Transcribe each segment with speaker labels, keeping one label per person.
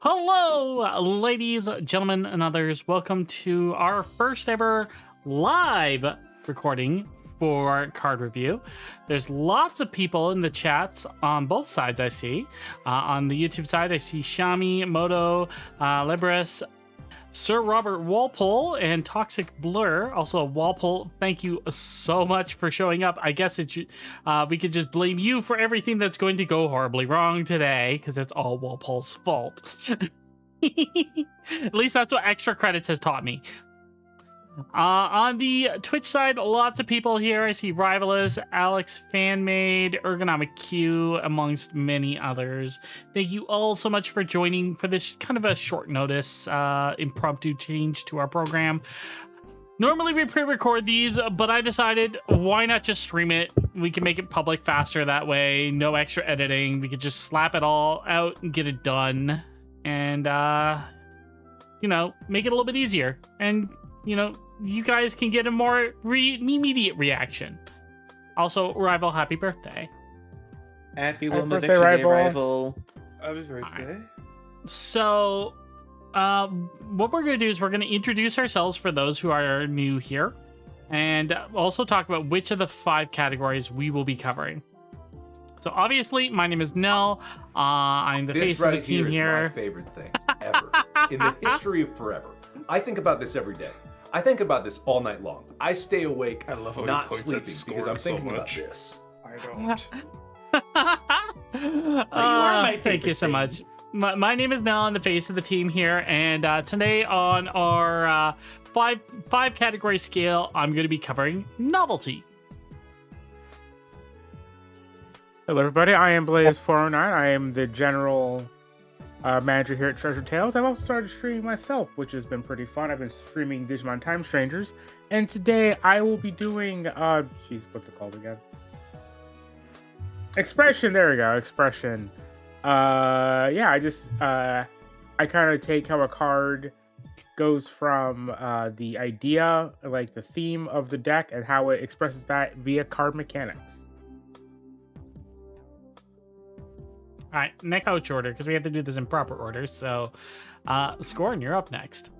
Speaker 1: Hello, ladies, gentlemen, and others. Welcome to our first ever live recording for Card Review. There's lots of people in the chats on both sides, I see. On the YouTube side, I see Shami, Moto, Libris, Sir Robert Walpole, and Toxic Blur. Also, Walpole, thank you so much for showing up. I guess we could just blame you for everything that's going to go horribly wrong today, because it's all Walpole's fault. At least that's what extra credits has taught me. On the Twitch side, lots of people here. I see Rivalus, Alex Fanmade, Ergonomic Q, amongst many others. Thank you all so much for joining for this kind of a short notice impromptu change to our program. Normally we pre-record these, but I decided why not just stream it? We can make it public faster that way. No extra editing. We could just slap it all out and get it done. And, you know, make it a little bit easier. And, you know, you guys can get a more immediate reaction. Also, Rival, happy birthday.
Speaker 2: Happy
Speaker 3: birthday, Rival.
Speaker 2: Happy birthday.
Speaker 1: Right. So, what we're going to do is we're going to introduce ourselves for those who are new here, and also talk about which of the 5 categories we will be covering. So obviously, my name is Nell. I'm the face of the team here.
Speaker 3: This right here is my favorite thing ever in the history of forever. I think about this every day. I think about this all night long. I stay awake, not sleeping, because I'm thinking about this.
Speaker 2: I don't.
Speaker 1: Thank you so much. My name is Nell. I'm the face of the team here, and today on our five category scale, I'm going to be covering novelty.
Speaker 4: Hello, everybody. I am Blaze409. I am the general manager here at Treasure Tales. I've also started streaming myself, which has been pretty fun. I've been streaming Digimon Time Strangers, and today I will be doing what's it called again? Expression. There we go. Expression. I kind of take how a card goes from the idea, like the theme of the deck, and how it expresses that via card mechanics.
Speaker 1: All right, next coach order, because we have to do this in proper order. So, Scorn, you're up next.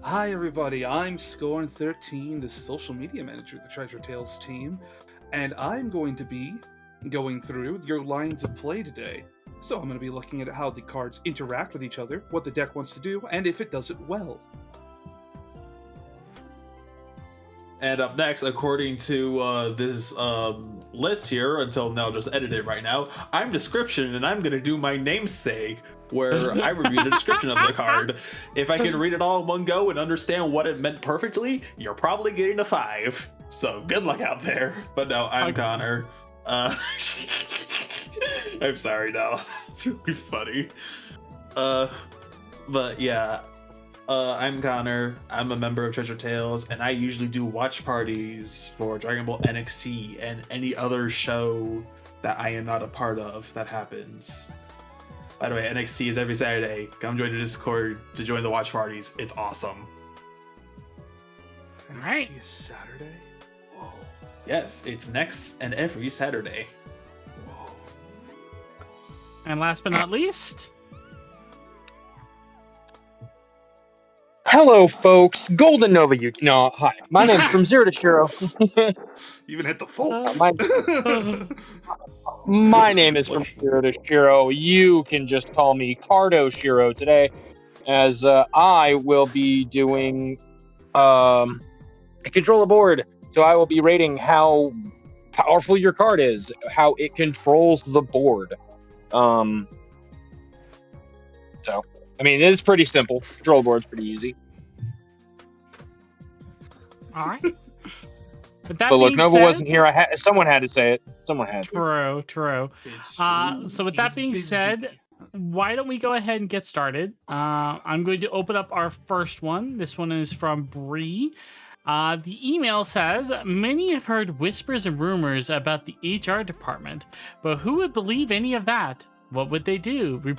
Speaker 2: Hi, everybody. I'm Scorn13, the social media manager of the Treasure Tales team, and I'm going to be going through your lines of play today. So I'm going to be looking at how the cards interact with each other, what the deck wants to do, and if it does it well.
Speaker 5: And up next, according to this list here, until now just edited right now, I'm Description, and I'm going to do my namesake, where I review the description of the card. If I can read it all in one go and understand what it meant perfectly, you're probably getting a 5. So good luck out there. But no, I'm Connor. I'm sorry, no. It's really funny. But yeah. I'm Connor. I'm a member of Treasure Tales, and I usually do watch parties for Dragon Ball NXT and any other show that I am not a part of that happens. By the way, NXT is every Saturday. Come join the Discord to join the watch parties. It's awesome.
Speaker 1: All right.
Speaker 2: NXT is Saturday? Whoa.
Speaker 5: Yes, it's next and every Saturday.
Speaker 2: Whoa.
Speaker 1: And last but not least,
Speaker 6: hello, folks. Golden Nova, hi. My name's From Zero to Shiro.
Speaker 2: Even hit the folks.
Speaker 6: My name is From Zero to Shiro. You can just call me Cardo Shiro today, as I will be doing a controller board. So I will be rating how powerful your card is, how it controls the board. So, I mean, it is pretty simple. Control board's pretty easy.
Speaker 1: all right. But that
Speaker 6: But look,
Speaker 1: being
Speaker 6: Nova
Speaker 1: said,
Speaker 6: wasn't here. Someone had to say it. Someone had to.
Speaker 1: True.
Speaker 2: It's true.
Speaker 1: So with that
Speaker 2: He's
Speaker 1: being
Speaker 2: busy.
Speaker 1: said, why don't we go ahead and get started? I'm going to open up our first one. This one is from Bree. The email says, many have heard whispers and rumors about the HR department, but who would believe any of that? What would they do?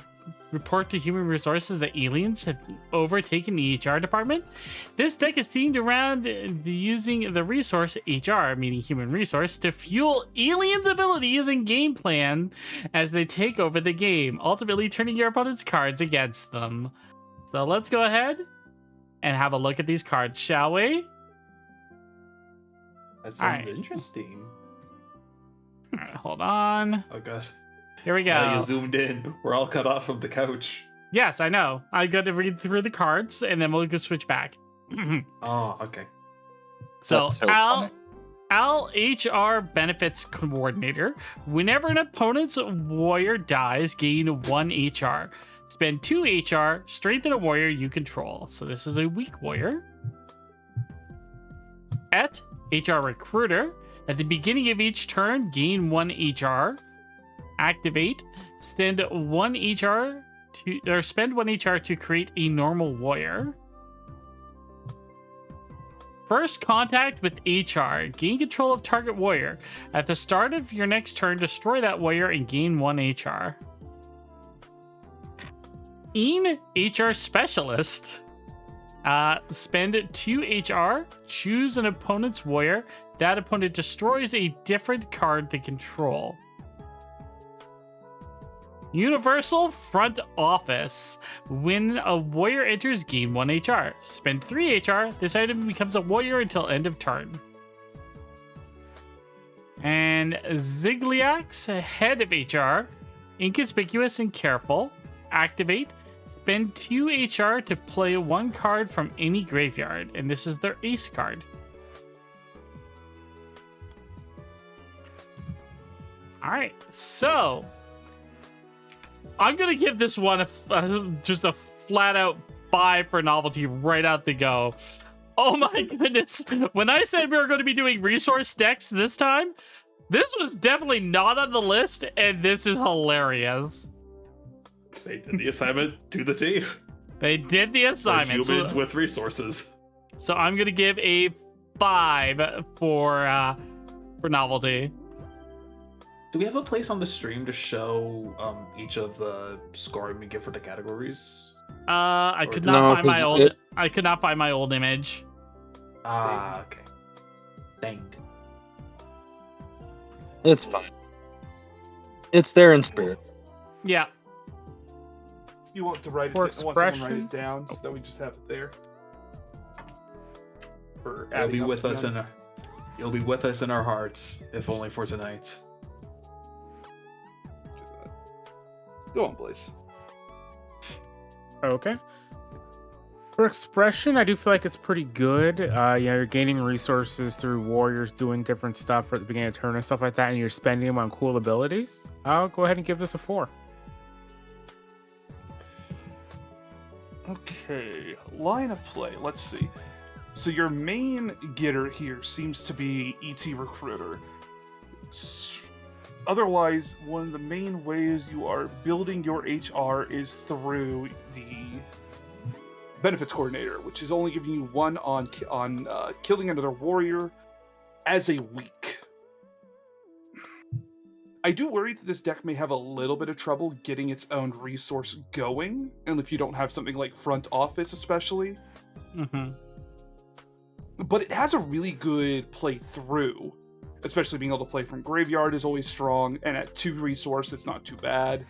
Speaker 1: report to human resources that aliens have overtaken the HR department. This deck is themed around using the resource HR, meaning human resource, to fuel aliens' abilities and game plan as they take over the game, ultimately turning your opponent's cards against them. So let's go ahead and have a look at these cards, shall we?
Speaker 5: That sounds
Speaker 1: Alright.
Speaker 5: interesting.
Speaker 1: All right, hold on.
Speaker 5: Oh god.
Speaker 1: Here we go.
Speaker 5: Yeah, you zoomed in. We're all cut off from the couch.
Speaker 1: Yes, I know. I got to read through the cards, and then we'll go switch back.
Speaker 5: Oh, okay.
Speaker 1: So,
Speaker 6: That's so
Speaker 1: Al HR Benefits Coordinator. Whenever an opponent's warrior dies, gain 1 HR. Spend 2 HR, strengthen a warrior you control. So this is a weak warrior. Et HR Recruiter. At the beginning of each turn, gain 1 HR. Activate. Spend 1 HR to create a normal warrior. First contact with HR. Gain control of target warrior. At the start of your next turn, destroy that warrior and gain 1 HR. HR Specialist. Spend 2 HR. Choose an opponent's warrior. That opponent destroys a different card they control. Universal Front Office. When a warrior enters, gain 1 HR. Spend 3 HR. This item becomes a warrior until end of turn. And Zigliax, head of HR. Inconspicuous and careful. Activate. Spend 2 HR to play 1 card from any graveyard. And this is their ace card. Alright, so I'm gonna give this one just a flat out 5 for novelty right out the go. Oh my goodness. When I said we were going to be doing resource decks this time, this was definitely not on the list, and this is hilarious.
Speaker 5: They did the assignment to the T.
Speaker 1: They did the
Speaker 5: For
Speaker 1: assignment.
Speaker 5: humans with resources.
Speaker 1: So I'm gonna give a 5 for novelty.
Speaker 5: Do we have a place on the stream to show each of the scoring we give for the categories?
Speaker 1: I
Speaker 5: Or
Speaker 1: could
Speaker 5: no,
Speaker 1: not find my
Speaker 6: 'cause
Speaker 1: old. I could not find my old image.
Speaker 5: Ah, okay. Dang.
Speaker 6: It's fine. It's there in spirit.
Speaker 1: Yeah.
Speaker 2: You want to write it?
Speaker 4: For
Speaker 2: Want someone to write
Speaker 4: expression?
Speaker 2: it down so that we just have it there. For
Speaker 5: You'll be
Speaker 2: adding up
Speaker 5: with
Speaker 2: to
Speaker 5: us
Speaker 2: them.
Speaker 5: in our, you'll be with us in our hearts, if only for tonight.
Speaker 2: Go on, Blaze.
Speaker 4: Okay. For expression, I do feel like it's pretty good. You're gaining resources through warriors doing different stuff at the beginning of turn and stuff like that, and you're spending them on cool abilities. I'll go ahead and give this a 4.
Speaker 2: Okay, line of play. Let's see. So your main getter here seems to be ET Recruiter. Otherwise, one of the main ways you are building your HR is through the Benefits Coordinator, which is only giving you 1 on killing another warrior as a week. I do worry that this deck may have a little bit of trouble getting its own resource going, and if you don't have something like Front Office especially.
Speaker 1: Mm-hmm.
Speaker 2: But it has a really good play through, especially being able to play from Graveyard is always strong, and at 2 resource, it's not too bad.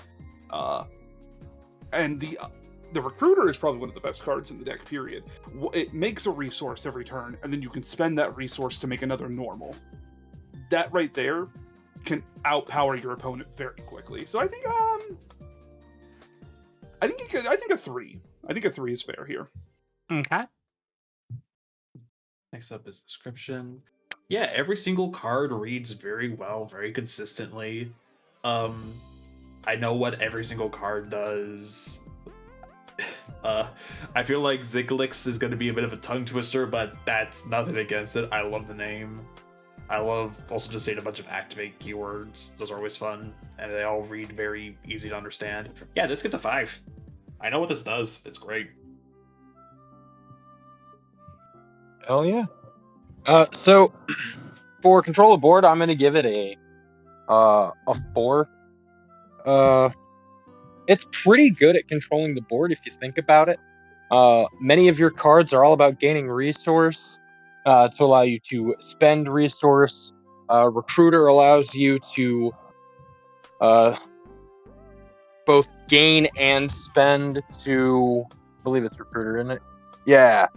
Speaker 2: And the Recruiter is probably one of the best cards in the deck, period. It makes a resource every turn, and then you can spend that resource to make another normal. That right there can outpower your opponent very quickly. So I think I think a 3. I think a 3 is fair here.
Speaker 1: Okay.
Speaker 5: Next up is description. Yeah, every single card reads very well, very consistently. I know what every single card does. I feel like Ziglix is going to be a bit of a tongue twister, but that's nothing against it. I love the name. I love also just saying a bunch of activate keywords. Those are always fun, and they all read very easy to understand. Yeah, this gets a 5. I know what this does. It's great.
Speaker 6: Hell yeah. So for control of board, I'm gonna give it a 4. it's pretty good at controlling the board if you think about it. Many of your cards are all about gaining resource to allow you to spend resource. Recruiter allows you to both gain and spend to, I believe it's Recruiter, isn't it? Yeah.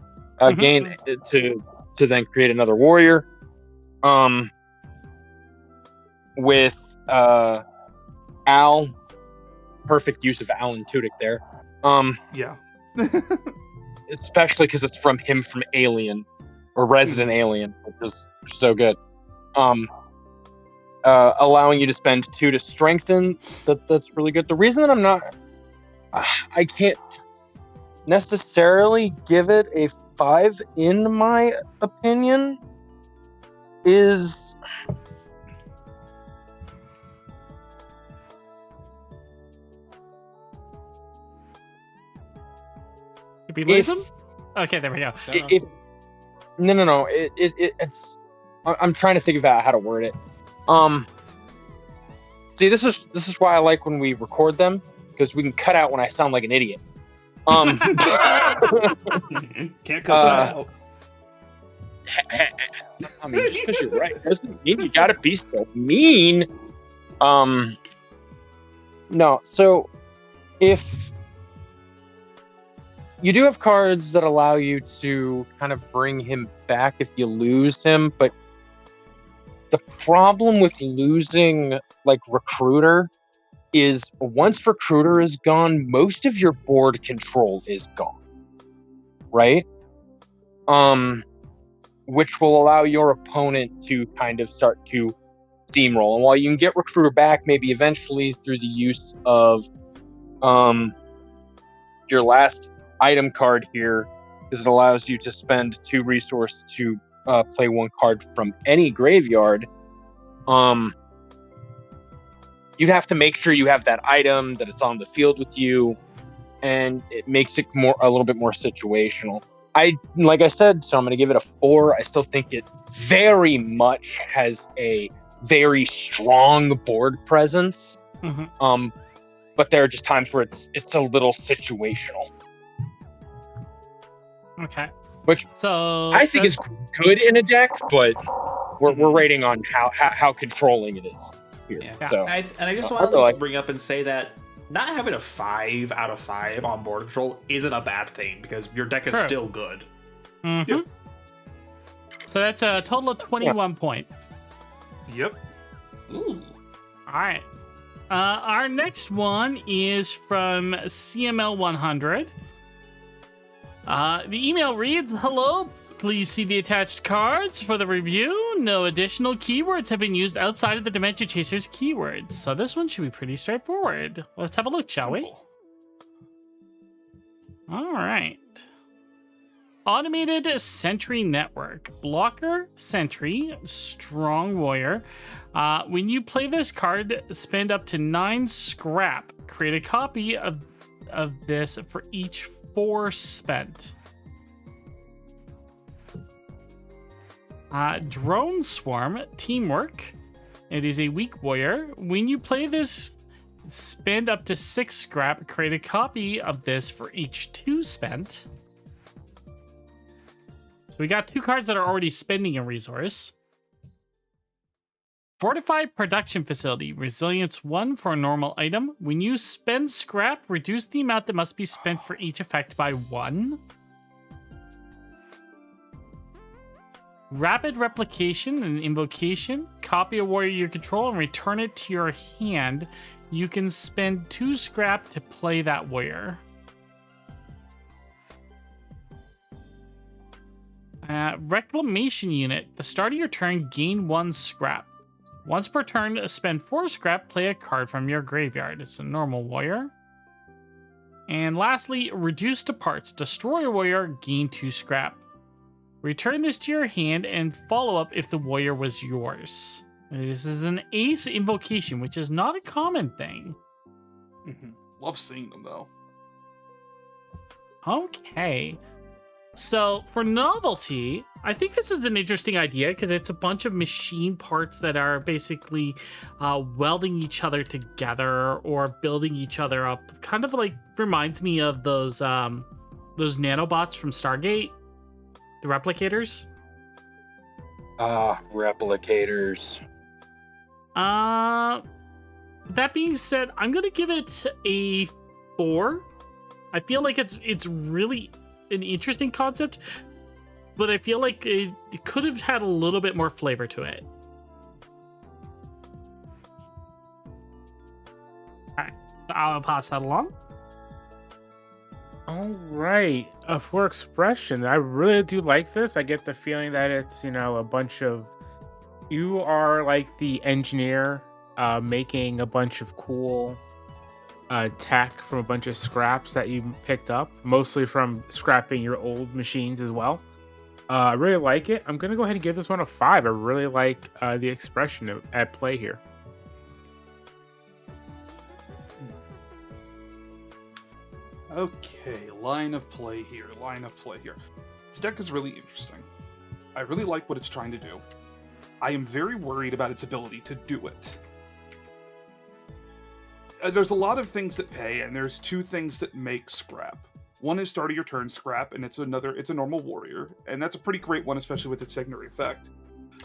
Speaker 6: Gain to then create another warrior. With Al, perfect use of Alan Tudyk there.
Speaker 2: Yeah.
Speaker 6: Especially because it's from Alien or Resident Alien, which is so good. Allowing you to spend 2 to strengthen. That's really good. The reason that I can't necessarily give it a 5 in my opinion is
Speaker 1: Did we lose him? Okay, there we go.
Speaker 6: No. It's. I'm trying to think about how to word it. See, this is why I like when we record them, because we can cut out when I sound like an idiot.
Speaker 5: Can't cut that out.
Speaker 6: I mean, just because you're right doesn't mean you gotta be so mean. No, so if you do have cards that allow you to kind of bring him back if you lose him, but the problem with losing like Recruiter is once Recruiter is gone, most of your board control is gone, right? Which will allow your opponent to kind of start to steamroll. And while you can get Recruiter back, maybe eventually through the use of your last item card here, because it allows you to spend 2 resource to play 1 card from any graveyard. You'd have to make sure you have that item, that it's on the field with you, and it makes it a little bit more situational. Like I said, so I'm going to give it a 4. I still think it very much has a very strong board presence. But there are just times where it's a little situational.
Speaker 1: Okay.
Speaker 6: Which I think is good in a deck, but we're rating on how controlling it is here.
Speaker 5: Yeah.
Speaker 6: So,
Speaker 5: I just want to bring up and say that not having a 5 out of 5 on board control isn't a bad thing, because your deck is still good.
Speaker 1: Yep. So that's a total of 21 points.
Speaker 2: Yep.
Speaker 5: Ooh.
Speaker 1: All right. Our next one is from CML100. The email reads, "Hello, please see the attached cards for the review. No additional keywords have been used outside of the Dementia Chasers keywords." So this one should be pretty straightforward. Let's have a look, shall we? All right. Automated Sentry Network. Blocker, Sentry, Strong Warrior. When you play this card, spend up to 9 scrap. Create a copy of this for each 4 spent. Drone Swarm, Teamwork. It is a weak warrior. When you play this, spend up to 6 scrap. Create a copy of this for each 2 spent. So we got 2 cards that are already spending a resource. Fortified Production Facility, Resilience 1 for a normal item. When you spend scrap, reduce the amount that must be spent for each effect by 1. Rapid Replication and Invocation. Copy a warrior you control and return it to your hand. You can spend 2 scrap to play that warrior. Reclamation Unit. The start of your turn, gain 1 scrap. Once per turn, spend 4 scrap, play a card from your graveyard. It's a normal warrior. And lastly, Reduce to Parts. Destroy a warrior, gain 2 scrap. Return this to your hand and follow up if the warrior was yours. This is an Ace Invocation, which is not a common thing.
Speaker 2: Love seeing them, though.
Speaker 1: Okay. So for novelty, I think this is an interesting idea because it's a bunch of machine parts that are basically welding each other together or building each other up. Kind of like reminds me of those nanobots from Stargate, the replicators.
Speaker 6: Replicators.
Speaker 1: That being said, I'm gonna give it a 4. I feel like it's really an interesting concept, but I feel like it could have had a little bit more flavor to it. Alright, so I'll pass that along.
Speaker 4: All right. For expression, I really do like this. I get the feeling that it's, a bunch of, you are like the engineer making a bunch of cool tech from a bunch of scraps that you picked up, mostly from scrapping your old machines as well. I really like it. I'm going to go ahead and give this one a 5. I really like the expression at play here.
Speaker 2: Okay, line of play here. This deck is really interesting. I really like what it's trying to do. I am very worried about its ability to do it. There's a lot of things that pay, and there's 2 things that make scrap. One is start of your turn scrap, and it's a normal warrior, and that's a pretty great one, especially with its secondary effect.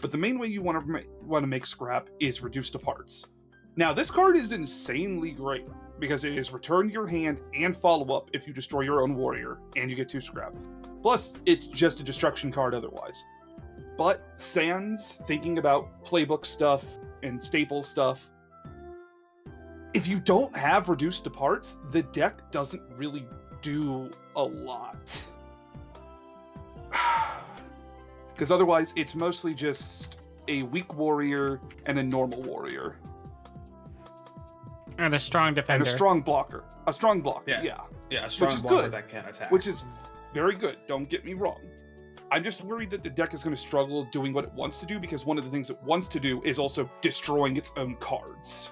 Speaker 2: But the main way you want to make scrap is reduce to parts. Now, this card is insanely great, because it is return your hand and follow up if you destroy your own warrior, and you get 2 scrap. Plus, it's just a destruction card otherwise. But sans thinking about playbook stuff and staple stuff, if you don't have reduced to parts, the deck doesn't really do a lot. Because otherwise, it's mostly just a weak warrior and a normal warrior.
Speaker 1: And a strong defender.
Speaker 2: And a strong blocker. A strong blocker,
Speaker 5: Yeah, a
Speaker 2: which
Speaker 5: strong
Speaker 2: is
Speaker 5: blocker
Speaker 2: good.
Speaker 5: that can attack.
Speaker 2: Which is very good, don't get me wrong. I'm just worried that the deck is going to struggle doing what it wants to do, because one of the things it wants to do is also destroying its own cards.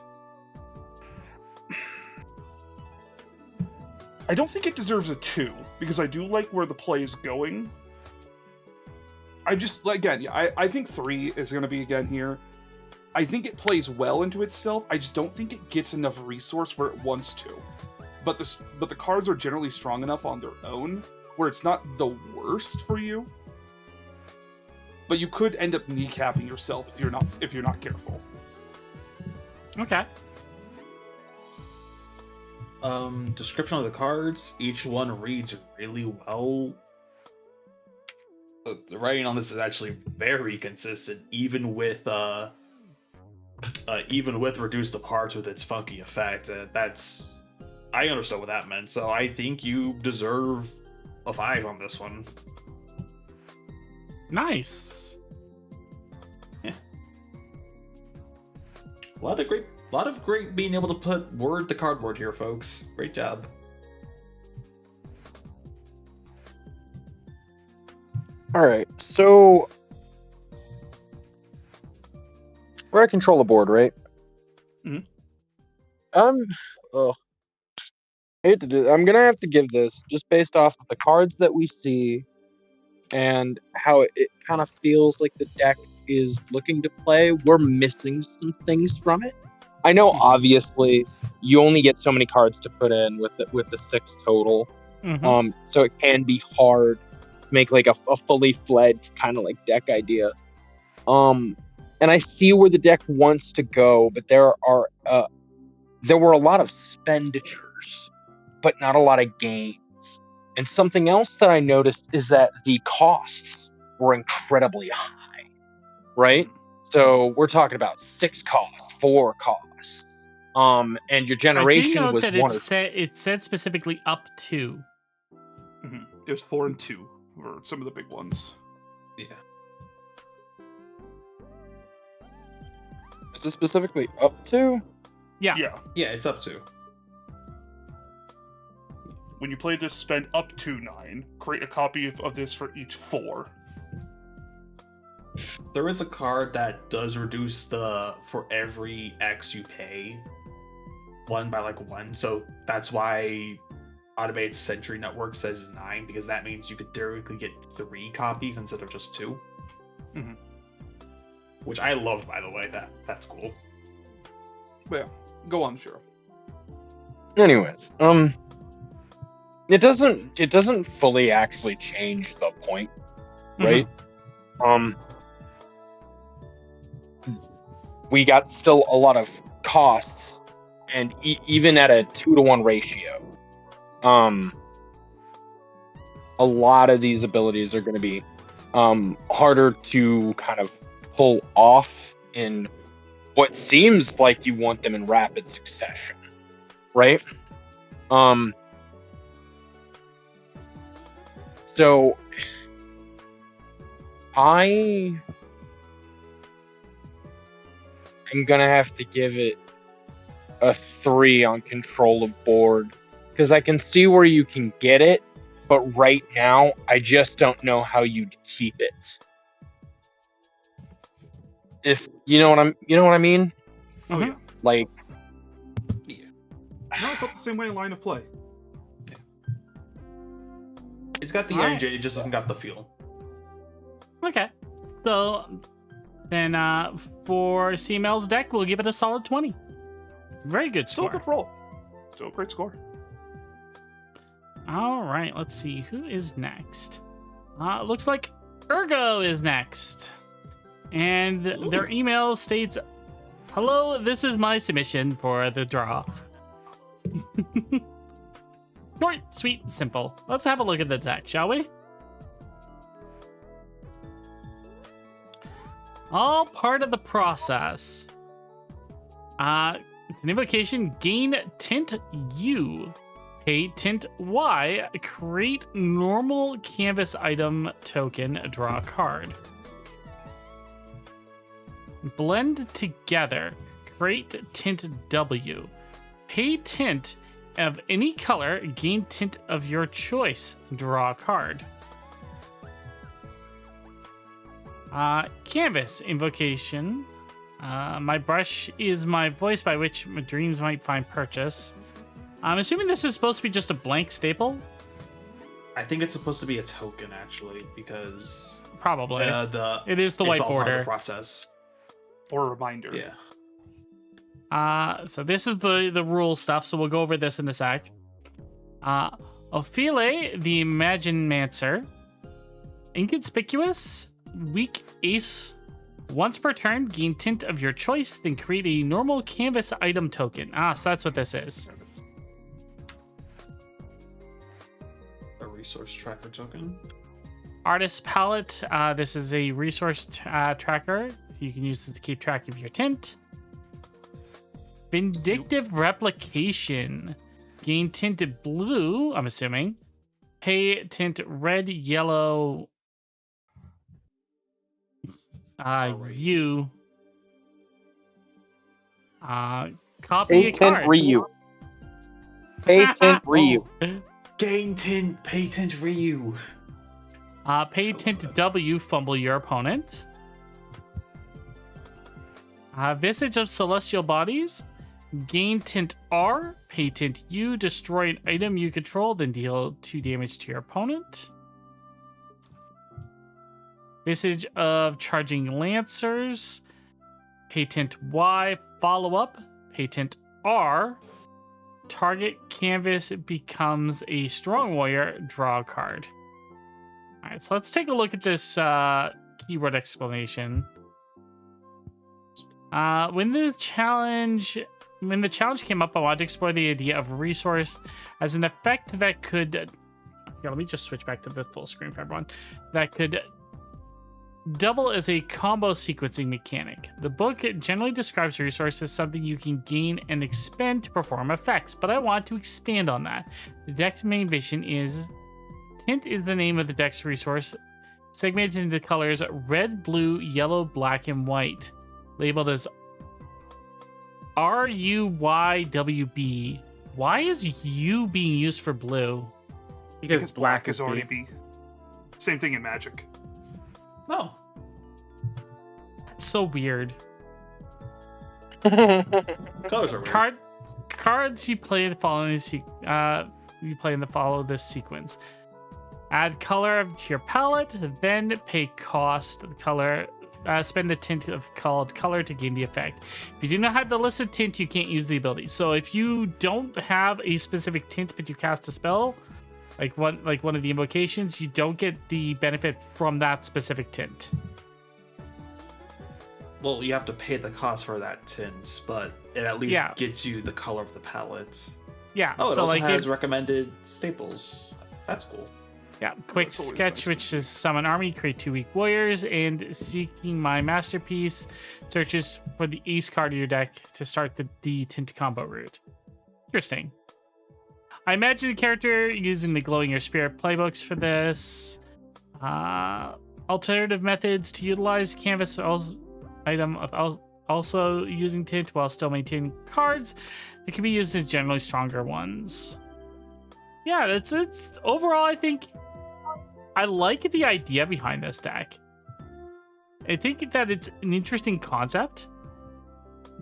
Speaker 2: I don't think it deserves a 2, because I do like where the play is going. I think 3 is going to be again here. I think it plays well into itself. I just don't think it gets enough resource where it wants to. But the cards are generally strong enough on their own where it's not the worst for you. But you could end up kneecapping yourself if you're not careful.
Speaker 1: Okay.
Speaker 5: Description of the cards. Each one reads really well. The writing on this is actually very consistent, even with reduced to parts with its funky effect. I understood what that meant, so I think you deserve a 5 on this one.
Speaker 1: Nice.
Speaker 5: Yeah. A lot of great being able to put word to cardboard here, folks. Great job.
Speaker 6: All right, so we're at control the board, right?
Speaker 2: Mhm.
Speaker 6: I hate to do. I'm gonna have to give this just based off of the cards that we see and how it kind of feels like the deck is looking to play. We're missing some things from it. I know, obviously, you only get so many cards to put in with the 6 total.
Speaker 1: Mm-hmm.
Speaker 6: So it can be hard to make like a fully fledged kind of like deck idea. And I see where the deck wants to go, but there were a lot of expenditures, but not a lot of gains. And something else that I noticed is that the costs were incredibly high, right? So we're talking about 6 costs, 4 costs. And your generation was
Speaker 1: that
Speaker 6: one.
Speaker 1: It said specifically up to.
Speaker 2: Mm-hmm. It was 4 and 2 were some of the big ones.
Speaker 5: Yeah.
Speaker 6: Is it specifically up to?
Speaker 1: Yeah.
Speaker 5: Yeah, it's up to.
Speaker 2: When you play this, spend up to 9. Create a copy of this for each 4.
Speaker 5: There is a card that does reduce for every X you pay 1 by 1, so that's why automated sentry network says 9 because that means you could theoretically get 3 copies instead of just 2.
Speaker 2: Mhm.
Speaker 5: Which I loved, by the way. That's cool.
Speaker 2: But yeah, go on, Shiro.
Speaker 6: Anyways, it doesn't fully actually change the point, right? We got still a lot of costs, and even at a 2-to-1 ratio, a lot of these abilities are going to be harder to kind of pull off in what seems like you want them in rapid succession, right? So I am gonna have to give it a 3 on control of board because I can see where you can get it, but right now I just don't know how you'd keep it. If you know what I mean?
Speaker 2: Oh yeah.
Speaker 6: Like,
Speaker 2: I felt the same way in Line of Play.
Speaker 5: It's got the
Speaker 1: Alright.
Speaker 5: engine, it just hasn't got the feel.
Speaker 1: Okay. So then for CML's deck, we'll give it a solid 20. Very good
Speaker 2: Still a
Speaker 1: score.
Speaker 2: good roll. Still a great score.
Speaker 1: All right, let's see who is next. Looks like Ergo is next. And their email states, "Hello, this is my submission for the draw." Short, sweet, simple. Let's have a look at the deck, shall we? All part of the process. An invocation, gain tint U. Pay tint Y. Create normal canvas item token. Draw a card. Blend together. Create tint W. Pay tint of any color. Gain tint of your choice. Draw a card. Canvas invocation. My brush is my voice by which my dreams might find purchase. I'm assuming this is supposed to be just a blank staple.
Speaker 5: I think it's supposed to be a token, actually, because
Speaker 1: Probably. It is the
Speaker 5: it's
Speaker 1: white
Speaker 5: all part of
Speaker 1: border.
Speaker 5: the process.
Speaker 2: Or a reminder.
Speaker 5: Yeah.
Speaker 1: So this is the rule stuff, so we'll go over this in a sec. Ophile, the Imagine-mancer. Inconspicuous, weak ace. Once per turn, gain tint of your choice, then create a normal canvas item token. So that's what this is.
Speaker 5: A resource tracker token.
Speaker 1: Artist palette, this is a resource tracker. So you can use this to keep track of your tint. Vindictive replication. Gain tinted blue, I'm assuming. Pay tint red, yellow. U. Copy
Speaker 6: pay
Speaker 1: a
Speaker 6: tint
Speaker 1: card.
Speaker 6: Ryu. Pay tint Ryu.
Speaker 5: Gain tint, pay tint Ryu.
Speaker 1: Pay tint W, fumble your opponent. Visage of Celestial Bodies. Gain tint R, pay tint U, destroy an item you control, then deal 2 damage to your opponent. Visage of Charging Lancers. Pay tint Y, follow up. Pay tint R. Target canvas becomes a strong warrior, draw a card. Alright, so let's take a look at this keyword explanation. When the challenge came up, I wanted to explore the idea of resource as an effect that could... Here, let me just switch back to the full screen for everyone. That could double as a combo sequencing mechanic. The book generally describes resource as something you can gain and expend to perform effects, but I want to expand on that. The deck's main vision is... Tint is the name of the deck's resource, segmented into colors red, blue, yellow, black, and white, labeled as RUYWB. Why is U being used for blue?
Speaker 4: Because black
Speaker 2: is already
Speaker 4: B.
Speaker 2: B. Same thing in Magic.
Speaker 5: No.
Speaker 1: That's so weird.
Speaker 5: Colors are weird.
Speaker 1: Cards you play the following you play in the follow this sequence. Add color to your palette, then pay cost the color. Spend the tint of called color to gain the effect. If you do not have the listed tint, you can't use the ability. So if you don't have a specific tint, but you cast a spell, like one of the invocations, you don't get the benefit from that specific tint.
Speaker 5: Well, you have to pay the cost for that tint, but it at least gets you the color of the palette.
Speaker 1: Yeah.
Speaker 5: Oh, it
Speaker 1: so
Speaker 5: also
Speaker 1: like
Speaker 5: has recommended staples. That's cool.
Speaker 1: Yeah, quick
Speaker 2: That's always
Speaker 1: sketch,
Speaker 2: nice.
Speaker 1: which is summon army, create 2 weak warriors, and seeking my masterpiece searches for the ace card of your deck to start the tint combo route. Interesting. I imagine the character using the Glowing Your Spirit playbooks for this. Alternative methods to utilize canvas item of also using tint while still maintaining cards. It can be used as generally stronger ones. Yeah, it's overall, I think I like the idea behind this deck. I think that it's an interesting concept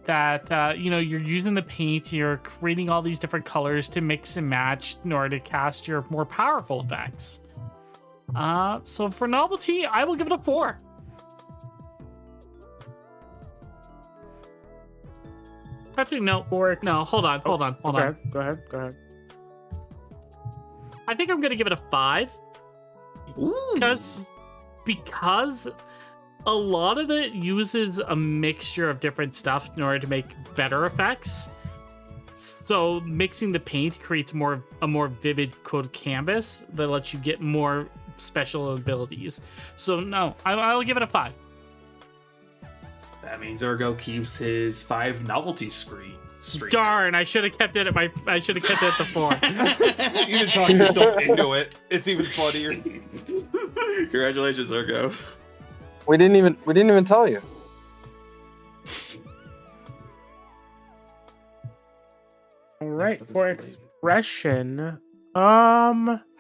Speaker 1: that, you're using the paint, you're creating all these different colors to mix and match in order to cast your more powerful effects. So for novelty, I will give it a 4. Actually, no.
Speaker 4: 4x.
Speaker 1: No, hold on.
Speaker 4: Go ahead.
Speaker 1: I think I'm going to give it a 5.
Speaker 5: Ooh.
Speaker 1: Because a lot of it uses a mixture of different stuff in order to make better effects. So mixing the paint creates a more vivid colored canvas that lets you get more special abilities. So no, I'll give it a 5.
Speaker 5: That means Ergo keeps his 5 novelty streak.
Speaker 1: Darn, I should have kept it at the 4.
Speaker 2: You can talk yourself into it. It's even funnier.
Speaker 5: Congratulations, Ergo.
Speaker 6: We didn't even tell you.
Speaker 4: All right,
Speaker 2: Stuff is
Speaker 4: for
Speaker 2: great.
Speaker 4: expression,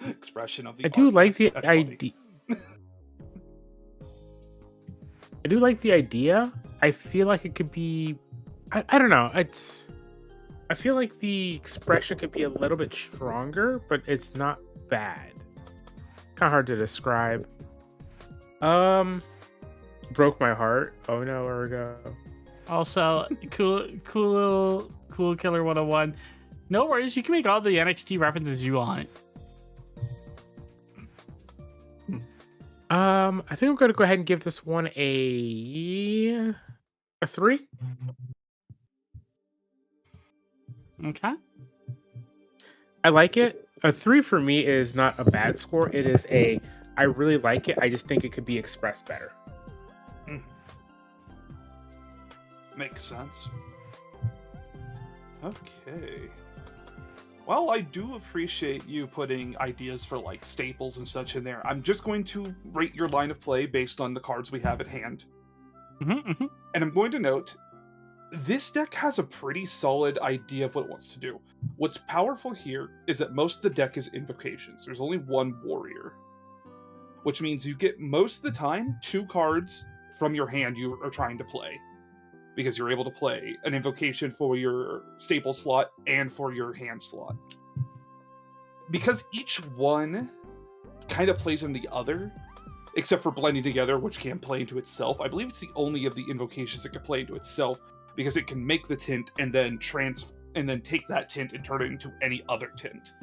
Speaker 2: Expression of the
Speaker 4: I do
Speaker 2: art.
Speaker 4: like the
Speaker 2: That's funny.
Speaker 4: idea. I do like the idea. I feel like it could be. I don't know. I feel like the expression could be a little bit stronger, but it's not bad. Kind of hard to describe. Broke my heart. Oh no, where we go?
Speaker 1: Also, cool Killer 101. No worries, you can make all the NXT references you want.
Speaker 4: I think I'm gonna go ahead and give this one a 3.
Speaker 1: Okay.
Speaker 4: I like it. A 3 for me is not a bad score. It is I really like it. I just think it could be expressed better.
Speaker 2: Makes sense. Okay. Well, I do appreciate you putting ideas for like staples and such in there. I'm just going to rate your line of play based on the cards we have at hand.
Speaker 1: Mm-hmm.
Speaker 2: And I'm going to note, this deck has a pretty solid idea of what it wants to do. What's powerful here is that most of the deck is invocations. There's only one warrior. Which means you get, most of the time, 2 cards from your hand you are trying to play. Because you're able to play an invocation for your staple slot and for your hand slot. Because each one kind of plays in the other, except for blending together, which can play into itself. I believe it's the only of the invocations that can play into itself, because it can make the tint and then take that tint and turn it into any other tint,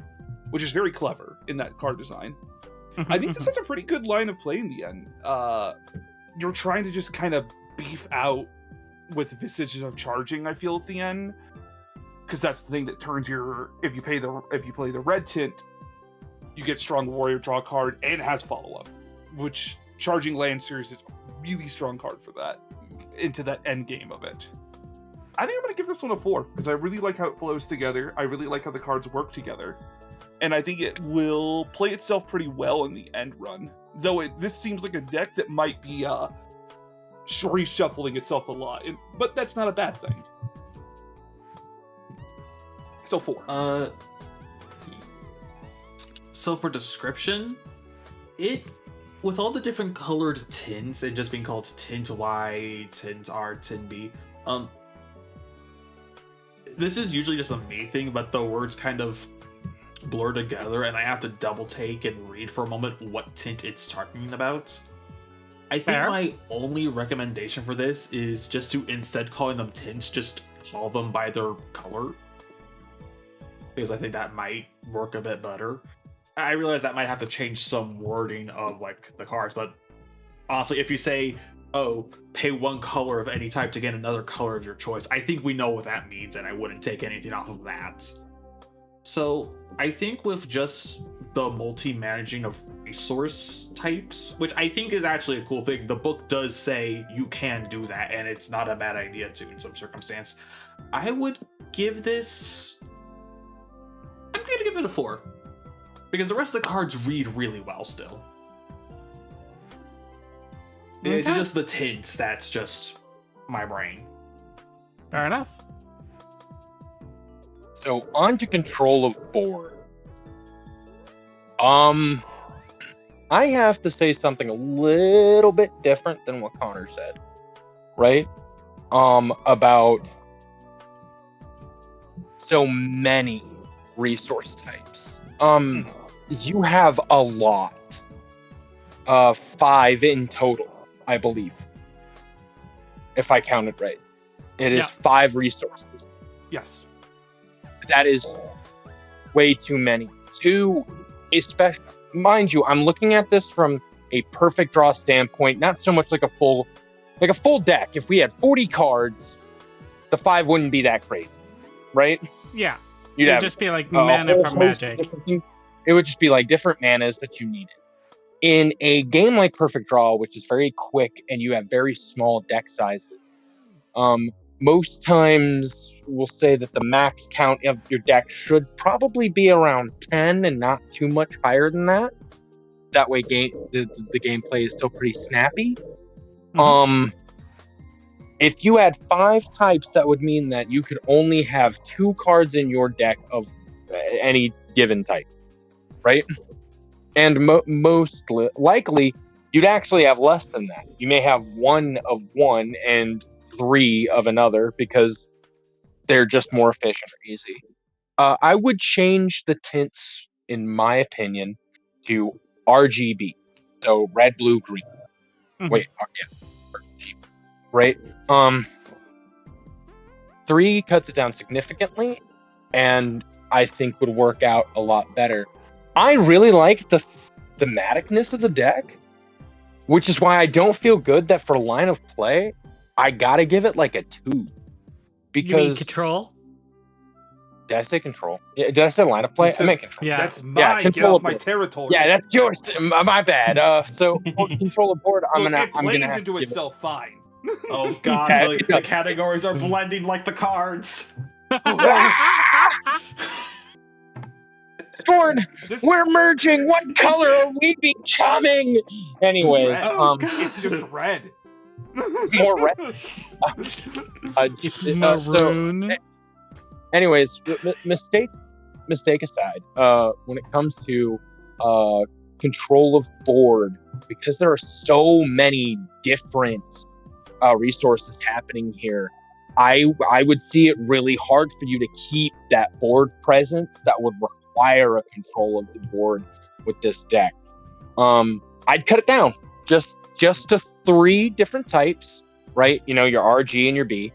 Speaker 2: which is very clever in that card design. I think this has a pretty good line of play in the end. You're trying to just kind of beef out with Visages of Charging, I feel, at the end, because that's the thing that turns your, if you play the red tint, you get Strong Warrior, draw a card, and it has follow-up, which Charging Lancers is a really strong card for that, into that end game of it. I think I'm going to give this one a 4, because I really like how it flows together, I really like how the cards work together, and I think it will play itself pretty well in the end run, though this seems like a deck that might be reshuffling itself a lot, but that's not a bad thing. So 4.
Speaker 5: So for description, with all the different colored tints and just being called tint Y, tint R, tint B, this is usually just a me thing, but the words kind of blur together, and I have to double take and read for a moment what tint it's talking about. I think
Speaker 1: Fair.
Speaker 5: my only recommendation for this is just to, instead calling them tints, just call them by their color. Because I think that might work a bit better. I realize that might have to change some wording of like the cards, but honestly, if you say, oh, pay one color of any type to get another color of your choice, I think we know what that means, and I wouldn't take anything off of that. So I think with just the multi-managing of resource types, which I think is actually a cool thing, the book does say you can do that, and it's not a bad idea to in some circumstance. I would give this... I'm going to give it a 4. Because the rest of the cards read really well still. It's
Speaker 1: Okay.
Speaker 5: just the tints that's just my brain.
Speaker 1: Fair enough.
Speaker 6: So on to control of board. I have to say something a little bit different than what Connor said, right? About so many resource types. You have a lot. 5 in total, I believe. If I counted right. It is
Speaker 1: Yeah.
Speaker 6: 5 resources.
Speaker 2: Yes.
Speaker 6: That is way too many. 2, especially, mind you, I'm looking at this from a perfect draw standpoint, not so much like a full deck. If we had 40 cards, the 5 wouldn't be that crazy, right?
Speaker 1: Yeah.
Speaker 6: You'd
Speaker 1: It'd
Speaker 6: have
Speaker 1: just be like
Speaker 6: a
Speaker 1: mana
Speaker 6: whole
Speaker 1: from
Speaker 6: host of
Speaker 1: Magic.
Speaker 6: different things. It would just be like different manas that you needed. In a game like Perfect Draw, which is very quick and you have very small deck sizes, most times we'll say that the max count of your deck should probably be around 10 and not too much higher than that. That way the gameplay is still pretty snappy. If you had 5 types, that would mean that you could only have 2 cards in your deck of any given type, right? And most likely, you'd actually have less than that. You may have 1 of one and 3 of another because they're just more efficient or easy. I would change the tints, in my opinion, to RGB. So red, blue, green.
Speaker 1: Mhm.
Speaker 6: Wait, yeah, RGB. Right? 3 cuts it down significantly, and I think would work out a lot better. I really like the thematicness of the deck, which is why I don't feel good that for line of play, I gotta give it like a 2.
Speaker 1: You mean
Speaker 6: Because
Speaker 1: control?
Speaker 6: did I say control? Yeah, did I say line of play?
Speaker 2: You said-
Speaker 6: I meant control.
Speaker 1: Yeah.
Speaker 2: That's mine. Get
Speaker 6: control
Speaker 2: off my
Speaker 6: board.
Speaker 2: territory.
Speaker 6: Yeah, that's yours. My bad. So for control of board, I'm
Speaker 2: Look,
Speaker 6: gonna
Speaker 2: it plays
Speaker 6: have
Speaker 2: into
Speaker 6: to give it-
Speaker 2: itself fine.
Speaker 5: Oh god,
Speaker 6: Yeah,
Speaker 5: the,
Speaker 6: it
Speaker 5: the
Speaker 6: does.
Speaker 5: categories are blending like the cards.
Speaker 6: Scorn,
Speaker 2: This,
Speaker 6: we're merging. What color are we becoming? Anyways,
Speaker 2: Red. It's just red.
Speaker 6: more red.
Speaker 1: It's
Speaker 6: so,
Speaker 1: maroon.
Speaker 6: anyways, mistake aside, when it comes to control of board, because there are so many different resources happening here, I would see it really hard for you to keep that board presence that would require a control of the board with this deck. I'd cut it down just to 3 different types, right? You know, your RG and your B,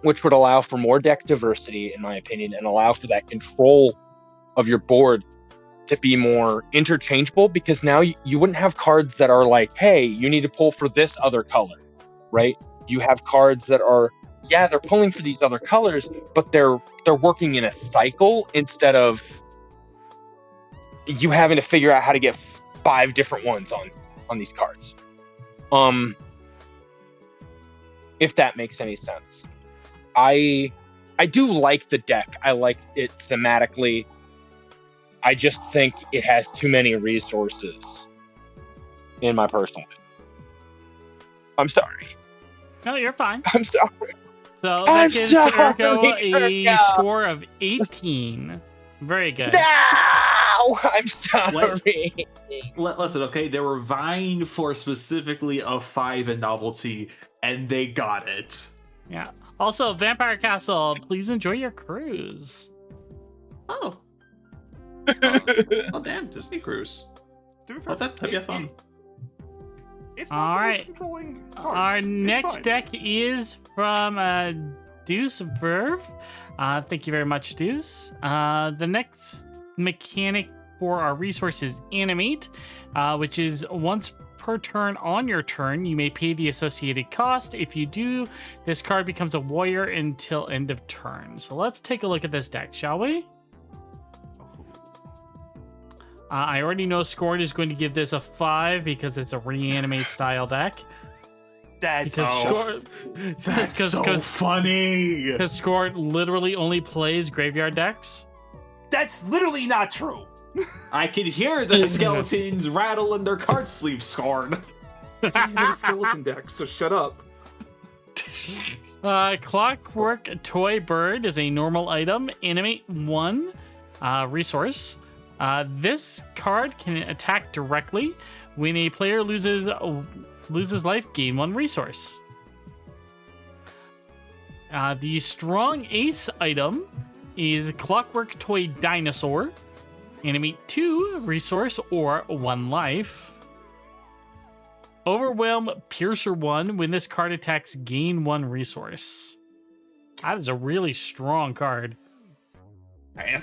Speaker 6: which would allow for more deck diversity, in my opinion, and allow for that control of your board to be more interchangeable, because now you wouldn't have cards that are like, hey, you need to pull for this other color, right? You have cards that are, yeah, they're pulling for these other colors, but they're working in a cycle instead of you having to figure out how to get 5 different ones on these cards. If that makes any sense. I do like the deck. I like it thematically. I just think it has too many resources, in my personal opinion. I'm sorry.
Speaker 1: No, you're fine.
Speaker 6: I'm sorry.
Speaker 1: So
Speaker 6: I'm
Speaker 1: that gives
Speaker 6: sorry,
Speaker 1: Ergo a
Speaker 6: Ergo.
Speaker 1: score of 18. Very good.
Speaker 6: No! I'm sorry.
Speaker 5: Listen, okay, they were vying for specifically a 5 in novelty, and they got it.
Speaker 1: Yeah. Also, Vampire Castle, please enjoy your cruise.
Speaker 5: Oh. Oh, damn, Disney Cruise.
Speaker 7: To be fair,
Speaker 5: That'd be fun.
Speaker 7: It's
Speaker 1: All
Speaker 7: not the
Speaker 1: right.
Speaker 7: most controlling cards.
Speaker 1: Our
Speaker 7: It's
Speaker 1: next
Speaker 7: fine.
Speaker 1: deck is from Deuce Verve. Thank you very much, Deuce. The next mechanic for our resource is Animate, which is once per turn on your turn, you may pay the associated cost. If you do, this card becomes a warrior until end of turn. So let's take a look at this deck, shall we? I already know Scorn is going to give this a 5 because it's a reanimate style deck.
Speaker 7: That's
Speaker 1: Because Scorn,
Speaker 5: funny.
Speaker 1: because Scorn literally only plays graveyard decks.
Speaker 7: that's literally not true.
Speaker 5: I can hear the skeletons rattle in their card sleeve, Scorn.
Speaker 2: You need a skeleton deck, so shut up.
Speaker 1: Clockwork Toy Bird is a normal item. Animate 1 resource. This card can attack directly. When a player loses life, gain 1 resource. The Strong Ace item is Clockwork Toy Dinosaur. Animate 2 resource or 1 life. Overwhelm Piercer 1. When this card attacks, gain 1 resource. That is a really strong card.
Speaker 5: Damn.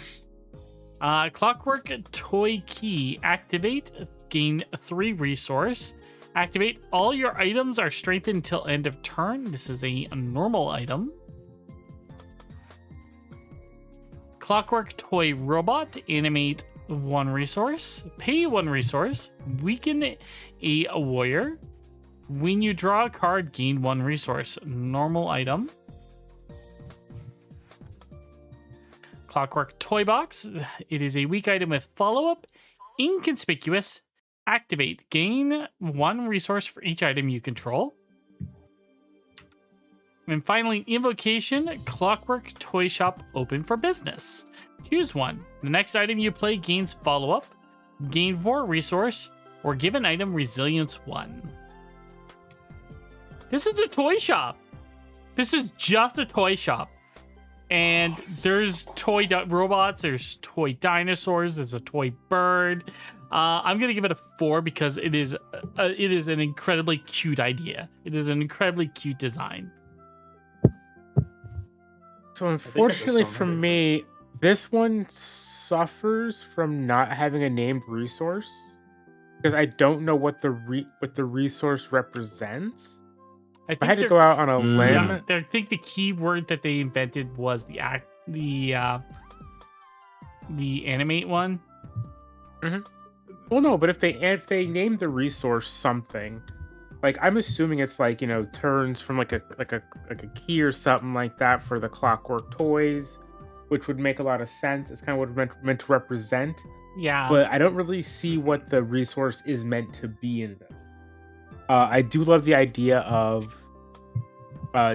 Speaker 1: Clockwork Toy Key. Activate. Gain 3 resource. Activate. All your items are strengthened till end of turn. This is a normal item. Clockwork Toy Robot. Animate 1 resource. Pay 1 resource. Weaken a warrior. When you draw a card, gain 1 resource. Normal item. Clockwork Toy Box. It is a weak item with follow-up. Inconspicuous. Activate. Gain 1 resource for each item you control. And finally, Invocation. Clockwork Toy Shop open for business. Choose one. The next item you play gains follow-up. Gain 4 resource. Or give an item Resilience 1. This is a toy shop. This is just a toy shop. And there's toy robots, there's toy dinosaurs, there's a toy bird. I'm gonna give it a 4 because it is an incredibly cute idea. It is an incredibly cute design.
Speaker 4: So unfortunately
Speaker 5: one
Speaker 4: for
Speaker 5: might be
Speaker 4: me, this one suffers from not having a named resource because I don't know what the resource represents.
Speaker 1: I
Speaker 4: I had to
Speaker 1: they're-
Speaker 4: go out on a limb.
Speaker 1: Yeah, I think the key word that they invented was the animate one.
Speaker 4: Well, no, but if they name the resource something, like I'm assuming it's like turns from like a key or something like that for the Clockwork Toys, which would make a lot of sense. It's kind of what it's meant to represent.
Speaker 1: Yeah.
Speaker 4: But I don't really see what the resource is meant to be in this. I do love the idea of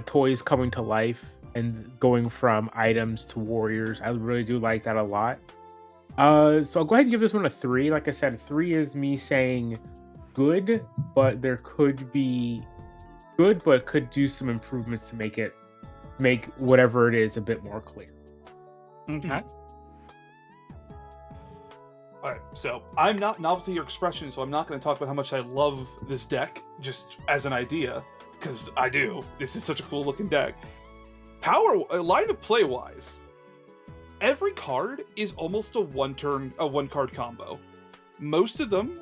Speaker 4: toys coming to life and going from items to warriors. I really do like that a lot. So I'll go ahead and give this one a 3. Like I said, 3 is me saying good, but there could be good, but could do some improvements to make whatever it is a bit more clear.
Speaker 1: Okay.
Speaker 2: Alright, so I'm not Novelty or Expression, so I'm not going to talk about how much I love this deck, just as an idea, because I do. This is such a cool looking deck. Line of play wise, every card is almost a one card combo. Most of them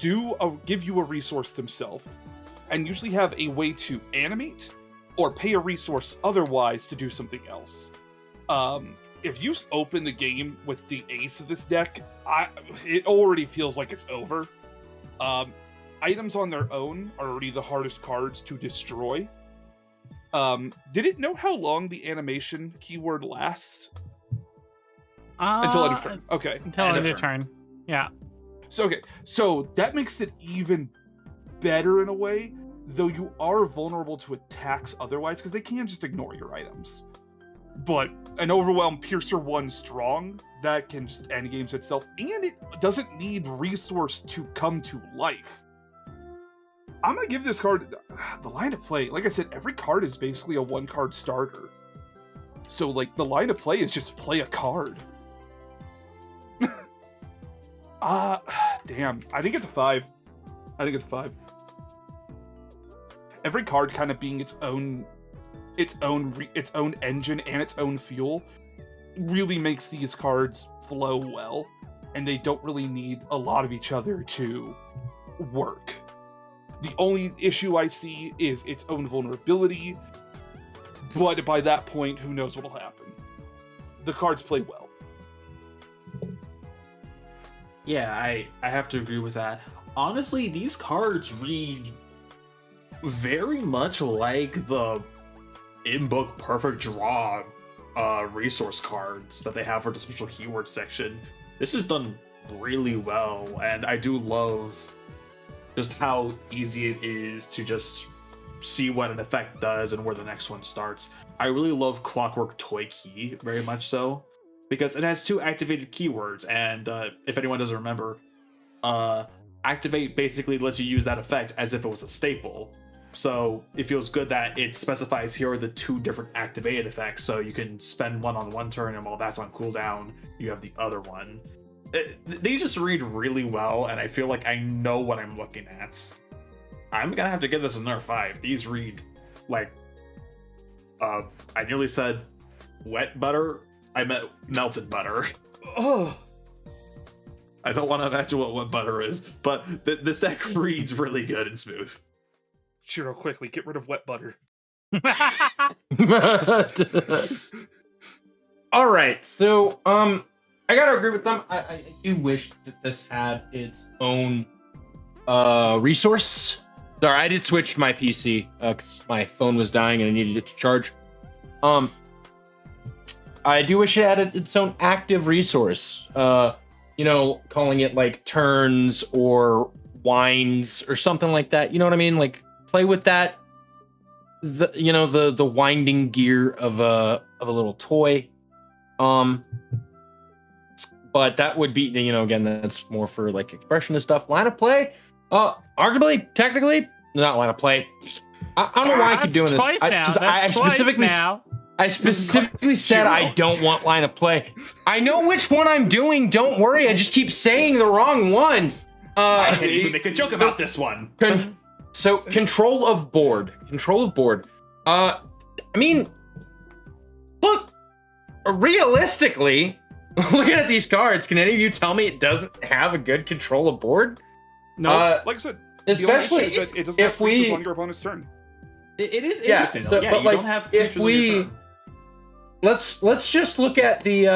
Speaker 2: give you a resource themselves, and usually have a way to animate or pay a resource otherwise to do something else. If you open the game with the ace of this deck, it already feels like it's over. Items on their own are already the hardest cards to destroy. Did it know how long the animation keyword lasts? Until end of turn. Okay.
Speaker 1: Until end of turn. Yeah.
Speaker 2: So that makes it even better in a way, though you are vulnerable to attacks otherwise, because they can just ignore your items. But an Overwhelm Piercer 1 strong, that can just end games itself, and it doesn't need resource to come to life. I'm gonna give this card the line of play. Like I said, every card is basically a 1-card starter. So like the line of play is just play a card. Damn. I think it's a 5. Every card kind of being its own engine and its own fuel really makes these cards flow well, and they don't really need a lot of each other to work. The only issue I see is its own vulnerability, but by that point, who knows what'll happen. The cards play well.
Speaker 5: Yeah, I have to agree with that. Honestly, these cards read very much like the in-book Perfect Draw resource cards that they have for the special keyword section. This is done really well, and I do love just how easy it is to just see what an effect does and where the next one starts. I really love Clockwork Toy Key, very much so, because it has 2 activated keywords, and if anyone doesn't remember, activate basically lets you use that effect as if it was a staple. So it feels good that it specifies here are the 2 different activated effects, so you can spend one on one turn, and while that's on cooldown, you have the other one. These just read really well, and I feel like I know what I'm looking at. I'm gonna have to give this another 5. These read like, I nearly said wet butter. I meant melted butter.
Speaker 2: Oh,
Speaker 5: I don't want to imagine what wet butter is, but this deck reads really good and smooth.
Speaker 2: Shiro, quickly, get rid of wet butter.
Speaker 6: All right, so I gotta agree with them. I do wish that this had its own resource. Sorry, I did switch to my PC because my phone was dying and I needed it to charge. I do wish it had its own active resource. You know, calling it like turns or winds or something like that. You know what I mean? Like play with that. The winding gear of a little toy. But that would be, again, that's more for like expressionist stuff. Line of play, arguably, technically, not line of play. I don't know why I keep doing this. I specifically said I don't want line of play. I know which one I'm doing. Don't worry. I just keep saying the wrong one.
Speaker 5: I can't even make a joke about this one.
Speaker 6: So control of board. I mean, look, realistically, looking at these cards, can any of you tell me it doesn't have a good control of board?
Speaker 2: No, like I said,
Speaker 6: especially
Speaker 2: it doesn't have creatures on your opponent's turn.
Speaker 5: It is interesting.
Speaker 6: So,
Speaker 5: yeah,
Speaker 6: but
Speaker 5: you
Speaker 6: like,
Speaker 5: don't have
Speaker 6: if
Speaker 5: creatures on your
Speaker 6: we
Speaker 5: turn.
Speaker 6: let's just look at the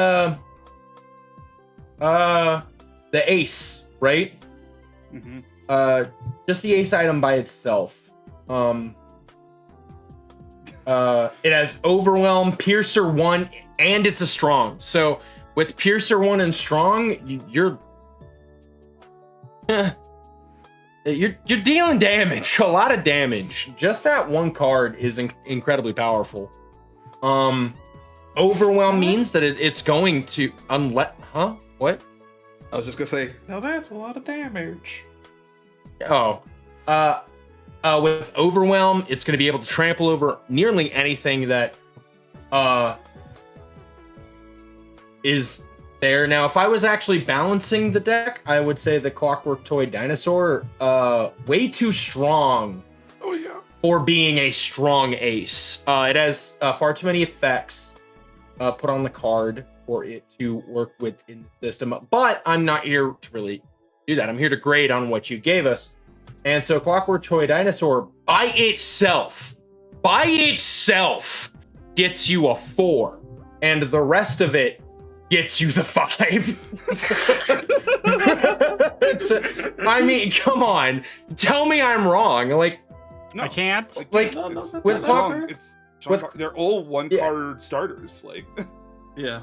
Speaker 6: ace, right?
Speaker 2: Mm-hmm.
Speaker 6: Just the ace item by itself. It has Overwhelm, Piercer 1, and it's a strong. So with Piercer 1 and strong, you're dealing damage, a lot of damage. Just that one card is incredibly powerful. Overwhelm means that it's going to what?
Speaker 5: I was just gonna say, now that's a lot of damage.
Speaker 6: With Overwhelm, it's going to be able to trample over nearly anything that is there. Now, if I was actually balancing the deck, I would say the Clockwork Toy Dinosaur, way too strong for being a strong ace. It has far too many effects put on the card for it to work within the system. But I'm not here to really do that. I'm here to grade on what you gave us. And so Clockwork Toy Dinosaur by itself gets you a 4, and the rest of it gets you the 5. I mean, come on, tell me I'm wrong. Like,
Speaker 2: No,
Speaker 1: I can't.
Speaker 2: They're all one card starters. Like,
Speaker 5: Yeah.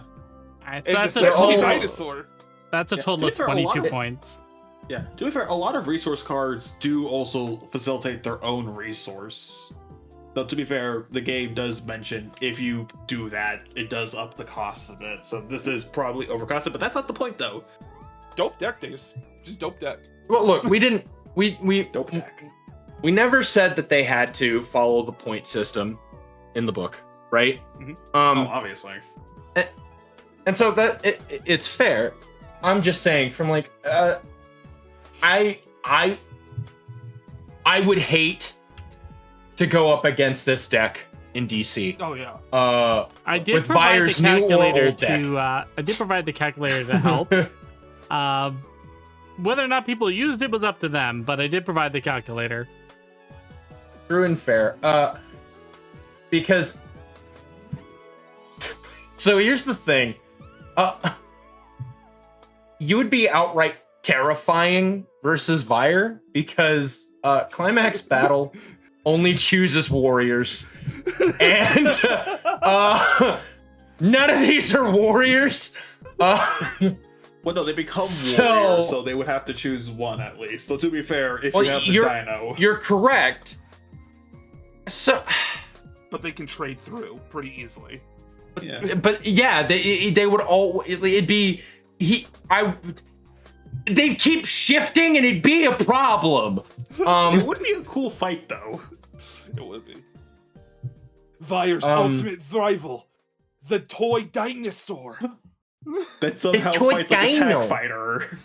Speaker 1: Alright,
Speaker 2: and
Speaker 1: so that's
Speaker 2: especially
Speaker 1: a
Speaker 2: Dinosaur.
Speaker 1: total of
Speaker 5: To be fair, a lot
Speaker 1: 22
Speaker 5: of-
Speaker 1: points.
Speaker 5: Yeah. To be fair, a lot of resource cards do also facilitate their own resource. Though to be fair, the game does mention if you do that, it does up the cost of it. So this is probably overcosted, but that's not the point though.
Speaker 2: Dope deck days. Just dope deck.
Speaker 6: well, look, we
Speaker 5: Dope deck.
Speaker 6: we never said that they had to follow the point system in the book, right?
Speaker 2: Mhm.
Speaker 5: Oh, obviously.
Speaker 6: And so that it's fair. I'm just saying, from like, I would hate to go up against this deck in DC.
Speaker 7: Oh yeah.
Speaker 1: I did
Speaker 6: with
Speaker 1: provide
Speaker 6: Vire's
Speaker 1: the
Speaker 6: new or
Speaker 1: calculator
Speaker 6: old deck.
Speaker 1: to. I did provide the calculator to help. Whether or not people used it was up to them, but I did provide the calculator.
Speaker 6: True and fair. Because so here's the thing. You would be outright terrifying versus Vire because Climax Battle only chooses warriors. And none of these are warriors.
Speaker 5: Well, no, they become
Speaker 6: So-
Speaker 5: warriors, so they would have to choose one at least. So to be fair, if
Speaker 6: Well,
Speaker 5: you have the
Speaker 6: you're-
Speaker 5: dino,
Speaker 6: You're correct. So
Speaker 7: But they can trade through pretty easily.
Speaker 5: yeah.
Speaker 6: but yeah, they would all it'd be they'd keep shifting and it'd be a problem.
Speaker 5: It would be a cool fight though.
Speaker 7: It would be. Vire's
Speaker 6: Um,
Speaker 7: ultimate rival, the toy dinosaur.
Speaker 5: That somehow
Speaker 6: toy
Speaker 5: fights like a
Speaker 6: dino.
Speaker 5: tech fighter.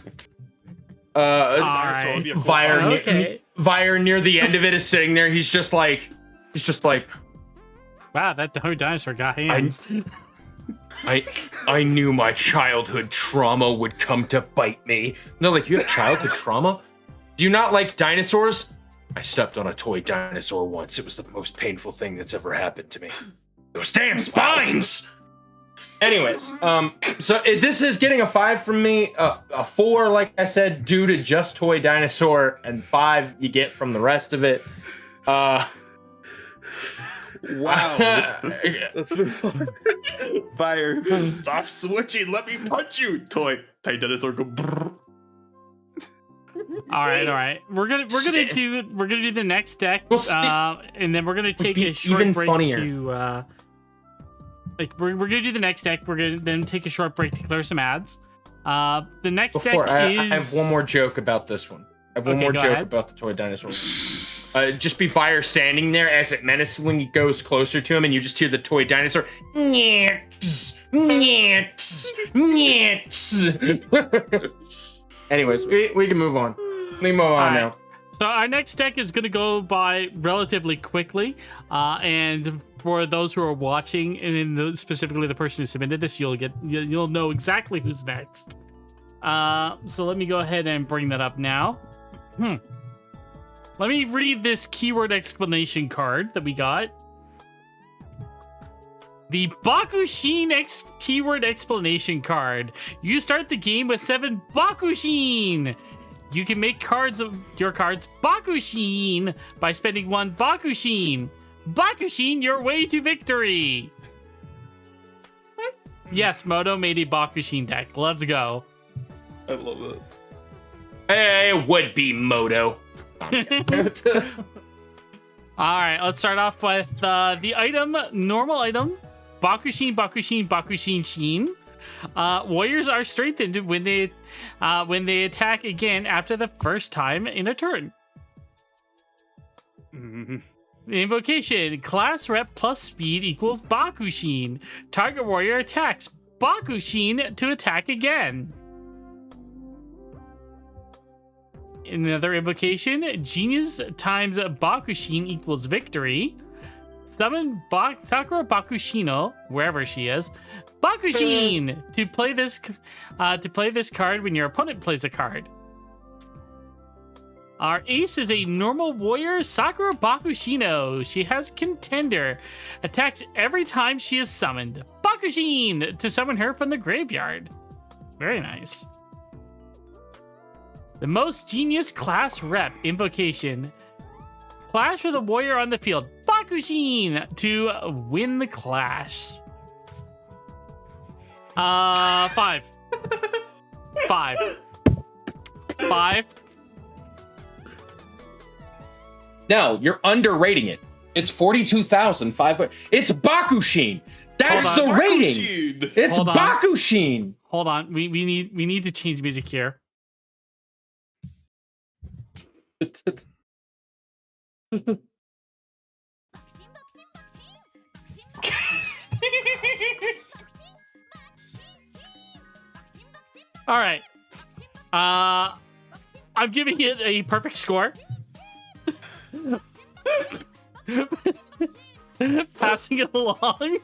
Speaker 7: Dinosaur would be a cool
Speaker 6: Vire,
Speaker 7: fight.
Speaker 1: Okay.
Speaker 6: Vire near the end of it is sitting there. He's just like,
Speaker 1: Wow, that dinosaur got hands.
Speaker 6: I knew my childhood trauma would come to bite me. No, like, you have childhood trauma? Do you not like dinosaurs? I stepped on a toy dinosaur once. It was the most painful thing that's ever happened to me. Those damn spines! Anyways, this is getting a 5 from me. A 4, like I said, due to just toy dinosaur, and 5 you get from the rest of it.
Speaker 5: Wow. That's been fun. Fire. Stop switching. Let me punch you. Toy dinosaur go brrr.
Speaker 1: All right. We're gonna do the next deck,
Speaker 6: Well, see,
Speaker 1: and then we're gonna take
Speaker 6: be
Speaker 1: a short
Speaker 6: even
Speaker 1: break
Speaker 6: funnier.
Speaker 1: to we're gonna do the next deck. We're gonna then take a short break to clear some ads. The next
Speaker 6: Before
Speaker 1: deck is.
Speaker 6: I have one more joke about this one. I have one
Speaker 1: Okay,
Speaker 6: more
Speaker 1: go
Speaker 6: joke
Speaker 1: ahead.
Speaker 6: about the toy dinosaur. Just be Fire standing there as it menacingly goes closer to him, and you just hear the toy dinosaur. Nyets, nyets, nyets. Anyways, we can move on. We move on
Speaker 1: Alright.
Speaker 6: now.
Speaker 1: So our next deck is going to go by relatively quickly, and for those who are watching, and specifically the person who submitted this, you'll know exactly who's next. So let me go ahead and bring that up now. Let me read this keyword explanation card that we got. The Bakushin keyword explanation card. You start the game with 7 Bakushin. You can make your cards Bakushin by spending 1 Bakushin. Bakushin your way to victory. Yes, Moto made a Bakushin deck. Let's go.
Speaker 5: I love it.
Speaker 6: It would be Moto.
Speaker 1: All right, let's start off with the item, normal item, Bakushin, Bakushin, Bakushin, Shin. Warriors are strengthened when they attack again after the first time in a turn. The invocation, class rep plus speed equals Bakushin. Target warrior attacks Bakushin to attack again. Another invocation, genius times Bakushin equals victory. Summon Sakura Bakushino, wherever she is, Bakushin to play this card when your opponent plays a card. Our ace is a normal warrior, Sakura Bakushino. She has contender. Attacks every time she is summoned. Bakushin to summon her from the graveyard. Very nice. The most genius class rep invocation. Clash with a warrior on the field. Bakushin to win the clash. 5. 5. 5.
Speaker 6: No, you're underrating it. It's 42,500. It's Bakushin. That's
Speaker 1: Hold
Speaker 6: the
Speaker 1: on.
Speaker 6: rating.
Speaker 5: Bakushin.
Speaker 6: It's
Speaker 1: Hold on.
Speaker 6: Bakushin.
Speaker 1: Hold on. We need to change music here. All right. I'm giving it a perfect score. Passing it along.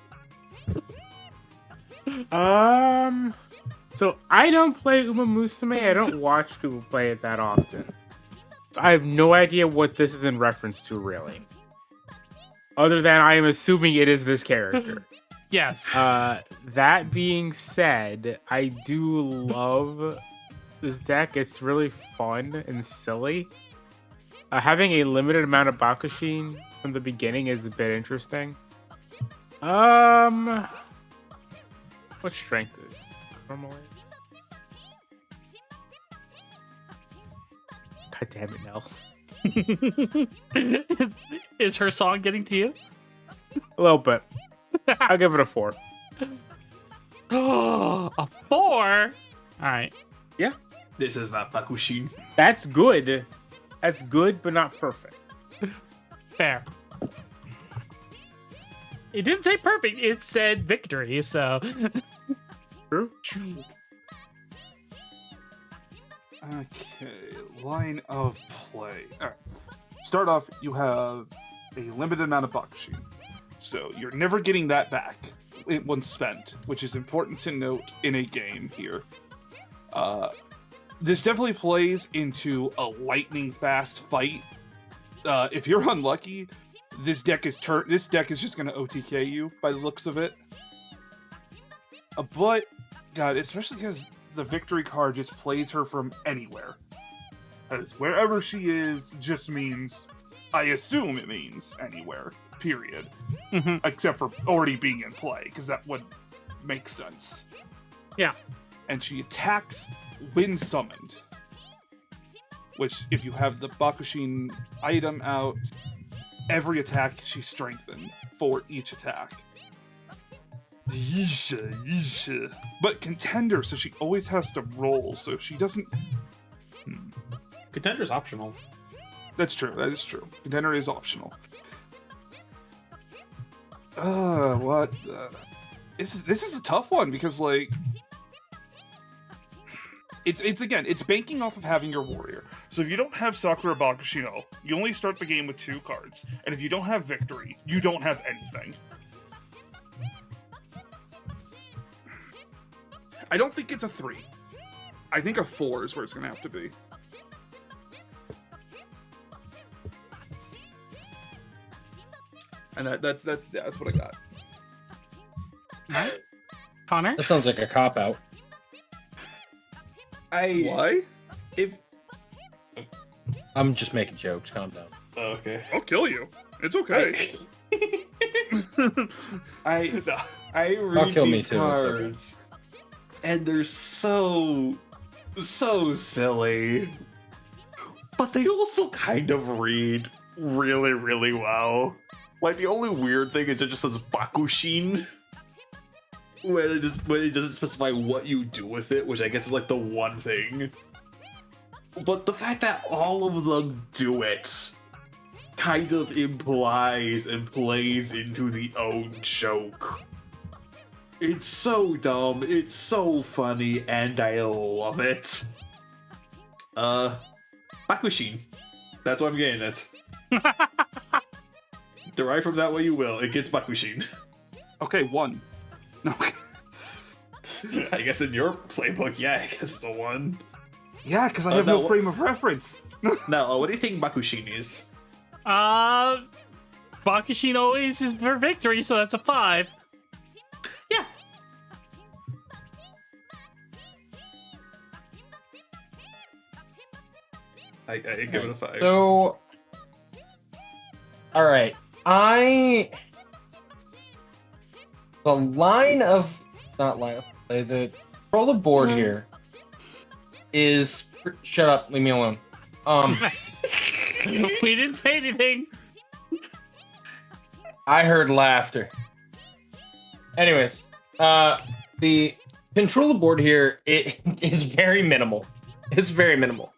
Speaker 4: So I don't play Uma Musume. I don't watch people play it that often. So I have no idea what this is in reference to, really. Other than I am assuming it is this character.
Speaker 1: Yes.
Speaker 4: That being said, I do love this deck. It's really fun and silly. Having a limited amount of Bakushin from the beginning is a bit interesting. What strength is it? Normally? God damn it, Nell.
Speaker 1: Is her song getting to you?
Speaker 4: A little bit. I'll give it a 4.
Speaker 1: Oh, a 4? All right.
Speaker 5: This is not Bakushin.
Speaker 4: That's good. That's good, but not perfect.
Speaker 1: Fair. It didn't say perfect. It said victory, so...
Speaker 4: True.
Speaker 2: Okay, line of play. All right. Start off, you have a limited amount of Bakushin. So you're never getting that back once spent, which is important to note in a game here. This definitely plays into a lightning fast fight. If you're unlucky, this deck is just going to OTK you by the looks of it. But God, especially because the victory card just plays her from anywhere. Because wherever she is just means, I assume it means anywhere, period.
Speaker 1: Mm-hmm.
Speaker 2: Except for already being in play, because that would make sense.
Speaker 1: Yeah.
Speaker 2: And she attacks when summoned. Which, if you have the Bakushin item out, every attack she's strengthened for each attack. Yeesha. But contender, so she always has to roll, so she doesn't...
Speaker 5: Contender's optional.
Speaker 2: That's true, that is true. Contender is optional. What the... This is a tough one, because, like... It's banking off of having your warrior. So if you don't have Sakura Bakushino, you only start the game with 2 cards. And if you don't have victory, you don't have anything. I don't think it's a 3. I think a 4 is where it's going to have to be. And that's what I got.
Speaker 1: Connor?
Speaker 8: That sounds like a cop-out.
Speaker 2: Why?
Speaker 8: I'm just making jokes. Calm down.
Speaker 5: Okay.
Speaker 2: I'll kill you. It's okay.
Speaker 5: I
Speaker 8: I'll
Speaker 5: read
Speaker 8: kill me
Speaker 5: these
Speaker 8: too, it's okay.
Speaker 5: cards, and they're so silly, but they also kind of read really, really well. Like, the only weird thing is it just says Bakushin, when it doesn't specify what you do with it, which I guess is like the one thing. But the fact that all of them do it kind of implies and plays into the own joke. It's so dumb, it's so funny, and I love it. Bakushin. That's what I'm getting at. Derive from that what you will, it gets Bakushin.
Speaker 2: Okay, 1. No.
Speaker 5: I guess in your playbook, yeah, I guess it's a 1.
Speaker 2: Yeah, because I have no frame of reference.
Speaker 5: Now, what do you think Bakushin is?
Speaker 1: Bakushin always is for victory, so that's a 5.
Speaker 5: Yeah. I give it a 5.
Speaker 6: So, all right, the line of play, the control the board here is shut up, leave me alone.
Speaker 1: We didn't say anything.
Speaker 6: I heard laughter. Anyways, the control the board here, it is very minimal. It's very minimal.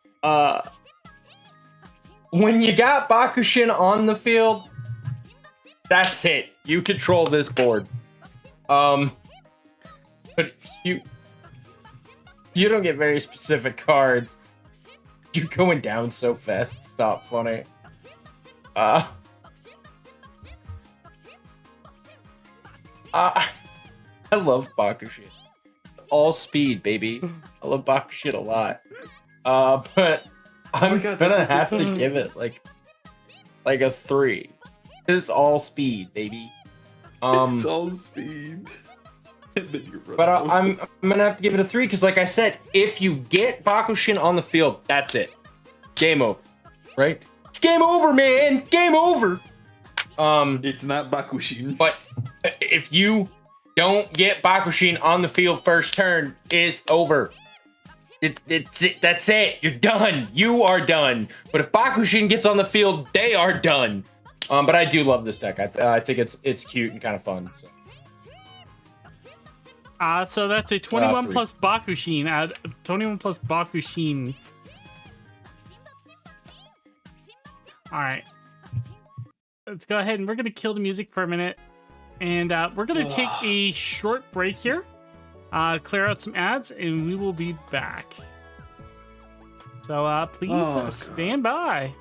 Speaker 6: When you got Bakushin on the field, that's it. You control this board. But You don't get very specific cards. You're going down so fast. It's not funny. I love Bakushin. All speed, baby. I love Bakushin a lot. But I'm
Speaker 2: God,
Speaker 6: gonna
Speaker 2: that's
Speaker 6: have
Speaker 2: what
Speaker 6: to
Speaker 2: this
Speaker 6: give it
Speaker 2: is.
Speaker 6: like a 3. It's all speed, baby.
Speaker 5: It's all speed. And then you run
Speaker 6: But
Speaker 5: out.
Speaker 6: I'm gonna have to give it a 3 because, like I said, if you get Bakushin on the field, that's it. Game over. Right? It's game over, man. Game over.
Speaker 5: It's not Bakushin.
Speaker 6: But if you don't get Bakushin on the field first turn, it's over. It's it. That's it. You're done. You are done. But if Bakushin gets on the field, they are done. But I do love this deck. I think it's cute and kind of fun. So.
Speaker 1: So that's a 21
Speaker 6: 3.
Speaker 1: plus Bakushin. 21 plus Bakushin. All right. Let's go ahead and we're going to kill the music for a minute. And we're going to take a short break here. Clear out some ads, and we will be back. So please stand by.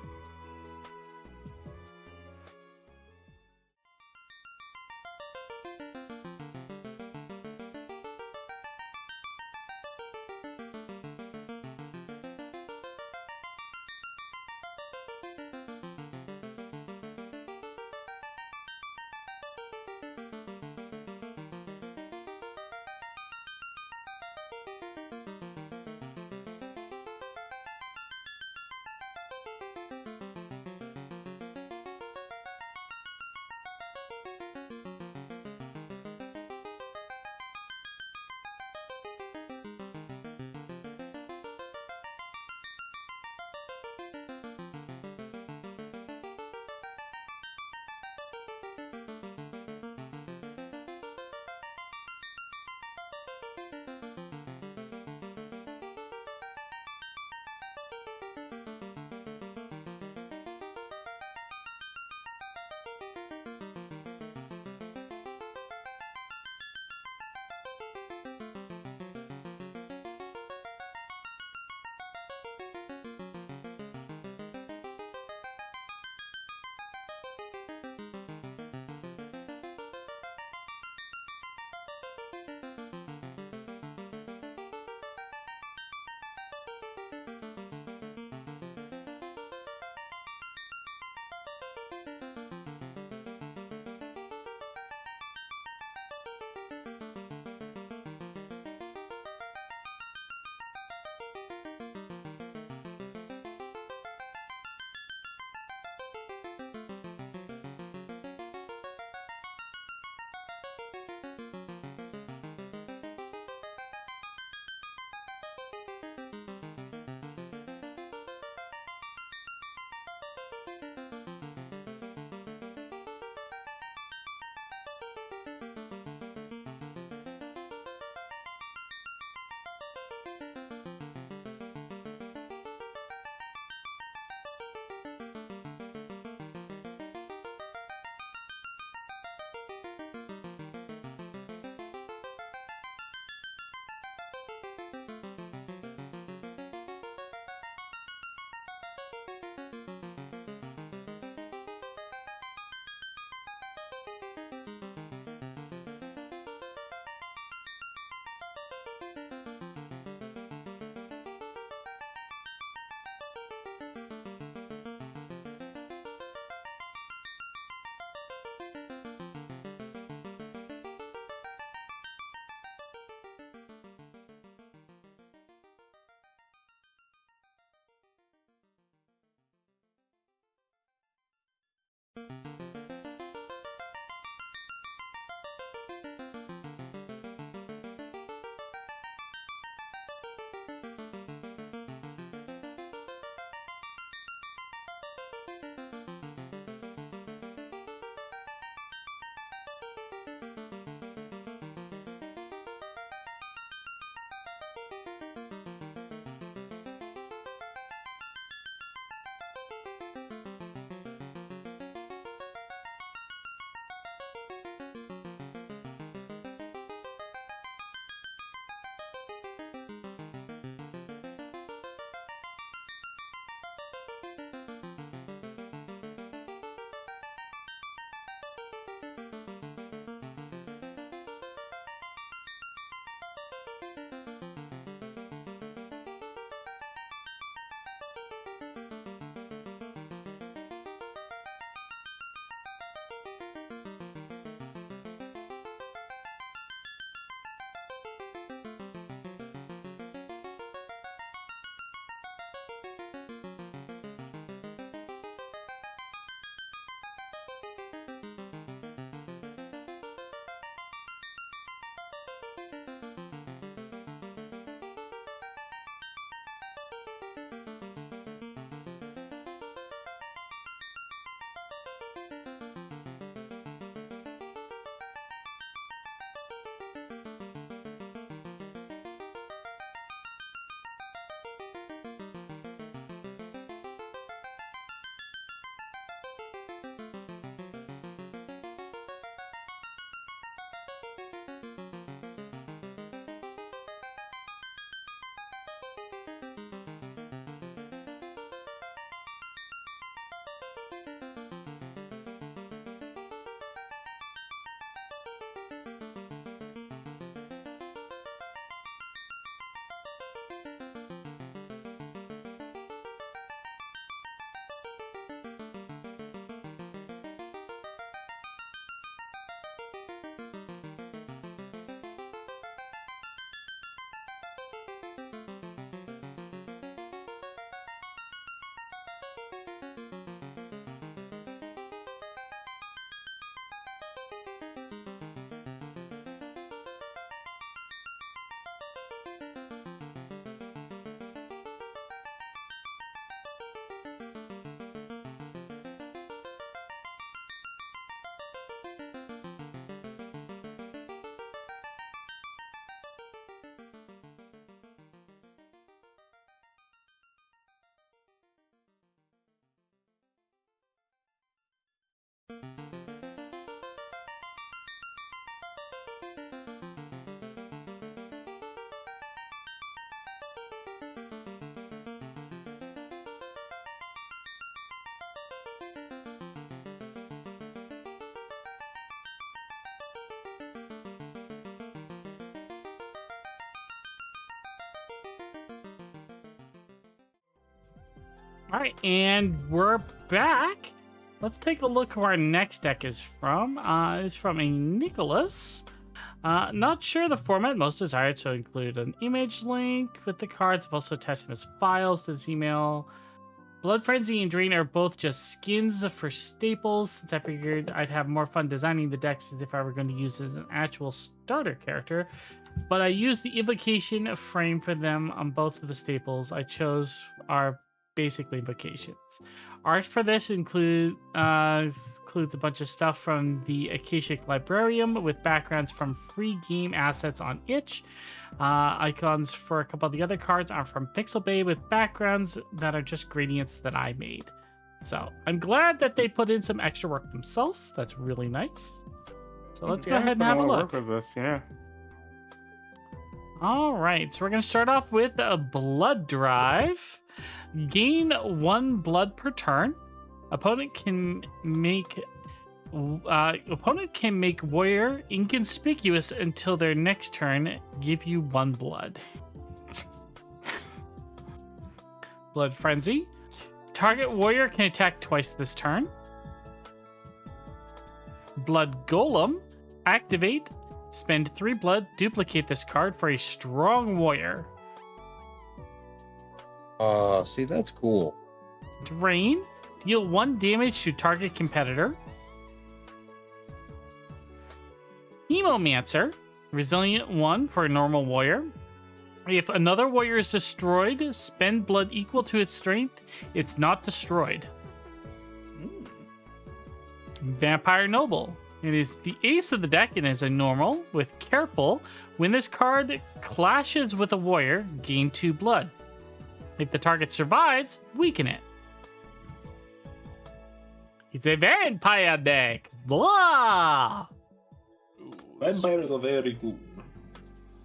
Speaker 1: All right, and we're back. Let's take a look who our next deck is from. It's from a Nicholas. Not sure the format most desired, so include an image link with the cards. I've also attached them as files to this email. Blood Frenzy and Drain are both just skins for staples, since I figured I'd have more fun designing the decks as if I were going to use it as an actual starter character. But I used the invocation frame for them on both of the staples I chose are basically invocations. Art for this includes a bunch of stuff from the Akashic Librarium with backgrounds from free game assets on itch. Icons for a couple of the other cards are from Pixelbay with backgrounds that are just gradients that I made. So I'm glad that they put in some extra work themselves. That's really nice. So let's go ahead and have a look.
Speaker 4: With this, yeah.
Speaker 1: All right, so we're going to start off with a Blood Drive. Gain 1 blood per turn. Opponent can make warrior inconspicuous until their next turn. Give you 1 blood. Blood Frenzy. Target warrior can attack twice this turn. Blood Golem. Activate. Spend 3 blood. Duplicate this card for a strong warrior.
Speaker 8: See, that's cool.
Speaker 1: Drain. Deal 1 damage to target competitor. Hemomancer. Resilient 1 for a normal warrior. If another warrior is destroyed, spend blood equal to its strength. It's not destroyed. Vampire Noble. It is the ace of the deck and is a normal with careful. When this card clashes with a warrior, gain 2 blood. If the target survives, weaken it. It's a vampire deck. Blah!
Speaker 5: Vampires are very good.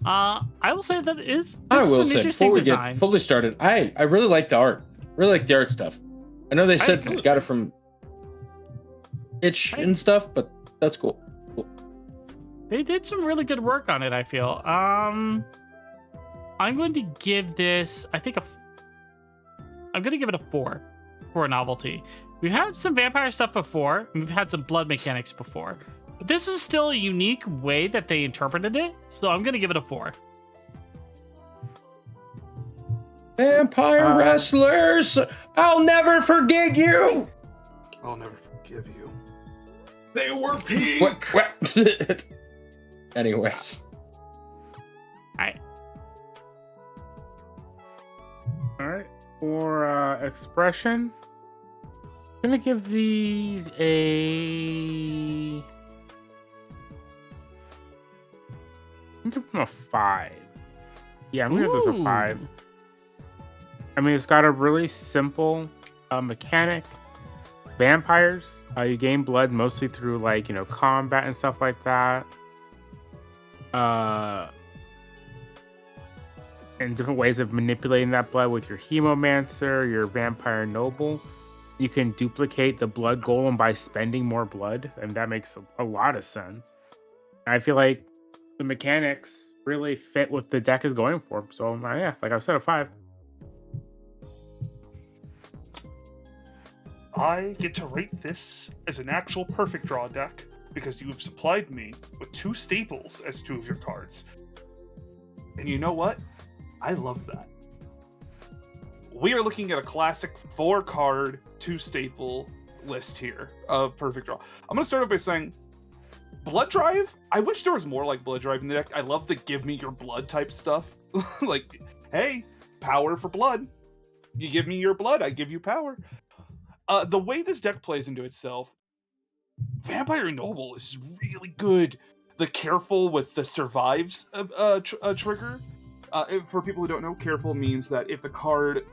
Speaker 1: I will say that this
Speaker 8: I
Speaker 1: is
Speaker 8: will
Speaker 1: an
Speaker 8: say,
Speaker 1: interesting
Speaker 8: before we
Speaker 1: design.
Speaker 8: get fully started, I really like the art. Really like the art stuff. I know they said
Speaker 1: agree.
Speaker 8: got it from itch and stuff, but that's cool.
Speaker 1: They did some really good work on it, I feel. I'm going to give this, I'm going to give it a 4 for a novelty. We've had some vampire stuff before. We've had some blood mechanics before. But this is still a unique way that they interpreted it. So I'm going to give it a 4.
Speaker 8: Vampire wrestlers! I'll never forget you!
Speaker 2: I'll never forgive you.
Speaker 5: They were pink.
Speaker 8: What? Anyways.
Speaker 4: Alright. For expression, I'm gonna give these I'm gonna give them a 5. Yeah, I'm gonna give this a 5. I mean, it's got a really simple mechanic. Vampires, you gain blood mostly through combat and stuff like that. And different ways of manipulating that blood with your Hemomancer, your Vampire Noble. You can duplicate the Blood Golem by spending more blood, and that makes a lot of sense. I feel like the mechanics really fit what the deck is going for. So yeah, like I said, a 5.
Speaker 7: I get to rate this as an actual perfect draw deck because you have supplied me with 2 staples as 2 of your cards. And you know what? I love that. We are looking at a classic 4-card, 2 staple list here of perfect draw. I'm going to start off by saying Blood Drive. I wish there was more like Blood Drive in the deck. I love the give me your blood type stuff. Like, hey, power for blood. You give me your blood, I give you power. The way this deck plays into itself, Vampire Noble is really good. The careful with the survives trigger. For people who don't know, careful means that if the card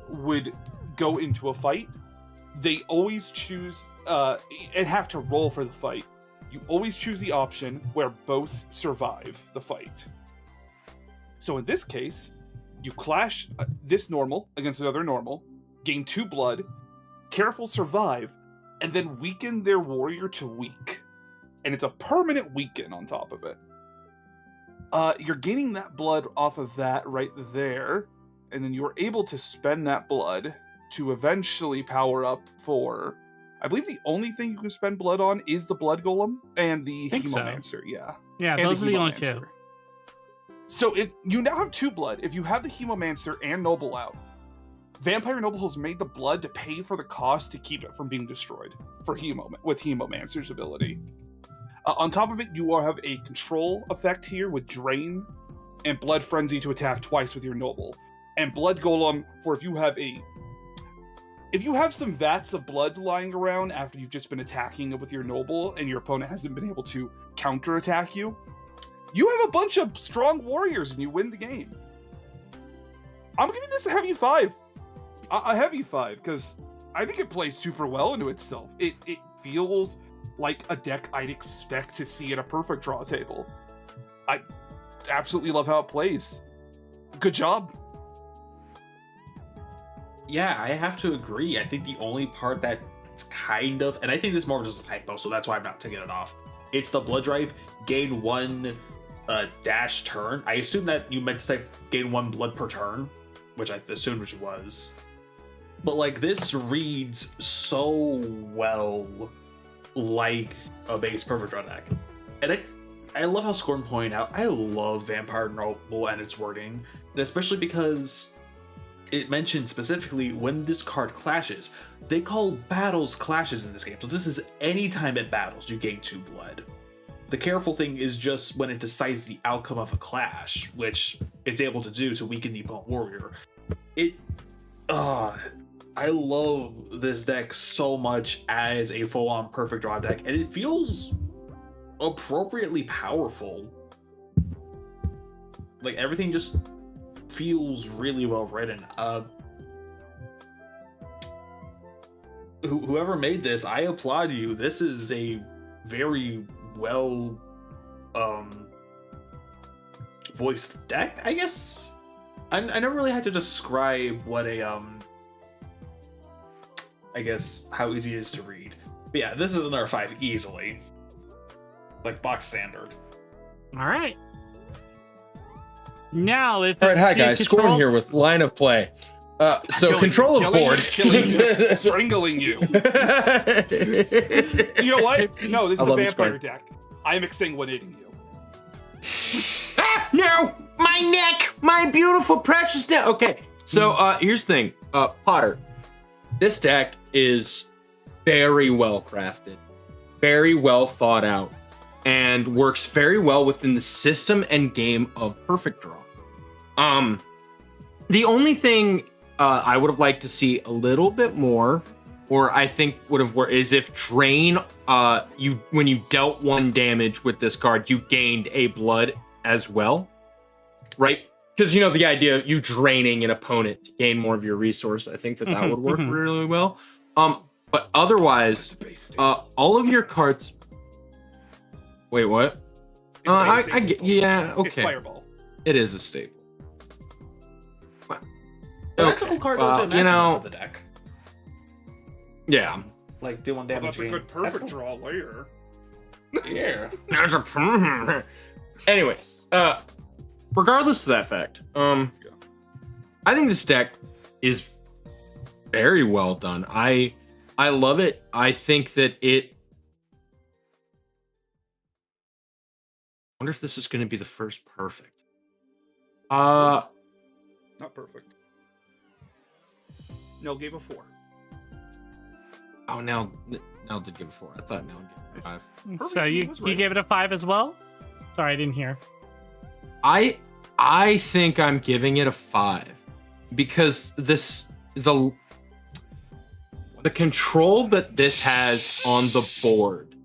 Speaker 7: would go into a fight, they always choose and have to roll for the fight. You always choose the option where both survive the fight. So in this case, you clash this normal against another normal, gain 2 blood, careful survive, and then weaken their warrior to weak. And it's a permanent weaken on top of it. You're gaining that blood off of that right there, and then you're able to spend that blood
Speaker 2: to eventually power up for. I believe the only thing you can spend blood on is the blood golem and the
Speaker 1: Think so.
Speaker 2: hemomancer. Yeah.
Speaker 1: Yeah,
Speaker 2: And
Speaker 1: those are the only
Speaker 2: Hemomancer.
Speaker 1: two.
Speaker 2: So you now have 2 blood. If you have the hemomancer and noble out, Vampire Noble has made the blood to pay for the cost to keep it from being destroyed for with Hemomancer's ability. On top of it, you have a control effect here with Drain and Blood Frenzy to attack twice with your Noble. And Blood Golem for if you have some vats of blood lying around after you've just been attacking it with your Noble and your opponent hasn't been able to counterattack you, you have a bunch of strong warriors and you win the game. I'm giving this a heavy 5. A heavy 5, because I think it plays super well into itself. It feels like a deck I'd expect to see at a perfect draw table. I absolutely love how it plays. Good job.
Speaker 5: Yeah, I have to agree. I think the only part that's kind of, and I think this is more just a typo, so that's why I'm not taking it off. It's the blood drive, gain 1 dash turn. I assume that you meant to say gain 1 blood per turn, which I assumed which was. But like this reads so well like a base perfect draw deck. And I love how Scorn pointed out, I love Vampire Noble and its wording, and especially because it mentioned specifically when this card clashes. They call battles clashes in this game, so this is any time it battles you gain 2 blood. The careful thing is just when it decides the outcome of a clash, which it's able to do to weaken the opponent warrior. I love this deck so much as a full-on perfect draw deck, and it feels appropriately powerful. Like everything just feels really well written. Whoever made this, I applaud you. This is a very well voiced deck, I guess. I never really had to describe what a I guess how easy it is to read. But yeah, this is another 5 easily. Like box standard.
Speaker 1: All right. Now, if
Speaker 8: All right, hi
Speaker 1: it
Speaker 8: guys, Scorn
Speaker 1: controls-
Speaker 8: here with line of play. So
Speaker 2: Killing
Speaker 8: control
Speaker 2: you,
Speaker 8: of board.
Speaker 2: killing you, strangling you. You know what? No, this
Speaker 8: I
Speaker 2: is a
Speaker 8: love it,
Speaker 2: vampire
Speaker 8: Scorn.
Speaker 2: deck. I'm exsanguinating you.
Speaker 6: Ah, no, my neck, my beautiful precious neck. Okay, so here's the thing, Potter. This deck is very well crafted, very well thought out, and works very well within the system and game of Perfect Draw. The only thing I would have liked to see a little bit more, or I think would have worked, is if Drain, when you dealt 1 damage with this card, you gained a blood as well, right? Because you know the idea of you draining an opponent to gain more of your resource. I think that would work really well. But otherwise, all of your cards. Wait, what? I get, yeah,
Speaker 2: It's
Speaker 6: okay.
Speaker 2: Fireball.
Speaker 6: It is a staple.
Speaker 5: That's a cool card though to imagine
Speaker 6: you know,
Speaker 5: for the deck.
Speaker 6: Yeah.
Speaker 5: Like doing
Speaker 2: Well,
Speaker 5: damage.
Speaker 2: that's a
Speaker 5: gain.
Speaker 2: good perfect
Speaker 5: That's
Speaker 2: draw layer.
Speaker 5: cool. Yeah.
Speaker 6: There's a. Anyways, regardless of that fact, I think this deck is very well done. I love it. I think that it. I wonder if this is going to be the first perfect.
Speaker 2: Not perfect. Nell gave a 4.
Speaker 6: Oh, Nell did give a 4. I thought Nell gave a 5.
Speaker 1: So
Speaker 2: Perfect,
Speaker 1: you
Speaker 2: was right.
Speaker 1: gave it a 5 as well? Sorry, I didn't hear.
Speaker 6: I think I'm giving it a 5 because the control that this has on the board.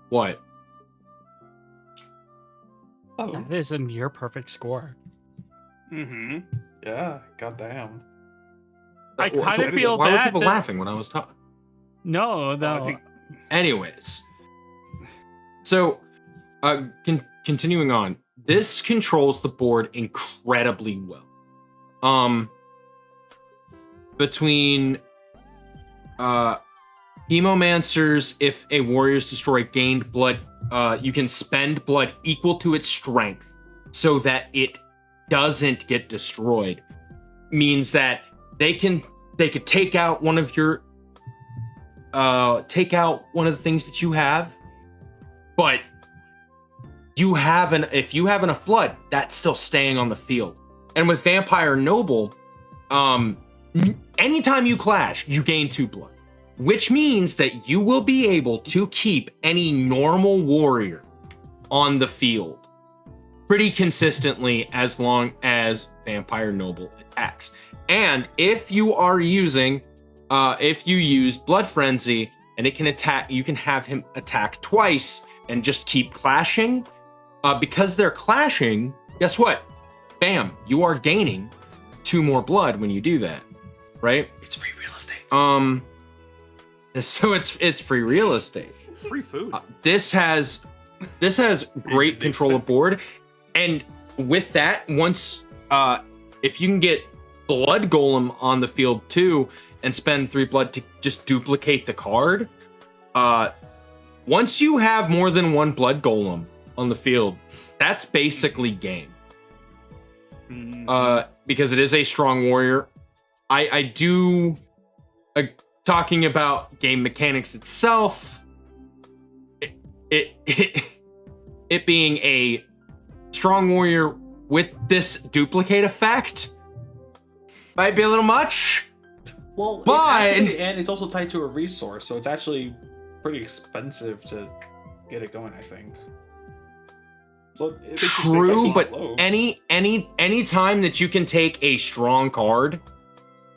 Speaker 6: What?
Speaker 1: That is a near perfect score.
Speaker 2: Mm-hmm.
Speaker 5: Yeah. Goddamn.
Speaker 1: I kind of
Speaker 2: is-
Speaker 1: feel
Speaker 6: Why were
Speaker 1: bad.
Speaker 6: people
Speaker 1: that-
Speaker 6: laughing when I was talking?
Speaker 1: No,
Speaker 2: I think
Speaker 6: Anyways, so continuing on, this controls the board incredibly well. Between Hemomancers, if a warrior's destroyed gained blood, you can spend blood equal to its strength so that it doesn't get destroyed. Means that they can
Speaker 9: they could take out one of your take out one of the things that you have, but if you have enough blood, that's still staying on the field. And with Vampire Noble, anytime you clash, you gain 2 blood, which means that you will be able to keep any normal warrior on the field pretty consistently as long as Vampire Noble attacks. And if you are using, if you use Blood Frenzy and it can attack, you can have him attack twice and just keep clashing. Because they're clashing, guess what? Bam, you are gaining 2 more blood when you do that, right?
Speaker 5: It's free real estate.
Speaker 9: So it's free real estate.
Speaker 7: Free food.
Speaker 9: This has great control of board, and with that, once if you can get Blood Golem on the field too, and spend 3 blood to just duplicate the card, once you have more than 1 Blood Golem on the field, that's basically game. Because it is a strong warrior. I do talking about game mechanics itself. It being a strong warrior with this duplicate effect might be a little much.
Speaker 5: Well,
Speaker 9: but
Speaker 5: and it's also tied to a resource, so it's actually pretty expensive to get it going, I think. So
Speaker 9: true, but any time that you can take a strong card,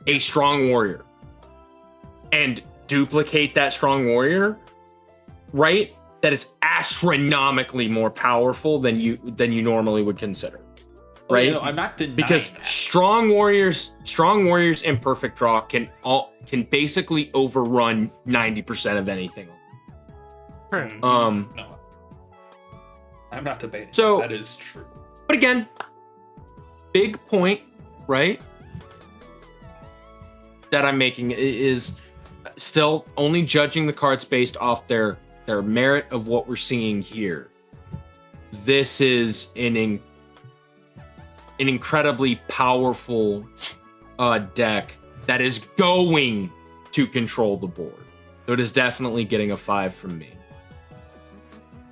Speaker 9: a strong warrior, and duplicate that strong warrior, right? That is astronomically more powerful than you normally would consider, right?
Speaker 5: I'm not denying
Speaker 9: because
Speaker 5: that.
Speaker 9: strong warriors in Perfect Draw can basically overrun 90% of anything.
Speaker 5: No, I'm not debating.
Speaker 9: So
Speaker 5: that is true.
Speaker 9: But again, big point, right? That I'm making is still only judging the cards based off their merit of what we're seeing here. This is an incredibly powerful deck that is going to control the board. So it is definitely getting a 5 from me.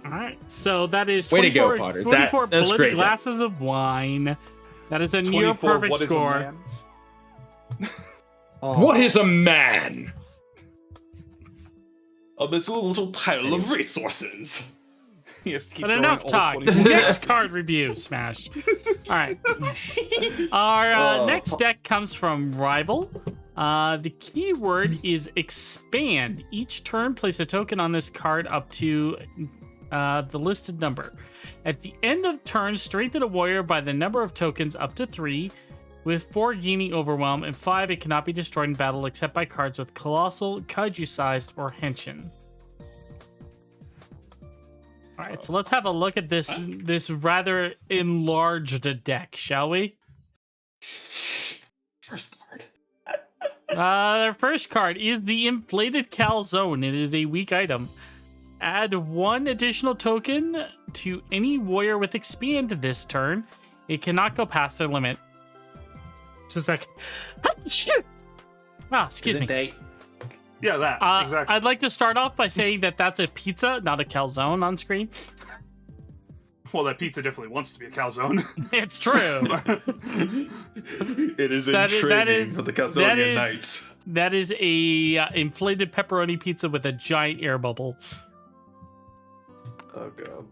Speaker 1: All right, so that is
Speaker 9: way to go, Potter.
Speaker 1: 24
Speaker 9: That's
Speaker 1: bloody
Speaker 9: great.
Speaker 1: glasses of wine. That is a near perfect score.
Speaker 9: What is a man?
Speaker 5: It's a little pile of resources.
Speaker 7: Yes, keep
Speaker 1: But
Speaker 7: throwing
Speaker 1: enough
Speaker 7: all
Speaker 1: talk.
Speaker 7: 24.
Speaker 1: Next card review, Smash. All right. Our next deck comes from Rival. The keyword is expand. Each turn, place a token on this card up to the listed number. At the end of turn, strengthen a warrior by the number of tokens up to 3, with 4 gaining overwhelm, and 5, it cannot be destroyed in battle except by cards with colossal, kaiju-sized, or henshin. All right, so let's have a look at this rather enlarged deck, shall we?
Speaker 5: First card.
Speaker 1: Their first card is the Inflated Calzone. It is a weak item. Add 1 additional token to any warrior with expand this turn. It cannot go past their limit. Just a second. Excuse me.
Speaker 7: Yeah, that. Exactly.
Speaker 1: I'd like to start off by saying that that's a pizza, not a calzone on screen.
Speaker 7: Well, that pizza definitely wants to be a calzone.
Speaker 1: It's true.
Speaker 5: It is intriguing for the Calzonian Knights.
Speaker 1: That is a inflated pepperoni pizza with a giant air bubble.
Speaker 5: Oh, God.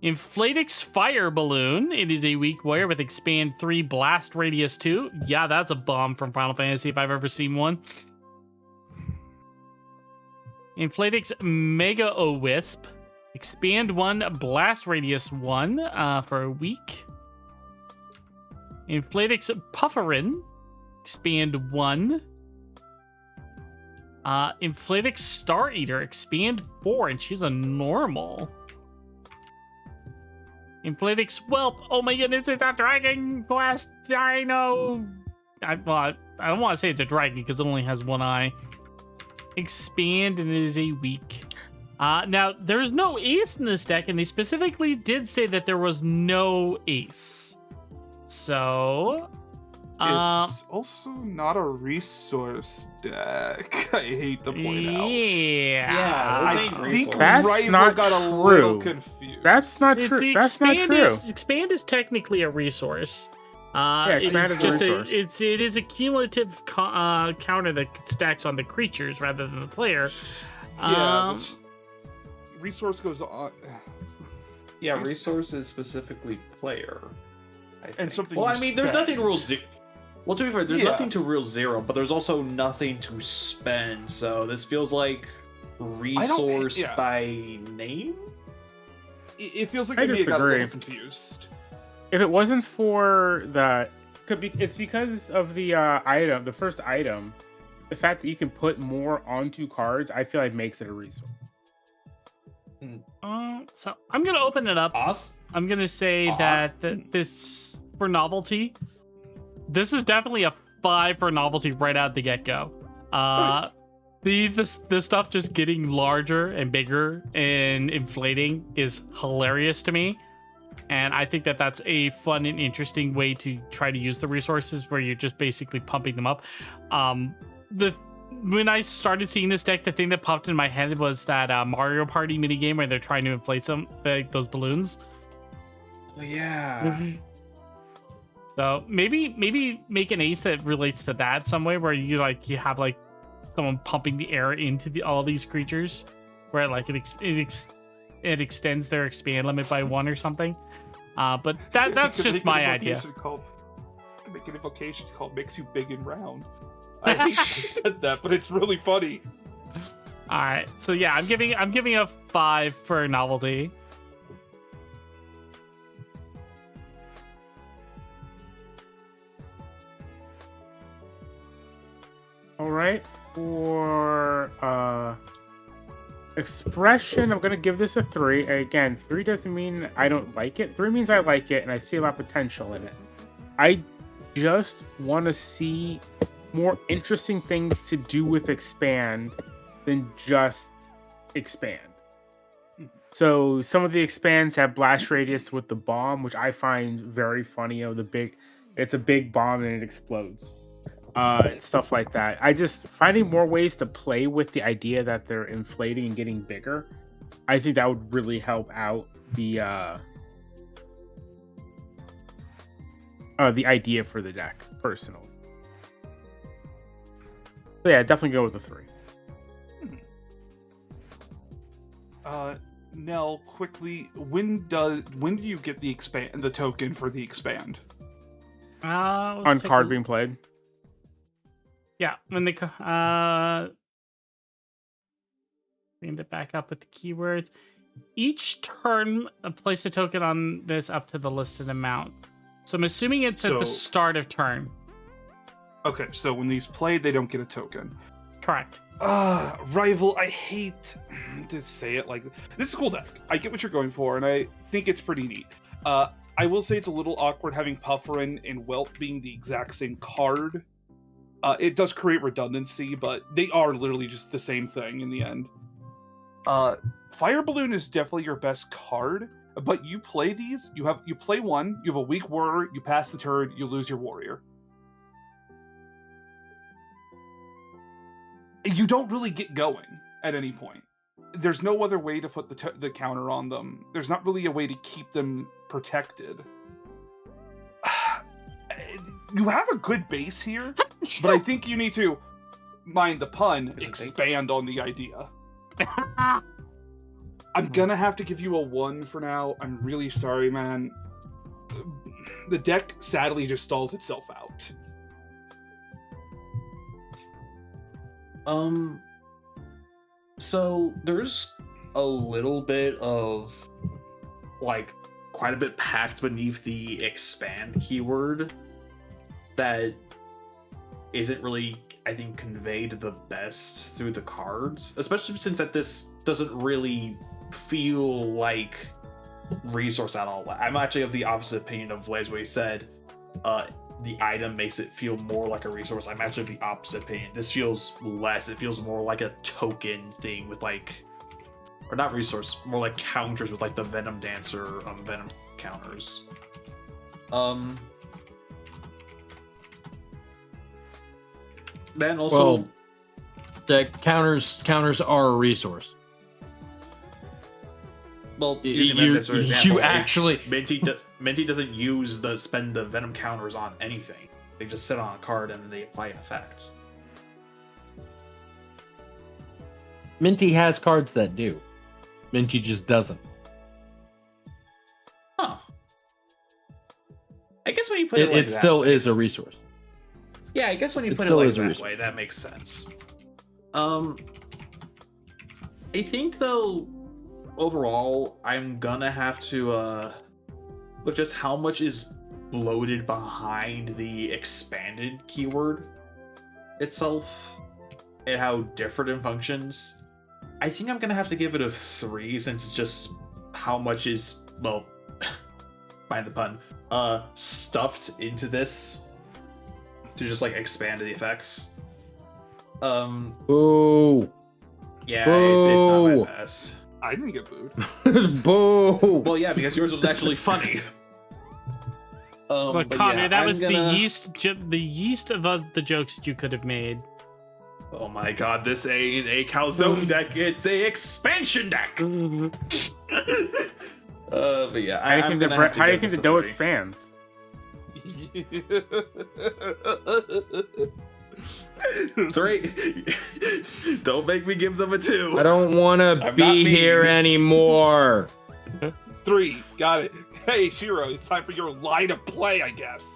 Speaker 1: Inflatix Fire Balloon. It is a weak warrior with expand 3, blast radius 2. Yeah, that's a bomb from Final Fantasy if I've ever seen one. Inflatix Mega O-Wisp. Expand 1, blast radius 1 for a week. Inflatix Pufferin. Expand 1. Inflatix Star Eater. Expand 4, and she's a normal. Inflatix Whelp. Oh my goodness, it's a Dragon Quest Dino. I don't want to say it's a dragon because it only has 1 eye. Expand, and it is a weak. Now, there's no ace in this deck, and they specifically did say that there was no ace. So,
Speaker 7: It's also not a resource deck. I hate to point out.
Speaker 1: Yeah.
Speaker 5: this
Speaker 7: I
Speaker 5: ain't
Speaker 7: think
Speaker 5: resource.
Speaker 4: That's
Speaker 7: Rival
Speaker 4: not
Speaker 7: got a little
Speaker 4: true.
Speaker 7: confused.
Speaker 4: That's not
Speaker 1: It's
Speaker 4: true.
Speaker 1: the
Speaker 4: That's not true.
Speaker 1: Expand is technically a resource.
Speaker 4: Expand is a resource.
Speaker 1: It is a cumulative counter that stacks on the creatures rather than the player.
Speaker 7: Yeah, but resource goes on.
Speaker 5: Yeah, resource is specifically player. I think.
Speaker 7: something
Speaker 5: Well,
Speaker 7: you
Speaker 5: I mean, there's
Speaker 7: spend.
Speaker 5: nothing rule zero. Well, to be fair, there's
Speaker 7: Yeah.
Speaker 5: nothing to rule zero, but there's also nothing to spend. So this feels like resource
Speaker 7: yeah.
Speaker 5: by name.
Speaker 7: It feels like
Speaker 4: I
Speaker 7: they may have got a little
Speaker 4: disagree.
Speaker 7: confused.
Speaker 4: If it wasn't for it's because of the item, the first item, the fact that you can put more onto cards, I feel like makes it a resource.
Speaker 1: So I'm gonna open it up.
Speaker 5: Us?
Speaker 1: I'm gonna say that this for novelty. This is definitely a 5 for novelty right out the get go. The stuff just getting larger and bigger and inflating is hilarious to me, and I think that that's a fun and interesting way to try to use the resources where you're just basically pumping them up. When I started seeing this deck, the thing that popped in my head was that Mario Party minigame where they're trying to inflate those balloons.
Speaker 5: Oh, yeah.
Speaker 1: So maybe make an ace that relates to that some way, where you have like someone pumping the air into all these creatures, where like it extends their expand limit by 1 or something. But that's
Speaker 7: You could
Speaker 1: just
Speaker 7: make an
Speaker 1: my idea.
Speaker 7: invocation make an invocation called "Makes You Big and Round." I hate I said that, but it's really funny.
Speaker 1: All right, so yeah, I'm giving a 5 for novelty.
Speaker 4: All right, for expression, I'm gonna give this a 3. Again, 3 doesn't mean I don't like it. 3 means I like it and I see a lot of potential in it. I just want to see more interesting things to do with expand than just expand. So some of the expands have blast radius with the bomb, which I find very funny. It's a big bomb and it explodes. Stuff like that. I just finding more ways to play with the idea that they're inflating and getting bigger. I think that would really help out the idea for the deck, personally. So yeah, definitely go with the 3.
Speaker 7: Nell, quickly, when do you get the token for the expand?
Speaker 4: On card being played.
Speaker 1: Yeah, when they clean it back up with the keywords. Each turn, place a token on this up to the listed amount. So I'm assuming it's at the start of turn.
Speaker 7: Okay, so when these play, they don't get a token.
Speaker 1: Correct.
Speaker 7: Rival, I hate to say it like this. This is a cool deck. I get what you're going for, and I think it's pretty neat. I will say it's a little awkward having Pufferin and Welt being the exact same card. It does create redundancy, but they are literally just the same thing in the end. Fire Balloon is definitely your best card, but you play these, you play one, you have a weak warrior, you pass the turn, you lose your warrior. You don't really get going at any point. There's no other way to put the counter on them. There's not really a way to keep them protected. You have a good base here, but I think you need to, mind the pun, expand on the idea. I'm gonna have to give you a 1 for now. I'm really sorry, man. The deck sadly just stalls itself out.
Speaker 5: So there's a little bit of, like, quite a bit packed beneath the expand keyword that isn't really, I think, conveyed the best through the cards, especially since that this doesn't really feel like resource at all. I'm actually of the opposite opinion of Blaze, what he said. The item makes it feel more like a resource. I'm actually of the opposite opinion. This feels less. It feels more like a token thing with, like, or not resource, more like counters with, like, the Venom Dancer Venom counters. then also,
Speaker 9: Well, that counters are a resource.
Speaker 5: well,
Speaker 9: You-
Speaker 5: using
Speaker 9: you-
Speaker 5: that as an
Speaker 9: you
Speaker 5: example, like,
Speaker 9: actually-
Speaker 5: Minty doesn't spend the venom counters on anything. They just sit on a card and then they apply an effect.
Speaker 9: Minty has cards that do. Minty just doesn't.
Speaker 5: Huh. I guess when you put it,
Speaker 9: It,
Speaker 5: like
Speaker 9: it
Speaker 5: that,
Speaker 9: still is a resource.
Speaker 5: yeah, I guess when you
Speaker 9: it
Speaker 5: put it
Speaker 9: still
Speaker 5: like
Speaker 9: is a
Speaker 5: that
Speaker 9: resource.
Speaker 5: way, that makes sense. I think though, overall, I'm gonna have to with just how much is bloated behind the expanded keyword itself and how different it functions. I think I'm gonna have to give it a 3 since it's just how much is, well, mind the pun, stuffed into this to just like expand the effects.
Speaker 9: Boo!
Speaker 5: Yeah, it's not
Speaker 9: Boo.
Speaker 5: my best.
Speaker 7: I didn't get booed.
Speaker 9: Boo!
Speaker 5: Well, yeah, because yours was actually funny.
Speaker 1: But
Speaker 5: but
Speaker 1: Connor,
Speaker 5: yeah,
Speaker 1: that
Speaker 5: I'm
Speaker 1: was
Speaker 5: gonna-
Speaker 1: the yeast of the jokes that you could have made.
Speaker 5: Oh my god, this ain't a calzone deck, it's a expansion deck! But yeah,
Speaker 4: How do you think
Speaker 5: I'm gonna have to
Speaker 4: how do you
Speaker 5: give
Speaker 4: think
Speaker 5: this
Speaker 4: the dough
Speaker 5: a 3.
Speaker 4: expands?
Speaker 5: 3. Don't make me give them a 2.
Speaker 9: I don't want to
Speaker 5: I'm not
Speaker 9: be
Speaker 5: mean.
Speaker 9: here anymore.
Speaker 7: 3. Got it. Hey, Shiro, it's time for your line of play, I guess.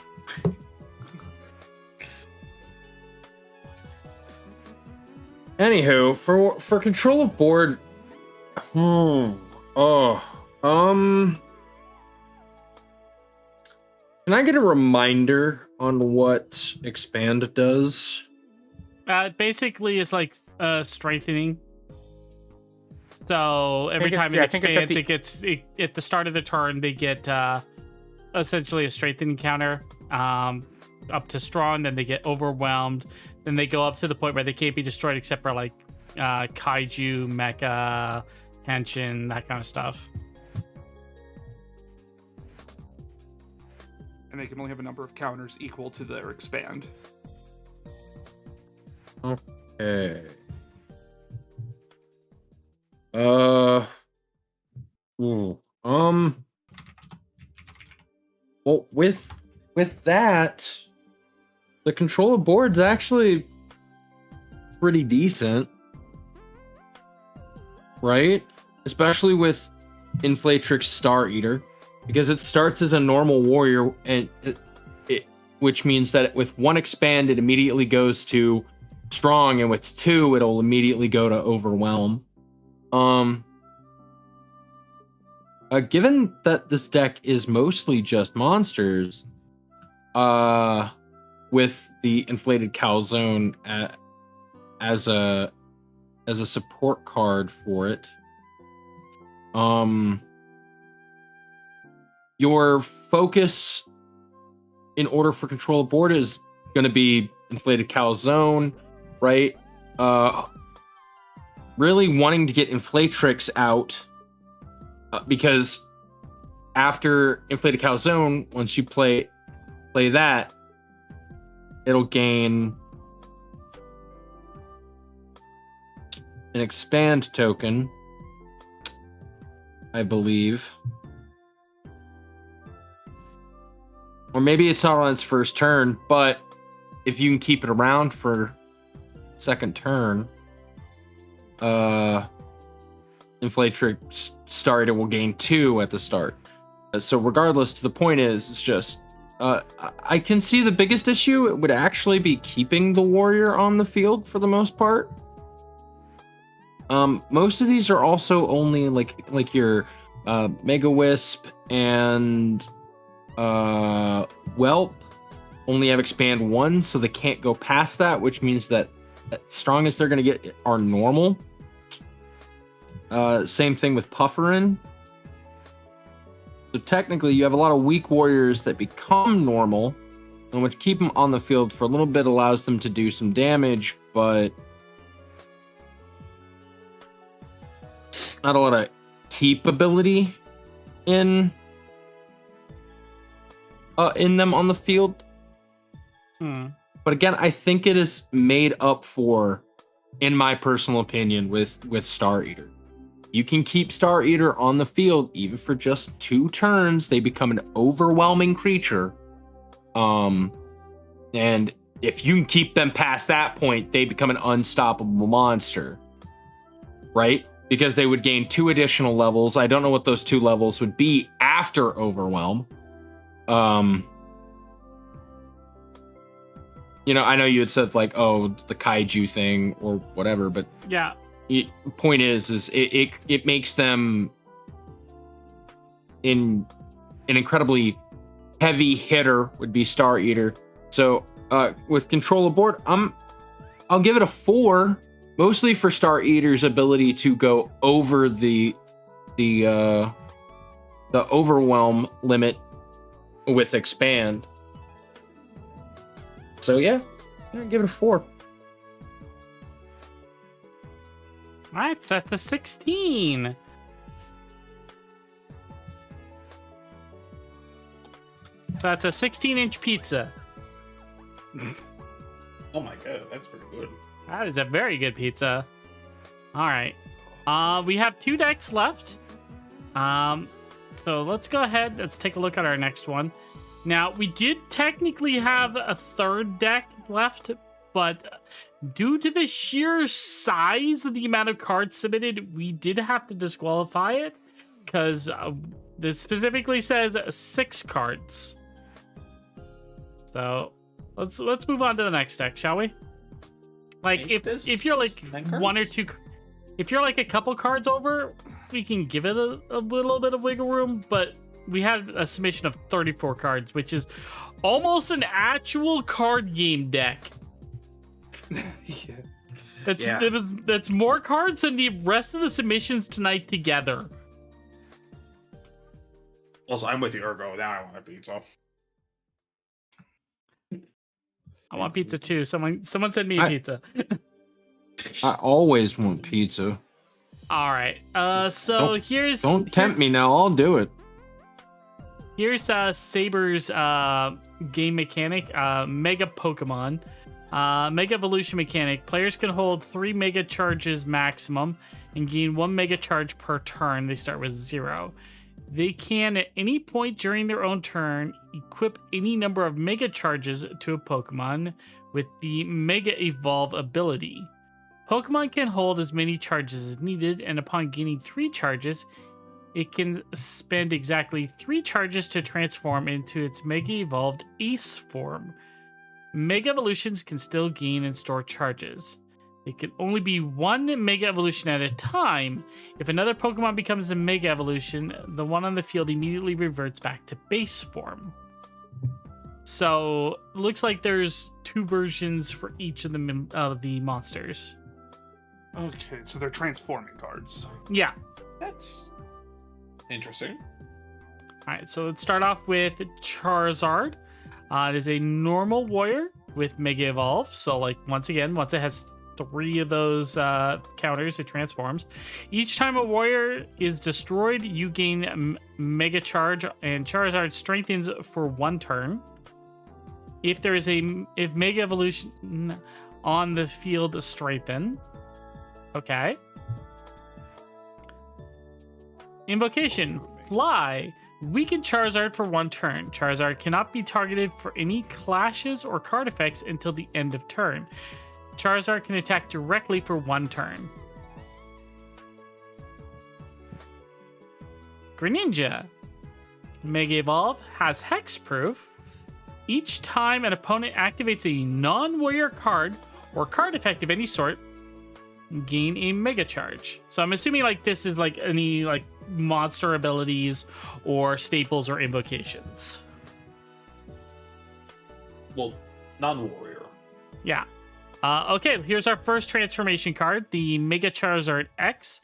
Speaker 9: Anywho, for control of board, can I get a reminder on what expand does?
Speaker 1: Basically, it's like strengthening. So every
Speaker 4: it's-
Speaker 1: time
Speaker 4: yeah, I
Speaker 1: it
Speaker 4: think it's at
Speaker 1: expands, at the start of the turn, they get essentially a strengthening counter up to strong. Then they get overwhelmed. Then they go up to the point where they can't be destroyed except for like kaiju, mecha, henshin, that kind of stuff.
Speaker 7: And they can only have a number of counters equal to their expand.
Speaker 9: Okay. Well, with that, the control of board's actually pretty decent, right? Especially with Inflatrix Star Eater, because it starts as a normal warrior, and which means that with 1 expand, it immediately goes to strong, and with 2, it'll immediately go to overwhelm. Given that this deck is mostly just monsters, with the inflated calzone as a support card for it, your focus in order for control of board is going to be inflated calzone, right? Really wanting to get Inflatrix out, because after inflated calzone, once you play that, it'll gain an expand token, I believe. Or maybe it's not on its first turn, but if you can keep it around for second turn, Inflatrix Star Eater will gain 2 at the start. So regardless, the point is, it's just I can see the biggest issue. It would actually be keeping the warrior on the field for the most part. Most of these are also only like your Mega Wisp and Whelp only have expand 1, so they can't go past that, which means that strongest they're going to get are normal. Same thing with Pufferin. So technically, you have a lot of weak warriors that become normal, and which keep them on the field for a little bit allows them to do some damage, but not a lot of keepability in them on the field. But again, I think it is made up for, in my personal opinion, with Star Eater. You can keep Star Eater on the field even for just 2 turns. They become an overwhelming creature. And if you can keep them past that point, they become an unstoppable monster. Right? Because they would gain 2 additional levels. I don't know what those 2 levels would be after Overwhelm. You know, I know you had said like, oh, the kaiju thing or whatever, but
Speaker 1: yeah.
Speaker 9: Point is it makes them an incredibly heavy hitter would be Star Eater. So with Control Aboard, I'll give it a 4, mostly for Star Eater's ability to go over the overwhelm limit with Expand. So yeah, give it a 4.
Speaker 1: All right, so that's a 16. So that's a 16-inch pizza.
Speaker 5: Oh my god, that's pretty good.
Speaker 1: That is a very good pizza. All right. We have 2 decks left. So let's go ahead. Let's take a look at our next one. Now, we did technically have a 3rd deck left, but due to the sheer size of the amount of cards submitted, we did have to disqualify it because it specifically says 6 cards. So let's move on to the next deck, shall we? Like if you're like 1 or 2, if you're like a couple cards over, we can give it a little bit of wiggle room, but we had a submission of 34 cards, which is almost an actual card game deck.
Speaker 2: Yeah.
Speaker 1: That's more cards than the rest of the submissions tonight together.
Speaker 5: Also, I'm with you, Ergo. Now I want a pizza.
Speaker 1: I want pizza too. Someone send me a pizza.
Speaker 9: I always want pizza.
Speaker 1: All right. So
Speaker 9: Don't tempt me now. I'll do it.
Speaker 1: Here's Saber's game mechanic, Mega Pokemon. Mega Evolution mechanic. Players can hold 3 Mega Charges maximum and gain 1 Mega Charge per turn. They start with 0. They can, at any point during their own turn, equip any number of Mega Charges to a Pokemon with the Mega Evolve ability. Pokemon can hold as many charges as needed, and upon gaining 3 charges, it can spend exactly 3 charges to transform into its Mega Evolved Ace form. Mega Evolutions can still gain and store charges. It can only be 1 Mega Evolution at a time. If another Pokemon becomes a Mega Evolution, the one on the field immediately reverts back to base form. So, looks like there's 2 versions for each of the monsters.
Speaker 7: Okay, so they're transforming cards.
Speaker 1: Yeah.
Speaker 5: That's interesting.
Speaker 1: Alright, so let's start off with Charizard. It is a normal warrior with Mega Evolve. So, like, once it has 3 of those counters, it transforms. Each time a warrior is destroyed, you gain Mega Charge, and Charizard strengthens for 1 turn. If Mega Evolution on the field strengthen. Okay. Invocation. Fly. Weaken Charizard for 1 turn. Charizard cannot be targeted for any clashes or card effects until the end of turn. Charizard can attack directly for 1 turn. Greninja. Mega Evolve has Hexproof. Each time an opponent activates a non-warrior card or card effect of any sort, gain a Mega Charge. So I'm assuming like this is like any like monster abilities or staples or invocations.
Speaker 5: Well, non-warrior.
Speaker 1: Yeah. Okay, here's our first transformation card, the Mega Charizard X.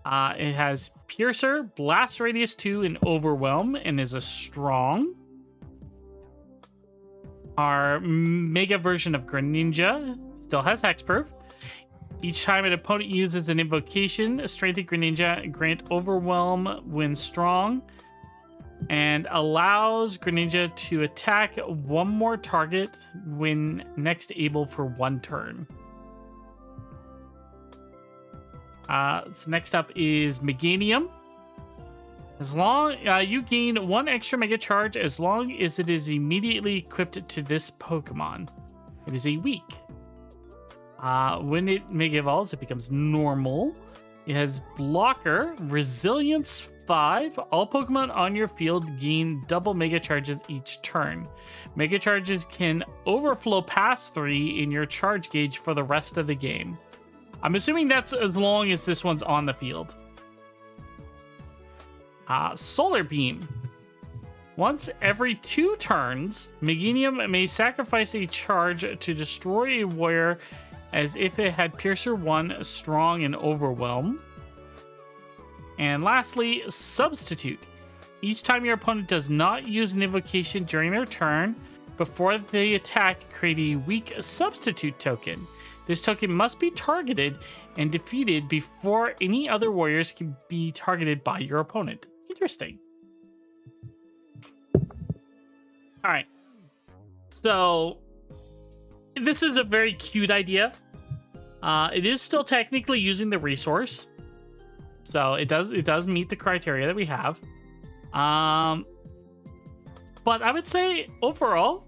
Speaker 1: It has Piercer, Blast Radius 2, and Overwhelm, and is a strong. Our Mega version of Greninja still has Hexproof. Each time an opponent uses an invocation, a strengthened Greninja grant Overwhelm when strong. and allows Greninja to attack one more target when next able for 1 turn. So next up is Meganium. As long you gain 1 extra Mega Charge as long as it is immediately equipped to this Pokemon. It is a weak. When it Mega Evolves, it becomes normal. It has Blocker, Resilience 5. All Pokemon on your field gain double Mega Charges each turn. Mega Charges can overflow past 3 in your charge gauge for the rest of the game. I'm assuming that's as long as this one's on the field. Solar Beam. Once every 2 turns, Meganium may sacrifice a charge to destroy a warrior as if it had Piercer 1, Strong, and Overwhelm. And lastly, Substitute. Each time your opponent does not use an invocation during their turn, before they attack, create a weak Substitute token. This token must be targeted and defeated before any other warriors can be targeted by your opponent. Interesting. All right. So this is a very cute idea. It is still technically using the resource. So it does meet the criteria that we have. But I would say overall,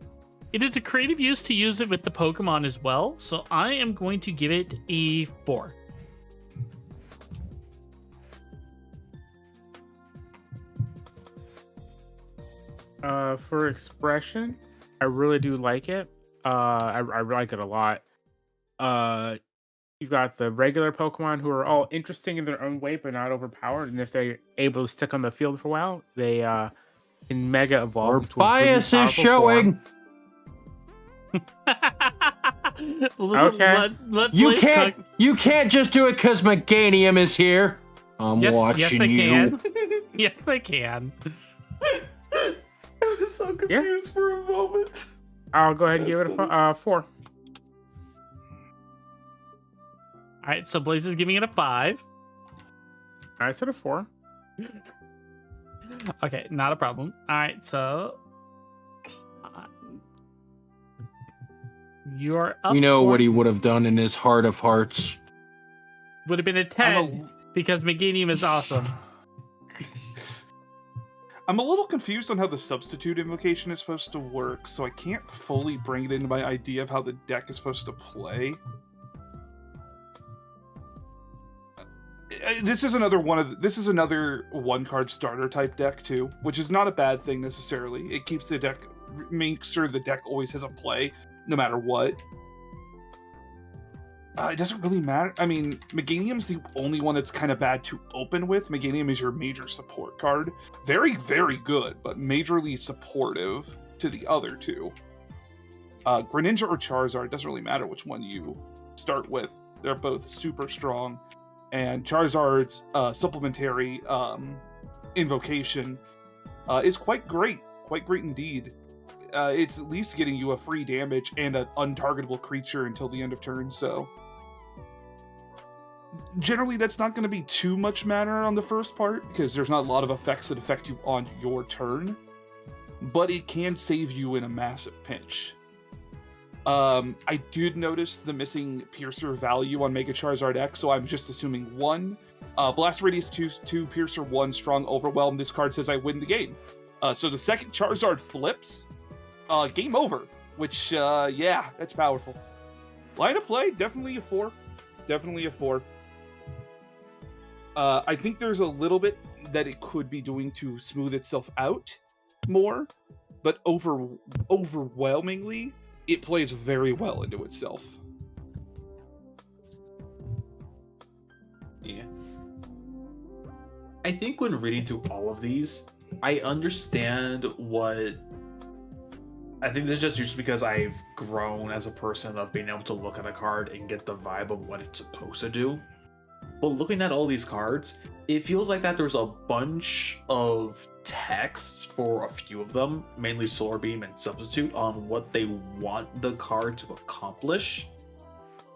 Speaker 1: it is a creative use to use it with the Pokemon as well. So I am going to give it a 4.
Speaker 4: For expression, I really do like it. I like it a lot. You've got the regular Pokemon who are all interesting in their own way, but not overpowered. And if they're able to stick on the field for a while, they can Mega Evolve.
Speaker 9: Our
Speaker 4: into a really
Speaker 9: bias is
Speaker 4: powerful
Speaker 9: showing.
Speaker 4: Okay.
Speaker 9: You can't just do it because Meganium is here. I'm watching you.
Speaker 1: Can. Yes, they can.
Speaker 5: I was so confused for a moment.
Speaker 4: I'll go ahead and give it a 4.
Speaker 1: All right, so Blaze is giving it a 5.
Speaker 4: I said a 4.
Speaker 1: Okay, not a problem. All right, so you're up.
Speaker 9: We know what he would have done in his heart of hearts.
Speaker 1: Would have been a 10 because Meganium is awesome.
Speaker 7: I'm a little confused on how the substitute invocation is supposed to work, so I can't fully bring it into my idea of how the deck is supposed to play. This is another one card starter type deck too, which is not a bad thing necessarily. It keeps the deck, makes sure the deck always has a play no matter what. It doesn't really matter. I mean, Meganium's the only one that's kind of bad to open with. Meganium is your major support card. Very, very good, but majorly supportive to the other two. Greninja or Charizard, doesn't really matter which one you start with. They're both super strong. And Charizard's supplementary invocation is quite great indeed. It's at least getting you a free damage and an untargetable creature until the end of turn, so generally that's not going to be too much matter on the first part, because there's not a lot of effects that affect you on your turn, but it can save you in a massive pinch. I did notice the missing Piercer value on Mega Charizard X, so I'm just assuming 1. Blast Radius 2, Piercer 1, Strong Overwhelm. This card says I win the game. So the second Charizard flips, game over, which, yeah, that's powerful. Line of play, definitely a 4. Definitely a 4. I think there's a little bit that it could be doing to smooth itself out more, but overwhelmingly, it plays very well into itself.
Speaker 5: Yeah. I think when reading through all of these, I understand what... I think this is just because I've grown as a person of being able to look at a card and get the vibe of what it's supposed to do. But looking at all these cards, it feels like that there's a bunch of text for a few of them, mainly Solar Beam and Substitute, on what they want the card to accomplish.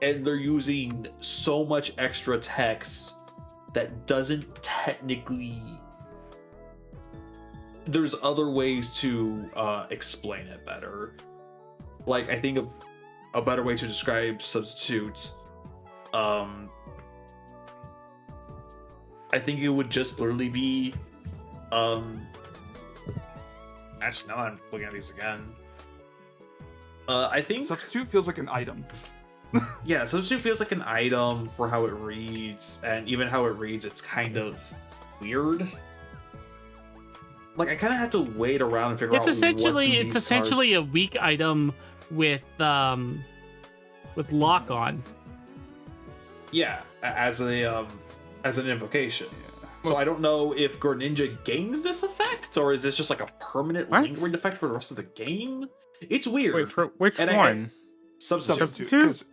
Speaker 5: And they're using so much extra text that doesn't technically there's other ways to explain it better. Like, I think a better way to describe Substitute, I think it would just literally be, actually, now I'm looking at these again. I think
Speaker 7: Substitute feels like an item.
Speaker 5: yeah, Substitute feels like an item for how it reads, and even how it reads, it's kind of weird. Like, I kind of have to wait around and figure
Speaker 1: It's
Speaker 5: out.
Speaker 1: essentially a weak item with lock on.
Speaker 5: Yeah, as an invocation. So I don't know if Greninja gains this effect, or is this just like a permanent
Speaker 4: What?
Speaker 5: lingering effect for the rest of the game? It's weird.
Speaker 4: Wait, for which
Speaker 5: And
Speaker 4: one?
Speaker 5: Substitute.
Speaker 4: Substitute?
Speaker 7: 'cause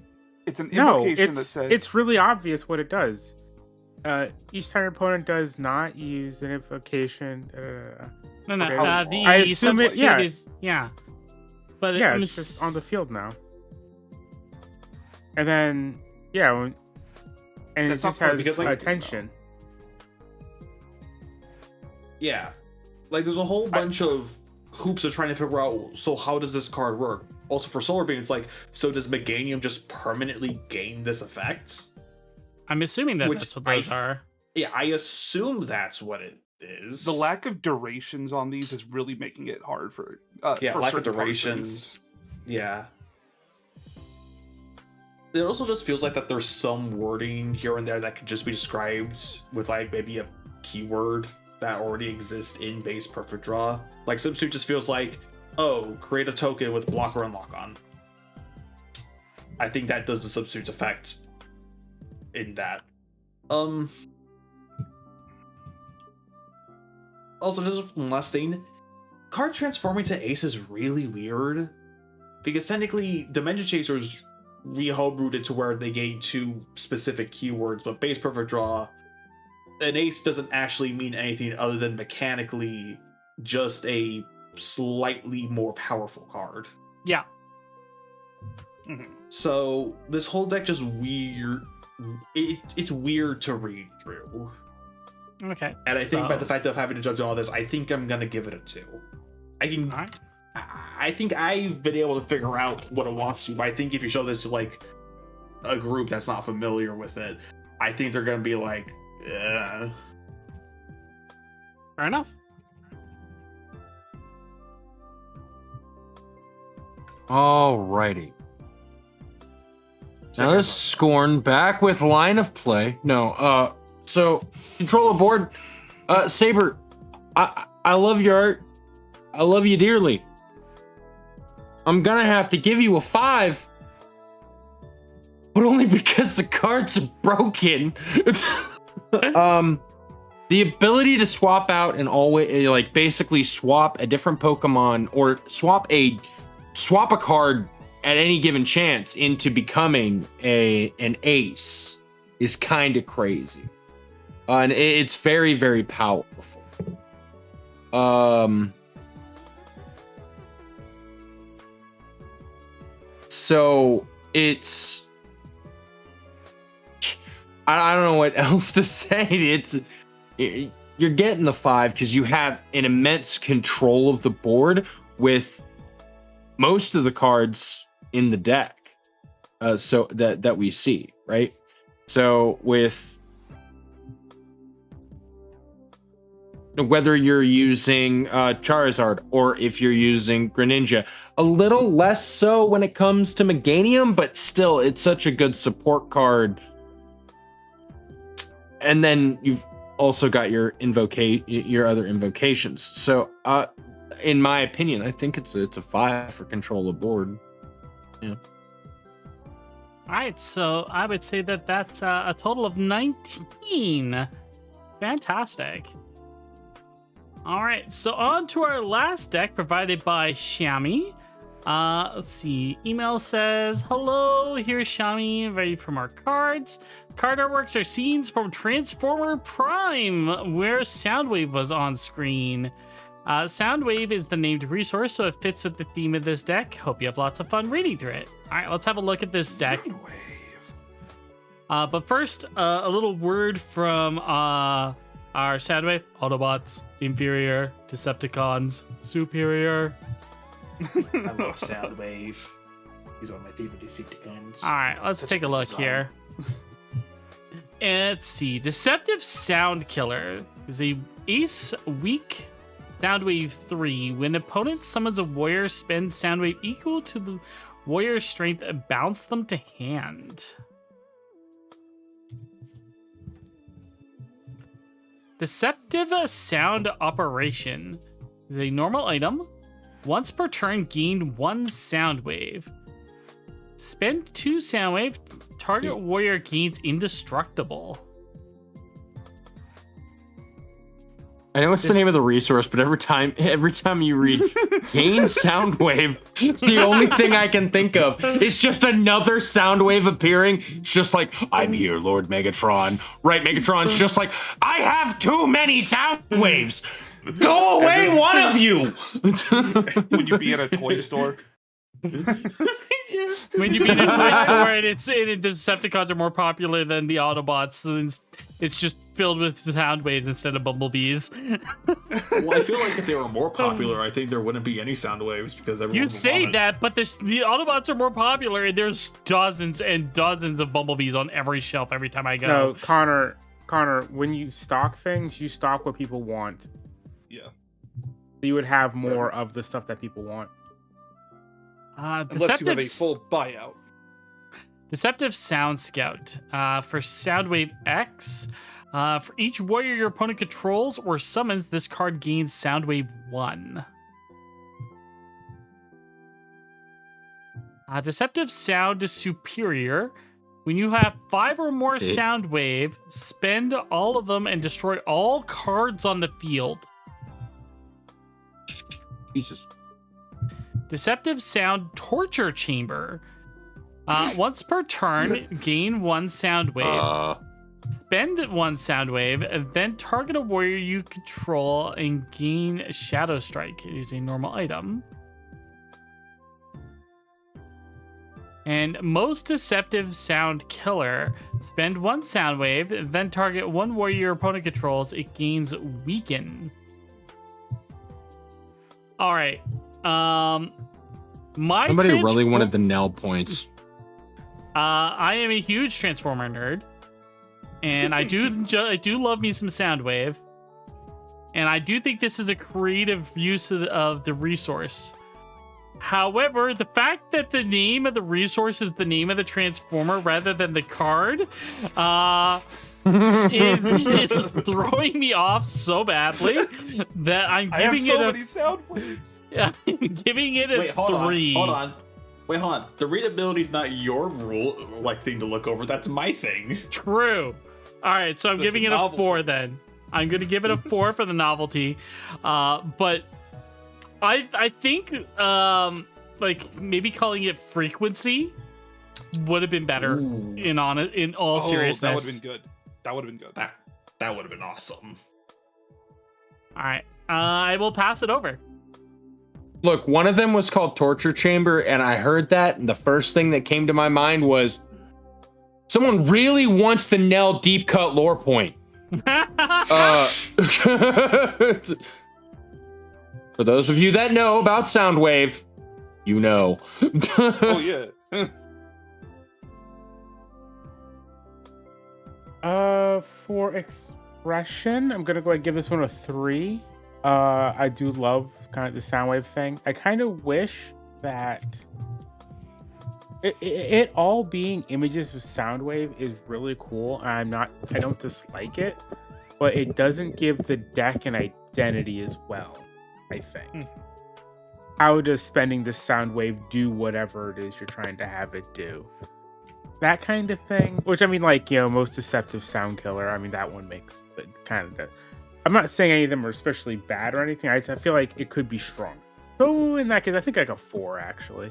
Speaker 7: it's an
Speaker 4: No,
Speaker 7: invocation that says
Speaker 4: it's really obvious what it does. Each time your opponent does not use an invocation.
Speaker 1: No, no.
Speaker 4: Okay.
Speaker 1: The
Speaker 4: I assume it-
Speaker 1: substitute
Speaker 4: yeah.
Speaker 1: is But
Speaker 4: Yeah, it's just on the field now. And then and
Speaker 7: That's
Speaker 4: it just
Speaker 7: not
Speaker 4: has
Speaker 5: because, like,
Speaker 4: attention.
Speaker 5: Yeah. Like, there's a whole bunch of hoops of trying to figure out, so how does this card work? Also, for Solar Beam, it's like, so does Meganium just permanently gain this effect?
Speaker 1: I'm assuming that
Speaker 5: Which
Speaker 1: that's what those are.
Speaker 5: Yeah, I assume that's what it is.
Speaker 7: the lack of durations on these is really making it hard for
Speaker 5: Yeah,
Speaker 7: for
Speaker 5: lack of
Speaker 7: certain
Speaker 5: durations. Yeah. It also just feels like that there's some wording here and there that could just be described with, like, maybe a keyword that already exists in base Perfect Draw. Like, Substitute just feels like, oh, create a token with blocker and lock on. I think that does the Substitute's effect in that. Also, just one last thing. Card transforming to Ace is really weird. Because technically, Dimension Chasers re-homebrewed to where they gain 2 specific keywords, but base Perfect Draw, an Ace doesn't actually mean anything other than mechanically just a slightly more powerful card.
Speaker 1: Yeah.
Speaker 5: So this whole deck just weird. It's weird to read through.
Speaker 1: Okay.
Speaker 5: And I think by
Speaker 1: so-
Speaker 5: the fact of having to judge all this, I think I'm gonna give it a 2.
Speaker 1: Alright.
Speaker 5: I think I've been able to figure out what it wants to, but I think if you show this to, like, a group that's not familiar with it, I think they're gonna be like,
Speaker 1: Fair enough.
Speaker 9: Alrighty. Now this is Scorn back with line of play. No, so controller board. Saber, I love your art. I love you dearly. I'm gonna have to give you a 5. But only because the cards are broken. The ability to swap out and always, like, basically swap a different Pokemon or swap a card at any given chance into becoming an ace is kind of crazy. And it's very, very powerful. So it's, I don't know what else to say. You're getting the 5 because you have an immense control of the board with most of the cards in the deck, so that we see, right? So with whether you're using Charizard or if you're using Greninja, a little less so when it comes to Meganium, but still, it's such a good support card. And then you've also got your other invocations. So, in my opinion, I think it's a 5 for control of board. Yeah.
Speaker 1: All right, so I would say that that's a total of 19. Fantastic. All right, so on to our last deck provided by Shami. Let's see. Email says, hello, here's Shami, ready for more cards. Card artworks are scenes from Transformer Prime, where Soundwave was on screen. Soundwave is the named resource, so it fits with the theme of this deck. Hope you have lots of fun reading through it. All right, let's have a look at this deck. But first, a little word from are Soundwave, Autobots, Inferior, Decepticons, Superior.
Speaker 5: I love Soundwave. He's one of my favorite Decepticons.
Speaker 1: All right, let's
Speaker 7: Such a
Speaker 1: take a
Speaker 7: good
Speaker 1: look
Speaker 7: design.
Speaker 1: here. And let's see. Deceptive Sound Killer is a ace weak Soundwave 3. When opponent summons a warrior, spend Soundwave equal to the warrior's strength and bounce them to hand. Deceptive Sound Operation is a normal item. Once per turn, gain 1 sound wave. Spend 2 sound wave. Target warrior gains indestructible.
Speaker 9: I know it's the name of the resource, but every time you read gain sound wave, the only thing I can think of is just another sound wave appearing. It's just like, I'm here, Lord Megatron. Right, Megatron's just like, I have too many sound waves. Go away, one of you.
Speaker 7: When you be at a toy store.
Speaker 1: When you be in a toy store and the Decepticons are more popular than the Autobots, so it's just filled with sound waves instead of bumblebees.
Speaker 5: Well, I feel like if they were more popular, I think there wouldn't be any sound waves because everyone
Speaker 1: You
Speaker 5: would
Speaker 1: say
Speaker 5: want it.
Speaker 1: that, but the Autobots are more popular, and there's dozens and dozens of bumblebees on every shelf every time I go.
Speaker 4: No, Connor, when you stock things, you stock what people want.
Speaker 2: Yeah.
Speaker 4: You would have more of the stuff that people want.
Speaker 2: Unless you have a full buyout.
Speaker 1: Deceptive Sound Scout. For Soundwave X, for each warrior your opponent controls or summons, this card gains Soundwave 1. Deceptive Sound Superior. When you have 5 or more sound wave, spend all of them and destroy all cards on the field.
Speaker 9: Jesus.
Speaker 1: Deceptive Sound Torture Chamber. Once per turn, gain 1 sound wave. Spend 1 sound wave, and then target a warrior you control and gain Shadow Strike. It is a normal item. And most Deceptive Sound Killer. Spend 1 sound wave, and then target 1 warrior your opponent controls. It gains Weaken. All right.
Speaker 9: Somebody really wanted the Nell points.
Speaker 1: I am a huge Transformer nerd, and I do love me some Soundwave, and I do think this is a creative use of the resource. However, the fact that the name of the resource is the name of the Transformer rather than the card, it's throwing me off so badly that I'm giving it
Speaker 7: many sound waves.
Speaker 1: I'm giving it a
Speaker 5: Wait, hold
Speaker 1: 3.
Speaker 5: on. Wait, hold on. The readability's not your thing to look over. That's my thing.
Speaker 1: True. All right, so I'm
Speaker 2: That's
Speaker 1: giving
Speaker 2: a
Speaker 1: it a
Speaker 2: novelty.
Speaker 1: 4 then. I'm going to give it a 4 for the novelty. But I think like maybe calling it frequency would have been better in all seriousness.
Speaker 2: That would have been good. That would have been good.
Speaker 5: That would have been awesome.
Speaker 1: All right. I will pass it over.
Speaker 9: Look, one of them was called Torture Chamber, and I heard that, and the first thing that came to my mind was someone really wants the Nell deep cut lore point. For those of you that know about Soundwave, you know.
Speaker 2: Oh yeah.
Speaker 4: For expression, I'm gonna go ahead and give this one a 3. I do love kind of the Soundwave thing. I kind of wish that it all being images of Soundwave is really cool. And I don't dislike it, but it doesn't give the deck an identity as well, I think. How does spending the Soundwave do whatever it is you're trying to have it do? That kind of thing. Which, I mean, like, you know, most Deceptive Sound Killer, I mean, that one makes it kind of... I'm not saying any of them are especially bad or anything. I feel like it could be stronger. So, in that case, I think like a 4, actually.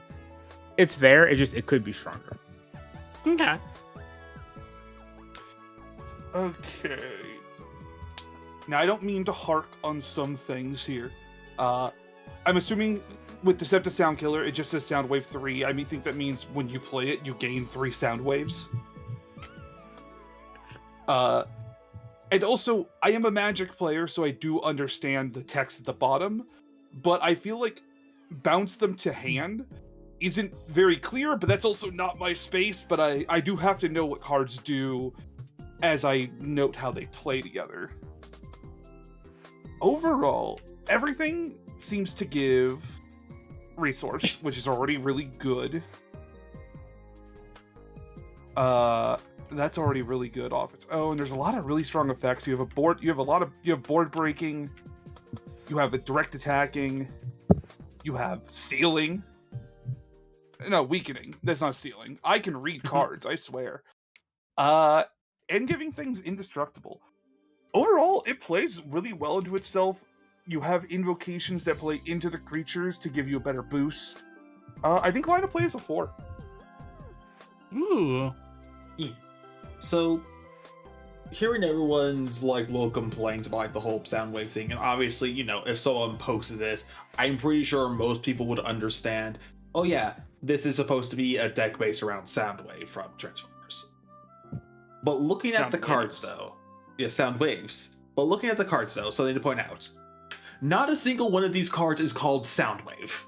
Speaker 4: It's there, it could be stronger.
Speaker 1: Okay.
Speaker 7: Okay. Now, I don't mean to hark on some things here. I'm assuming with Deceptive Sound Killer, it just says Soundwave 3. I think that means when you play it, you gain 3 sound waves.
Speaker 2: And also, I am a Magic player, so I do understand the text at the bottom, but I feel like bounce them to hand isn't very clear, but that's also not my space, but I do have to know what cards do as I note how they play together. Overall, everything seems to give resource, which is already really good. That's already really good off its own. There's a lot of really strong effects. You have board breaking, you have a direct attacking, you have stealing. No, weakening. That's not stealing. I can read cards, I swear. And giving things indestructible. Overall, it plays really well into itself. You have invocations that play into the creatures to give you a better boost. I think line of play is a 4.
Speaker 1: Ooh.
Speaker 5: So, hearing everyone's like little complaints about like the whole Soundwave thing, and obviously, you know, if someone posted this, I'm pretty sure most people would understand. Oh yeah, this is supposed to be a deck based around Soundwave from Transformers. But looking at the cards though, yeah, Soundwaves. But looking at the cards though, so I need to point out, not a single one of these cards is called Soundwave.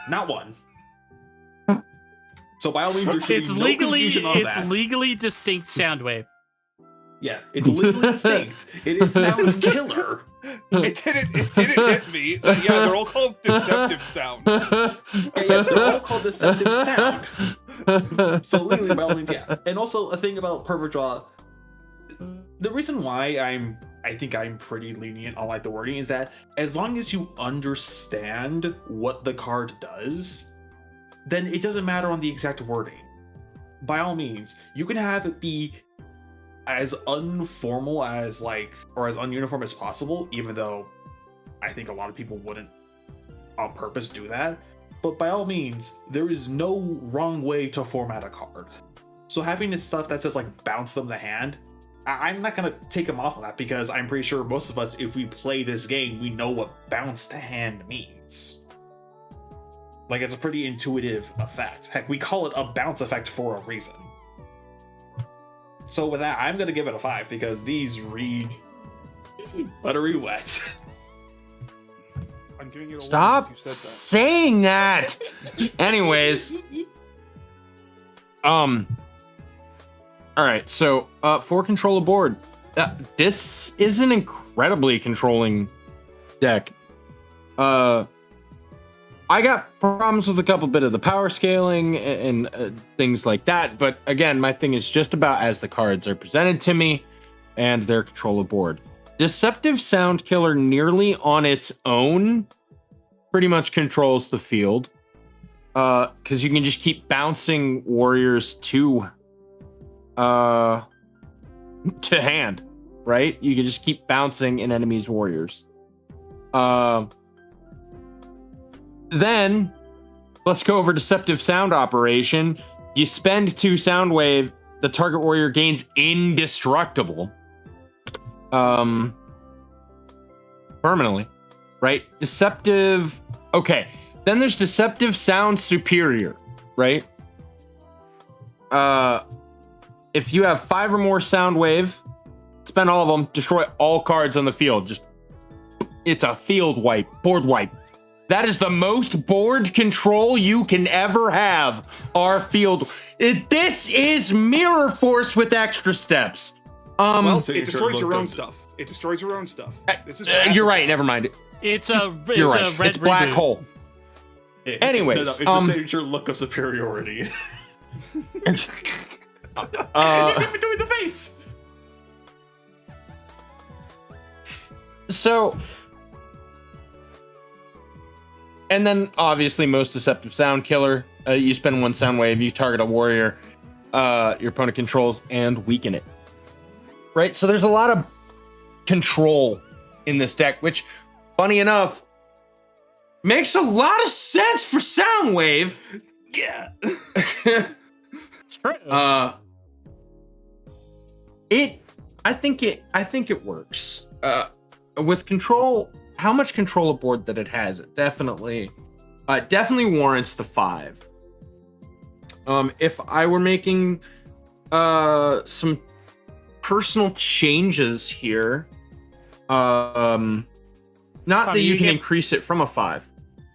Speaker 5: Not one. So by all means, there should be no confusion on that.
Speaker 1: It's legally distinct Soundwave.
Speaker 5: Yeah, it's legally distinct. It is Sound Killer.
Speaker 2: It didn't hit me. Yeah, they're all called Deceptive Sound.
Speaker 5: Yeah, they're all called Deceptive Sound. So legally, by all means, yeah. And also a thing about Perfect Draw. The reason why I think I'm pretty lenient on like the wording is that as long as you understand what the card does, then it doesn't matter on the exact wording. By all means, you can have it be as unformal as like, or as ununiform as possible, even though I think a lot of people wouldn't on purpose do that. But by all means, there is no wrong way to format a card. So having this stuff that says like bounce them the hand, I'm not gonna take them off of that because I'm pretty sure most of us, if we play this game, we know what bounce to hand means. Like, it's a pretty intuitive effect. Heck, we call it a bounce effect for a reason. So with that, I'm gonna give it a 5 because these read buttery wet.
Speaker 2: I'm giving it a 1
Speaker 9: Stop
Speaker 2: if you said that.
Speaker 9: saying that. Anyways, all right. So, for control of board, this is an incredibly controlling deck. I got problems with a couple bit of the power scaling and things like that, but again, my thing is just about as the cards are presented to me and their control of board. Deceptive Sound Killer nearly on its own pretty much controls the field, because you can just keep bouncing warriors to hand, right? You can just keep bouncing an enemy's warriors. Then, let's go over Deceptive Sound Operation. You spend 2 Soundwave, the target warrior gains Indestructible. Permanently, right? Deceptive... Okay, then there's Deceptive Sound Superior, right? If you have 5 or more Soundwave, spend all of them, destroy all cards on the field. Just... It's a field wipe, board wipe. That is the most board control you can ever have. Our field. This is Mirror Force with extra steps.
Speaker 2: Well, it destroys your own stuff. It destroys your own stuff. This is
Speaker 9: you're right. Never mind.
Speaker 1: It's a
Speaker 9: You're right.
Speaker 1: a red
Speaker 9: It's black
Speaker 1: reboot.
Speaker 9: hole. Anyways,
Speaker 5: it's a signature look of superiority. He's even doing the face.
Speaker 9: So, and then obviously most Deceptive Sound Killer. You spend 1 Soundwave, you target a warrior your opponent controls and weaken it. Right? So there's a lot of control in this deck, which, funny enough, makes a lot of sense for Soundwave.
Speaker 5: Yeah.
Speaker 1: It's true.
Speaker 9: I think it works. With control, how much control of board that it has, it definitely warrants the 5. If I were making some personal changes here. Not
Speaker 1: Connor,
Speaker 9: that you can
Speaker 1: gave-
Speaker 9: increase it from a 5.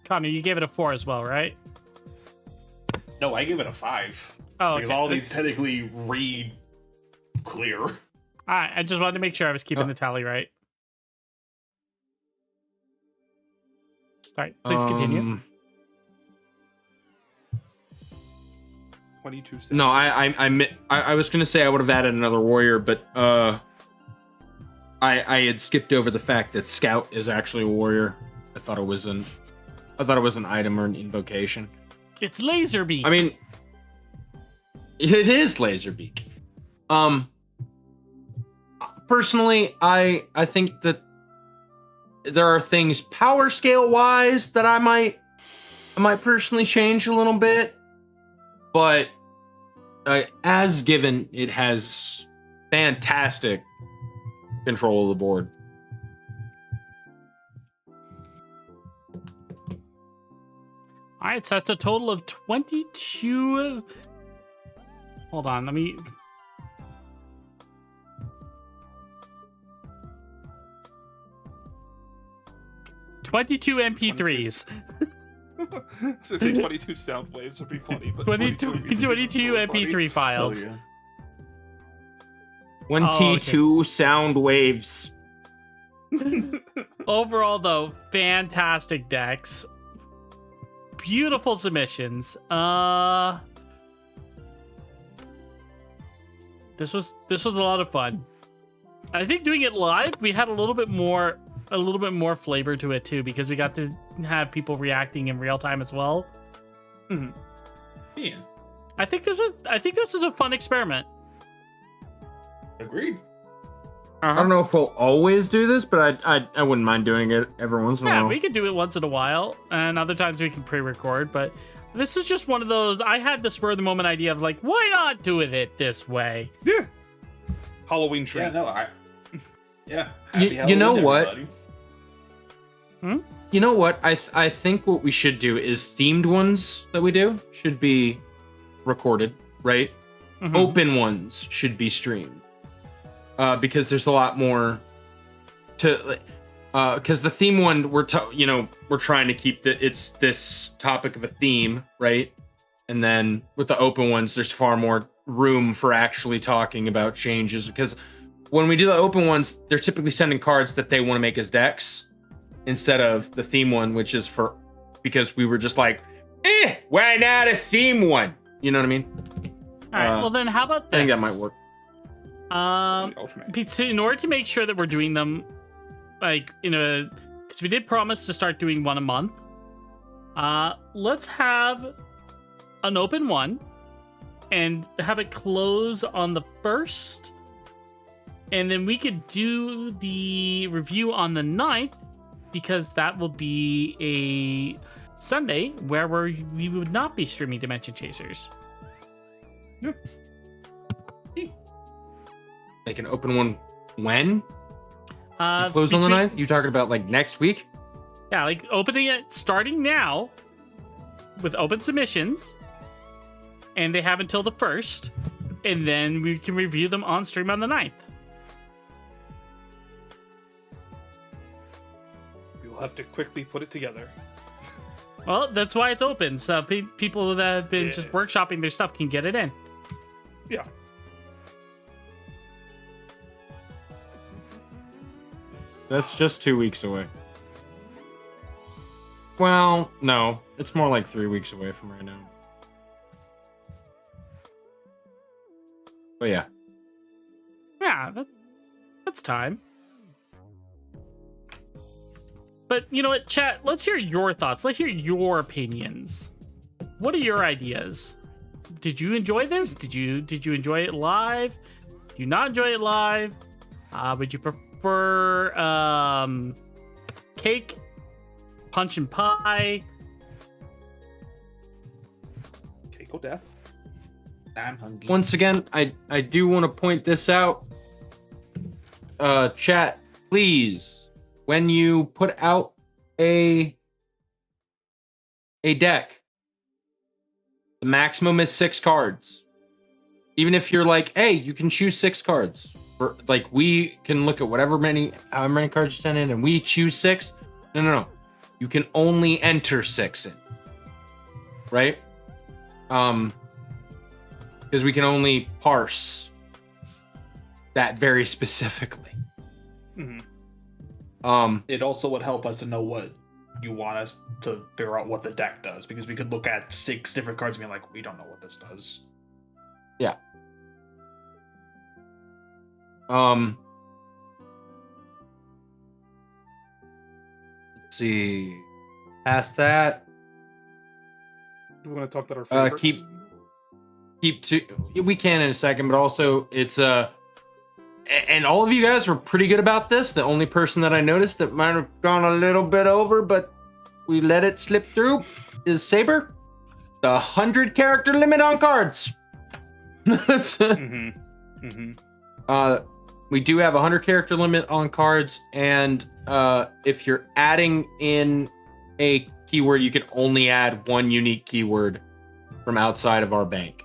Speaker 1: Connor, you gave it a 4 as well, right?
Speaker 5: No, I give it a 5.
Speaker 1: Oh,
Speaker 5: Because
Speaker 1: okay.
Speaker 5: all these technically read clear.
Speaker 1: All right, I just wanted to make sure I was keeping the tally right. Sorry, please continue.
Speaker 2: 22 cents.
Speaker 9: No, I was gonna say I would have added another warrior, but I had skipped over the fact that Scout is actually a warrior. I thought it was an item or an invocation.
Speaker 1: It's Laserbeak.
Speaker 9: I mean, it is Laserbeak. Personally, I think that there are things power scale wise that I might personally change a little bit, but as given, it has fantastic control of the board.
Speaker 1: All right, so that's a total of 22. Hold on, let me. $22 MP3s.
Speaker 2: So say 22 sound waves would be funny, but
Speaker 1: 22
Speaker 2: MP3s
Speaker 1: MP3 files.
Speaker 5: Oh, yeah.
Speaker 9: 22 sound waves.
Speaker 1: Overall, though, fantastic decks. Beautiful submissions. This was a lot of fun. I think doing it live, we had a little bit more flavor to it too, because we got to have people reacting in real time as well.
Speaker 5: Yeah.
Speaker 1: I think this was a fun experiment.
Speaker 5: Agreed.
Speaker 9: I don't know if we'll always do this, but I wouldn't mind doing it every once in a
Speaker 1: Yeah,
Speaker 9: while.
Speaker 1: we could do it once in a while, and other times we can pre-record, but this is just one of those, I had the spur of the moment idea of like, why not do it this way?
Speaker 2: Yeah. Halloween tree.
Speaker 5: Yeah, no, yeah.
Speaker 9: You know what?
Speaker 5: Everybody.
Speaker 9: You know what? I think what we should do is themed ones that we do should be recorded, right?
Speaker 1: Mhm.
Speaker 9: Open ones should be streamed. Because there's a lot more to because the theme one we're trying to keep it's this topic of a theme, right? And then with the open ones there's far more room for actually talking about changes, because when we do the open ones they're typically sending cards that they want to make as decks instead of the theme one, which is because we were just like, why not a theme one? You know what I mean?
Speaker 1: All right, well then how about this?
Speaker 9: I think that might work.
Speaker 1: In order to make sure that we're doing them like because we did promise to start doing one a month, let's have an open one and have it close on the 1st, and then we could do the review on the 9th, because that will be a Sunday where we would not be streaming Dimension Chasers.
Speaker 9: They can open one when?
Speaker 1: Uh,
Speaker 9: Close on the
Speaker 1: between-
Speaker 9: 9th? You talking about like next week?
Speaker 1: Yeah, like opening it starting now with open submissions, and they have until the 1st, and then we can review them on stream on the 9th.
Speaker 2: We'll have to quickly put it together.
Speaker 1: Well, that's why it's open, so people that have been just workshopping their stuff can get it in.
Speaker 2: Yeah.
Speaker 9: That's just 2 weeks away. Well, no. It's more like 3 weeks away from right now. But yeah.
Speaker 1: Yeah, that's time. But you know what, chat? Let's hear your thoughts. Let's hear your opinions. What are your ideas? Did you enjoy this? Did you enjoy it live? Do you not enjoy it live? Would you prefer cake, punch and pie?
Speaker 2: Cake or death?
Speaker 5: I'm hungry.
Speaker 9: Once again, I do want to point this out. Chat, please, when you put out a deck, the maximum is 6 cards. Even if you're like, hey, you can choose 6 cards. like we can look at however many cards you send in, and we choose 6. No. You can only enter 6 in. Right? Because we can only parse that very specifically.
Speaker 7: Mm-hmm.
Speaker 5: It also would help us to know what you want us to figure out what the deck does, because we could look at 6 different cards and be like, we don't know what this does.
Speaker 9: Yeah. Let's see. Past that,
Speaker 7: Do we want to talk about our favorites?
Speaker 9: we can in a second, but also it's and all of you guys were pretty good about this. The only person that I noticed that might have gone a little bit over, but we let it slip through, is Saber. The 100 character limit on cards. We do have a 100 character limit on cards, and if you're adding in a keyword, you can only add 1 unique keyword from outside of our bank.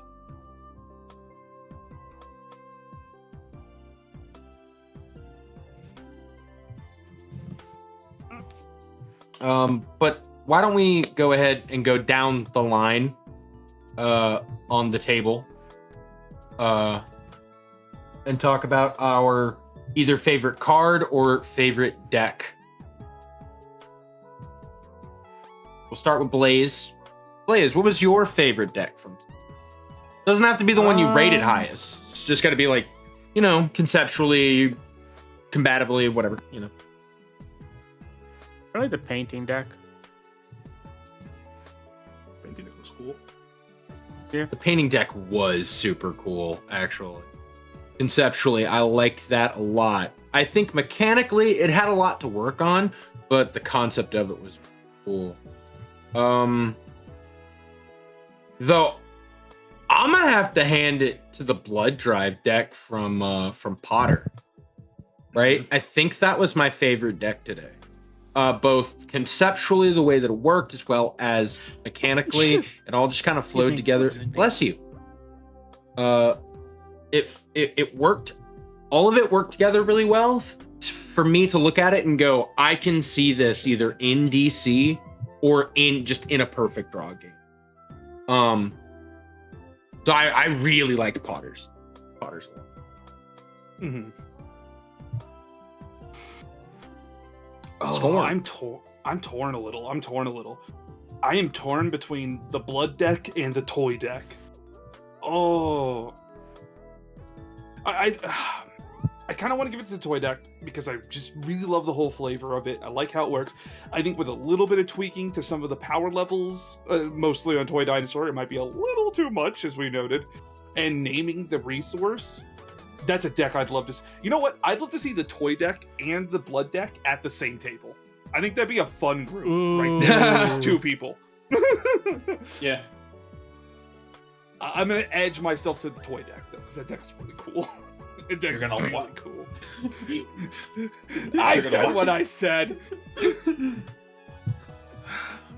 Speaker 9: But why don't we go ahead and go down the line on the table and talk about our either favorite card or favorite deck. We'll start with Blaze. Blaze, what was your favorite deck from? Doesn't have to be the one you rated highest. It's just got to be like, conceptually, combatively, whatever,
Speaker 4: I like the painting deck.
Speaker 7: Painting deck was cool.
Speaker 9: The painting deck was super cool, actually. Conceptually, I liked that a lot. I think mechanically, it had a lot to work on, but the concept of it was cool. Though, I'm gonna have to hand it to the Blood Drive deck from Potter. Right? I think that was my favorite deck today. Both conceptually, the way that it worked, as well as mechanically, it all just kind of flowed together. Bless you. It worked. All of it worked together really well for me to look at it and go, I can see this either in DC or in a perfect draw game. So I really liked Potter's.
Speaker 7: Mm-hmm.
Speaker 9: Torn.
Speaker 7: I'm torn a little. I am torn between the blood deck and the toy deck. Oh, I kind of want to give it to the toy deck because I just really love the whole flavor of it. I like how it works. I think with a little bit of tweaking to some of the power levels, mostly on Toy Dinosaur, it might be a little too much, as we noted. And naming the resource, that's a deck I'd love to see. You know what? I'd love to see the toy deck and the blood deck at the same table. I think that'd be a fun group right there. Just 2 people.
Speaker 5: Yeah.
Speaker 7: I'm gonna edge myself to the toy deck though, because that deck's really cool. The deck's
Speaker 5: You're gonna
Speaker 7: really cool. I said what I said.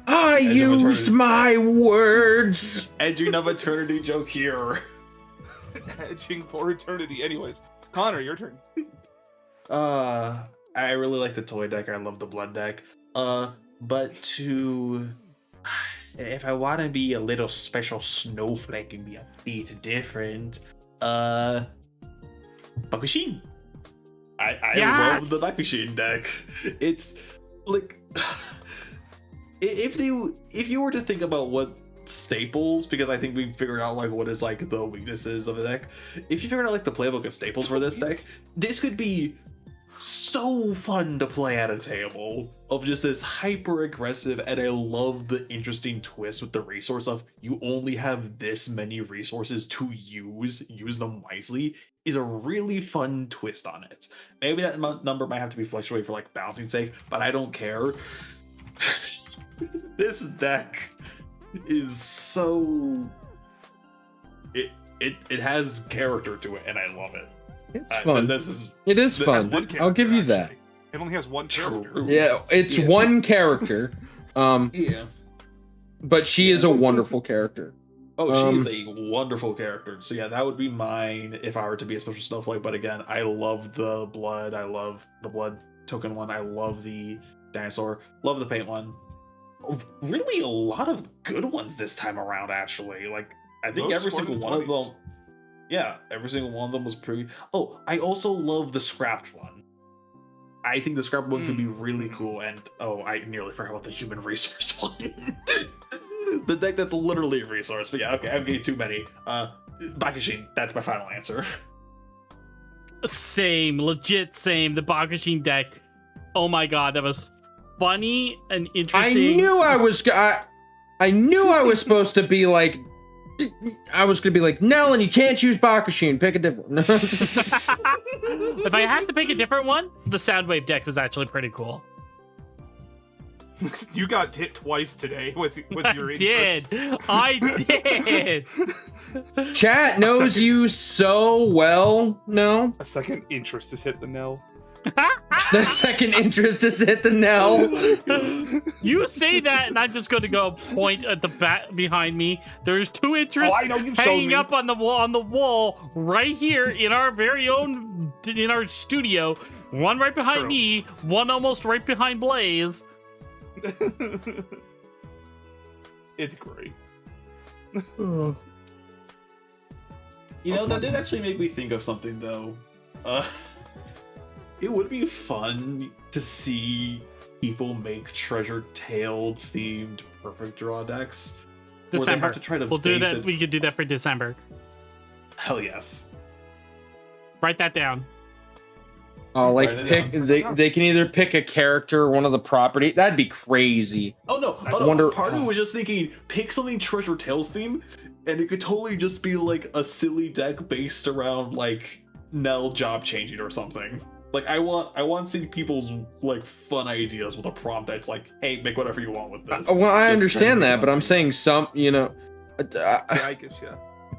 Speaker 9: I used my words.
Speaker 5: Edging of eternity joke here.
Speaker 7: Edging for eternity. Anyways, Connor, your turn.
Speaker 5: I really like the toy deck. I love the blood deck. But if I want to be a little special snowflake and be a bit different, Bakushin. I love the Bakushin deck. It's like if you were to think about what staples, because I think we figured out like what is like the weaknesses of the deck. If you figured out like the playbook of staples for this deck, this could be so fun to play at a table of just this hyper aggressive, and I love the interesting twist with the resource of you only have this many resources to use them wisely is a really fun twist on it. Maybe that number might have to be fluctuated for like balancing sake, but I don't care. This deck is so it has character to it, and I love it.
Speaker 8: It's fun. It is
Speaker 7: It has
Speaker 8: fun.
Speaker 7: one
Speaker 8: I'll give you that.
Speaker 7: actually. It only has one character.
Speaker 8: Yeah, it's one character.
Speaker 5: Yeah.
Speaker 8: But she is a wonderful character.
Speaker 5: Oh, she's a wonderful character. So yeah, that would be mine if I were to be a special snowflake. But again, I love the blood. I love the blood token one. I love the dinosaur. Love the paint one. Really, a lot of good ones this time around. Actually, like I think
Speaker 7: Most
Speaker 5: every
Speaker 7: scored
Speaker 5: single
Speaker 7: in
Speaker 5: one of
Speaker 7: 20s.
Speaker 5: them. Yeah, every single one of them was pretty. Oh, I also love the scrapped one. I think the scrapped one could be really cool. And oh, I nearly forgot about the human resource one. The deck that's literally a resource. But yeah, okay, I'm getting too many. Bakushin, that's my final answer.
Speaker 1: Same, legit same. The Bakushin deck. Oh my god, that was funny and
Speaker 8: I
Speaker 1: interesting.
Speaker 8: knew I was. I knew I was supposed to be like. I was gonna be like, Nellen, you can't choose Bakushin. Pick a different one.
Speaker 1: If I had to pick a different one, the Soundwave deck was actually pretty cool.
Speaker 7: You got hit twice today with your
Speaker 1: I
Speaker 7: interest.
Speaker 1: did. I did.
Speaker 8: Chat knows you so well. No,
Speaker 7: A second interest has hit the Nell.
Speaker 8: the second interest is hit the Nell.
Speaker 1: You say that, and I'm just going to go point at the back behind me. There's two interests
Speaker 7: I know, you've shown
Speaker 1: hanging
Speaker 7: me.
Speaker 1: up on the wall right here in our very own in our studio. One right behind
Speaker 7: true.
Speaker 1: me, one almost right behind Blaze.
Speaker 7: It's great.
Speaker 5: You know, that did actually make me think of something though. It would be fun to see people make Treasure Tail themed perfect draw decks. Where they
Speaker 1: December.
Speaker 5: have to try to
Speaker 1: We'll do
Speaker 5: base
Speaker 1: that.
Speaker 5: it-
Speaker 1: We could do that for December.
Speaker 5: Hell yes.
Speaker 1: Write that down.
Speaker 8: Oh, like
Speaker 5: Right,
Speaker 8: pick.
Speaker 5: yeah.
Speaker 8: They can either pick a character or one of the property. That'd be crazy.
Speaker 5: Oh no,
Speaker 8: I
Speaker 5: oh, no.
Speaker 8: wonder-
Speaker 5: Part of me was just thinking, pick something Treasure Tales theme, and it could totally just be like a silly deck based around like Nell job changing or something. Like I want to see people's like fun ideas with a prompt that's like, hey, make whatever you want with this.
Speaker 8: Well, I
Speaker 5: Just
Speaker 8: understand
Speaker 5: trying to
Speaker 8: that,
Speaker 5: make
Speaker 8: but
Speaker 5: it
Speaker 8: I'm
Speaker 5: up.
Speaker 8: saying some.
Speaker 7: Yeah, I guess, yeah.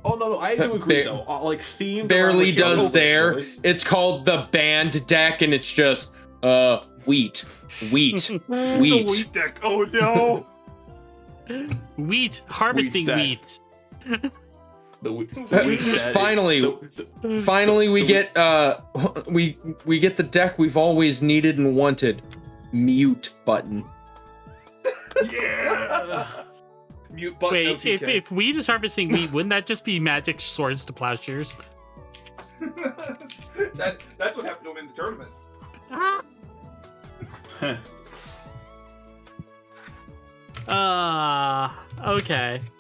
Speaker 5: Oh no, I do agree
Speaker 8: Ba-
Speaker 5: though. Like themed
Speaker 8: barely
Speaker 5: around, like,
Speaker 8: does
Speaker 5: Yellow
Speaker 8: there.
Speaker 5: Choice.
Speaker 8: It's called the band deck, and it's just wheat.
Speaker 7: The
Speaker 8: Wheat.
Speaker 7: wheat deck. Oh no.
Speaker 1: Wheat. Harvesting
Speaker 5: stack.
Speaker 1: wheat.
Speaker 5: The wheat set.
Speaker 8: Finally.
Speaker 5: The-
Speaker 8: Finally, we get we get the deck we've always needed and wanted. Mute button.
Speaker 5: yeah.
Speaker 7: Mute button.
Speaker 1: Wait,
Speaker 7: OTK.
Speaker 1: if wheat is harvesting wheat, wouldn't that just be magic swords to plowshares?
Speaker 7: That's what happened to him in the tournament.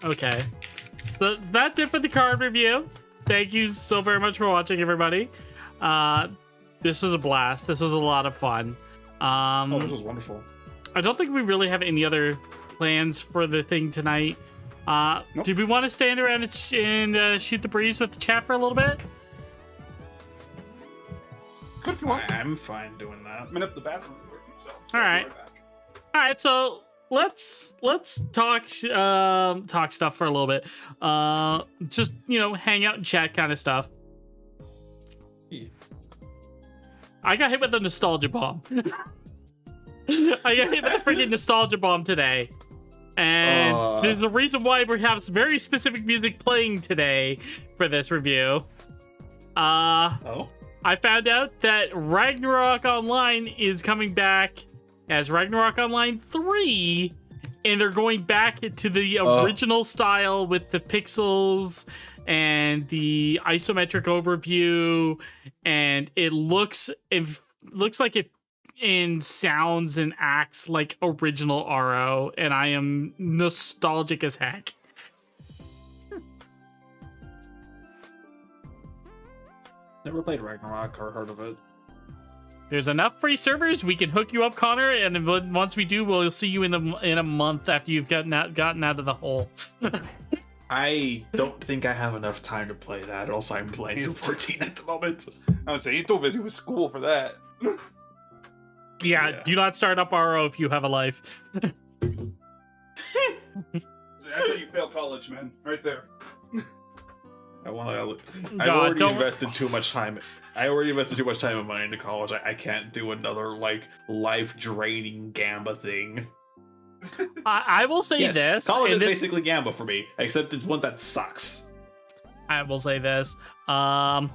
Speaker 1: Okay. So that's it for the card review. Thank you so very much for watching, everybody. This was a blast. This was a lot of fun.
Speaker 5: Oh, this was wonderful.
Speaker 1: I don't think we really have any other plans for the thing tonight.
Speaker 7: Nope.
Speaker 1: Do we want to stand around and shoot the breeze with the chat for a little bit?
Speaker 7: Good if you want.
Speaker 5: I'm fine doing that.
Speaker 7: I'm in up the bathroom for myself.
Speaker 1: All right. All right, so let's talk stuff for a little bit. Just hang out and chat kind of stuff.
Speaker 5: Yeah.
Speaker 1: I got hit with a nostalgia bomb. I got hit with a freaking nostalgia bomb today. And there's a reason why we have some very specific music playing today for this review.
Speaker 5: Oh.
Speaker 1: I found out that Ragnarok Online is coming back as Ragnarok Online 3, and they're going back to the original style with the pixels and the isometric overview, and it looks like it and sounds and acts like original RO, and I am nostalgic as heck.
Speaker 5: Never played Ragnarok or heard of it.
Speaker 1: There's enough free servers. We can hook you up, Connor, and then once we do, we'll see you in a month after you've gotten out of the hole.
Speaker 5: I don't think I have enough time to play that. Also, I'm playing through 14 at the moment.
Speaker 7: I would say you're too busy with school for that.
Speaker 1: Yeah, do not start up RO if you have a life.
Speaker 7: So that's how you fail college, man. Right there.
Speaker 5: I've
Speaker 1: God,
Speaker 5: already
Speaker 1: don't-
Speaker 5: invested too much time. I already invested too much time and money into college. I can't do another like life draining Gamba thing.
Speaker 1: I will say
Speaker 5: Yes,
Speaker 1: this.
Speaker 5: college
Speaker 1: and
Speaker 5: is
Speaker 1: this-
Speaker 5: basically Gamba for me, except it's one that sucks.
Speaker 1: I will say this. I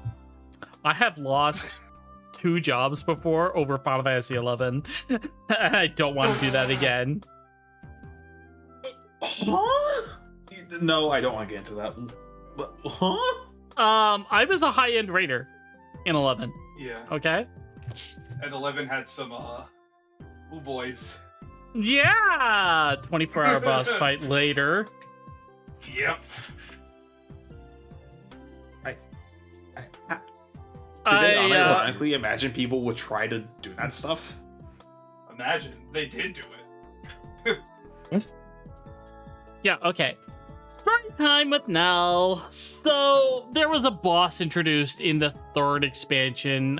Speaker 1: have lost 2 jobs before over Final Fantasy 11. I don't want to do that again.
Speaker 5: Huh? No, I don't want to get into that. But, huh?
Speaker 1: I was a high-end raider in 11.
Speaker 7: Yeah.
Speaker 1: Okay.
Speaker 7: And 11 had some ooh boys.
Speaker 1: Yeah, 24-hour boss fight later.
Speaker 7: Yep.
Speaker 5: Did they unironically imagine people would try to do that stuff?
Speaker 7: Imagine they did do it.
Speaker 1: Yeah, okay. Story time with Nell. So there was a boss introduced in the 3rd expansion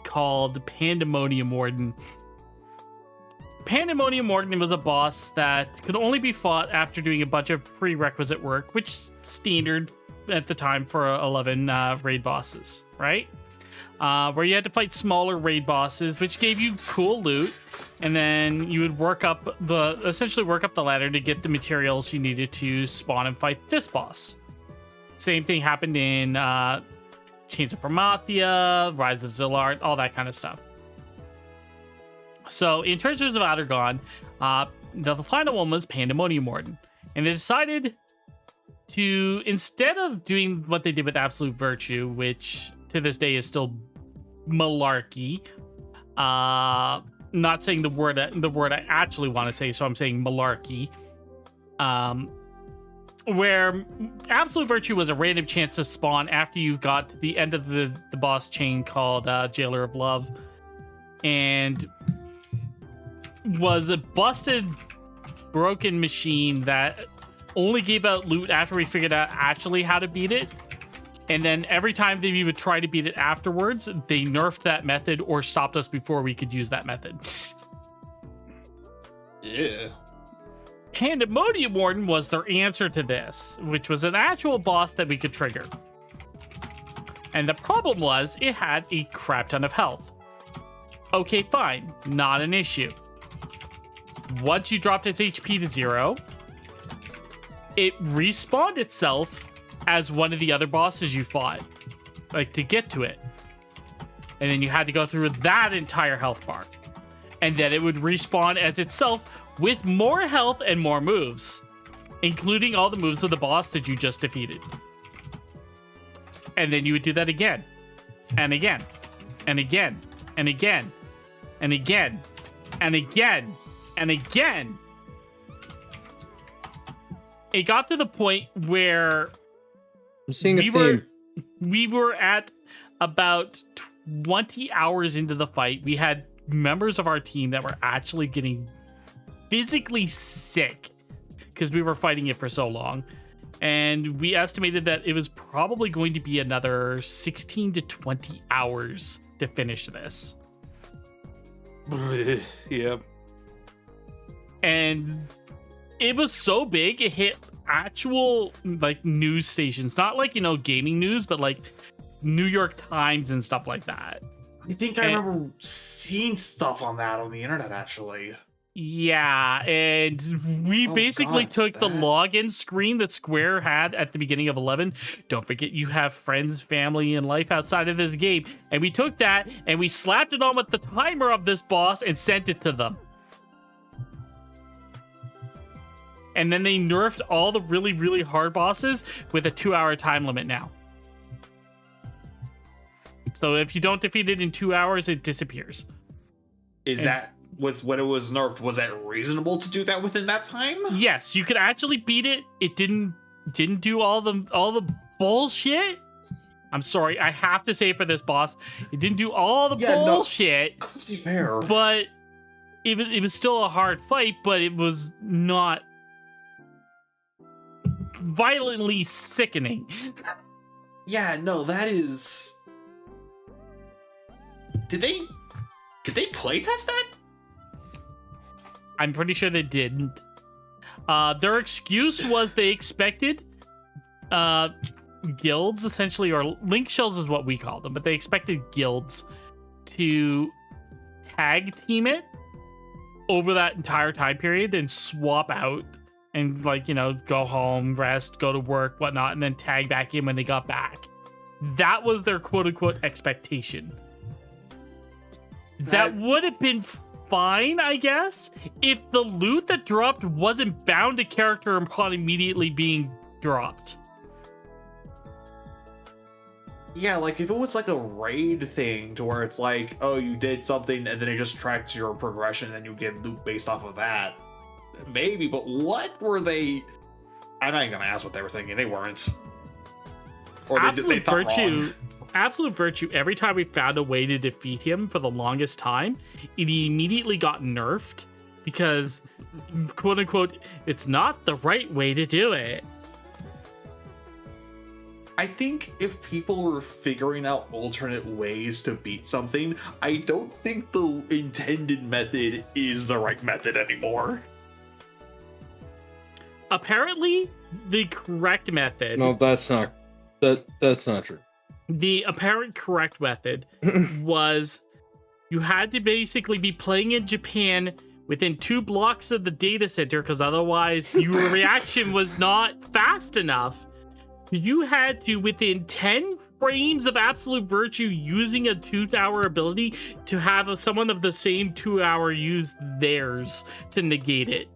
Speaker 1: called Pandemonium Warden. Pandemonium Warden was a boss that could only be fought after doing a bunch of prerequisite work, which is standard at the time for 11 raid bosses, right? Where you had to fight smaller raid bosses, which gave you cool loot, and then you would essentially work up the ladder to get the materials you needed to spawn and fight this boss. Same thing happened in Chains of Promathia, Rise of Zillard, all that kind of stuff. So in Treasures of Outergone, the final one was Pandemonium Warden, and they decided to, instead of doing what they did with Absolute Virtue, which to this day is still malarkey, not saying the word I actually want to say, so I'm saying malarkey, where Absolute Virtue was a random chance to spawn after you got to the end of the boss chain called Jailer of Love, and was a busted, broken machine that only gave out loot after we figured out actually how to beat it. And then every time that we would try to beat it afterwards, they nerfed that method or stopped us before we could use that method.
Speaker 5: Yeah.
Speaker 1: Pandemonium Warden was their answer to this, which was an actual boss that we could trigger. And the problem was it had a crap ton of health. Okay, fine, not an issue. Once you dropped its HP to 0, it respawned itself as one of the other bosses you fought, like to get to it. And then you had to go through that entire health bar. And then it would respawn as itself with more health and more moves, including all the moves of the boss that you just defeated. And then you would do that again, and again, and again, and again, and again, and again, and again. It got to the point where
Speaker 8: I'm seeing a theme.
Speaker 1: we were at about 20 hours into the fight. We had members of our team that were actually getting physically sick because we were fighting it for so long. And we estimated that it was probably going to be another 16 to 20 hours to finish this.
Speaker 2: Yeah.
Speaker 1: And it was so big, it hit actual like news stations, not like, gaming news, but like New York Times and stuff like that.
Speaker 5: I think I remember seeing stuff on that on the internet, actually.
Speaker 1: Yeah, and we basically took the login screen that Square had at the beginning of 11. Don't forget you have friends, family, and life outside of this game. And we took that and we slapped it on with the timer of this boss and sent it to them. And then they nerfed all the really, really hard bosses with a 2-hour time limit now. So if you don't defeat it in 2 hours, it disappears.
Speaker 5: Is that with when it was nerfed? Was that reasonable to do that within that time?
Speaker 1: Yes, you could actually beat it. It didn't do all the bullshit. I'm sorry, I have to say it for this boss. It didn't do all the bullshit.
Speaker 5: No, to be fair,
Speaker 1: but it was still a hard fight. But it was not violently sickening.
Speaker 5: Yeah, no, that is. Did they playtest that?
Speaker 1: I'm pretty sure they didn't. Their excuse was they expected guilds, essentially, or link shells is what we call them, but they expected guilds to tag team it over that entire time period and swap out and like, you know, go home, rest, go to work, whatnot, and then tag back in when they got back. That was their quote unquote expectation. That would have been fine, I guess, if the loot that dropped wasn't bound to character upon immediately being dropped.
Speaker 5: Yeah, like if it was like a raid thing to where it's like, oh, you did something and then it just tracks your progression and you get loot based off of that. Maybe, but what were they? I'm not even gonna ask what they were thinking. They weren't. Or they thought wrong.
Speaker 1: Absolute Virtue, every time we found a way to defeat him for the longest time, it immediately got nerfed because, quote unquote, it's not the right way to do it.
Speaker 5: I think if people were figuring out alternate ways to beat something, I don't think the intended method is the right method anymore.
Speaker 1: Apparently, the correct method...
Speaker 8: No, that's not true.
Speaker 1: The apparent correct method was you had to basically be playing in Japan within 2 blocks of the data center, because otherwise your reaction was not fast enough. You had to, within 10 frames of Absolute Virtue using a 2-hour ability, to have someone of the same 2-hour use theirs to negate it.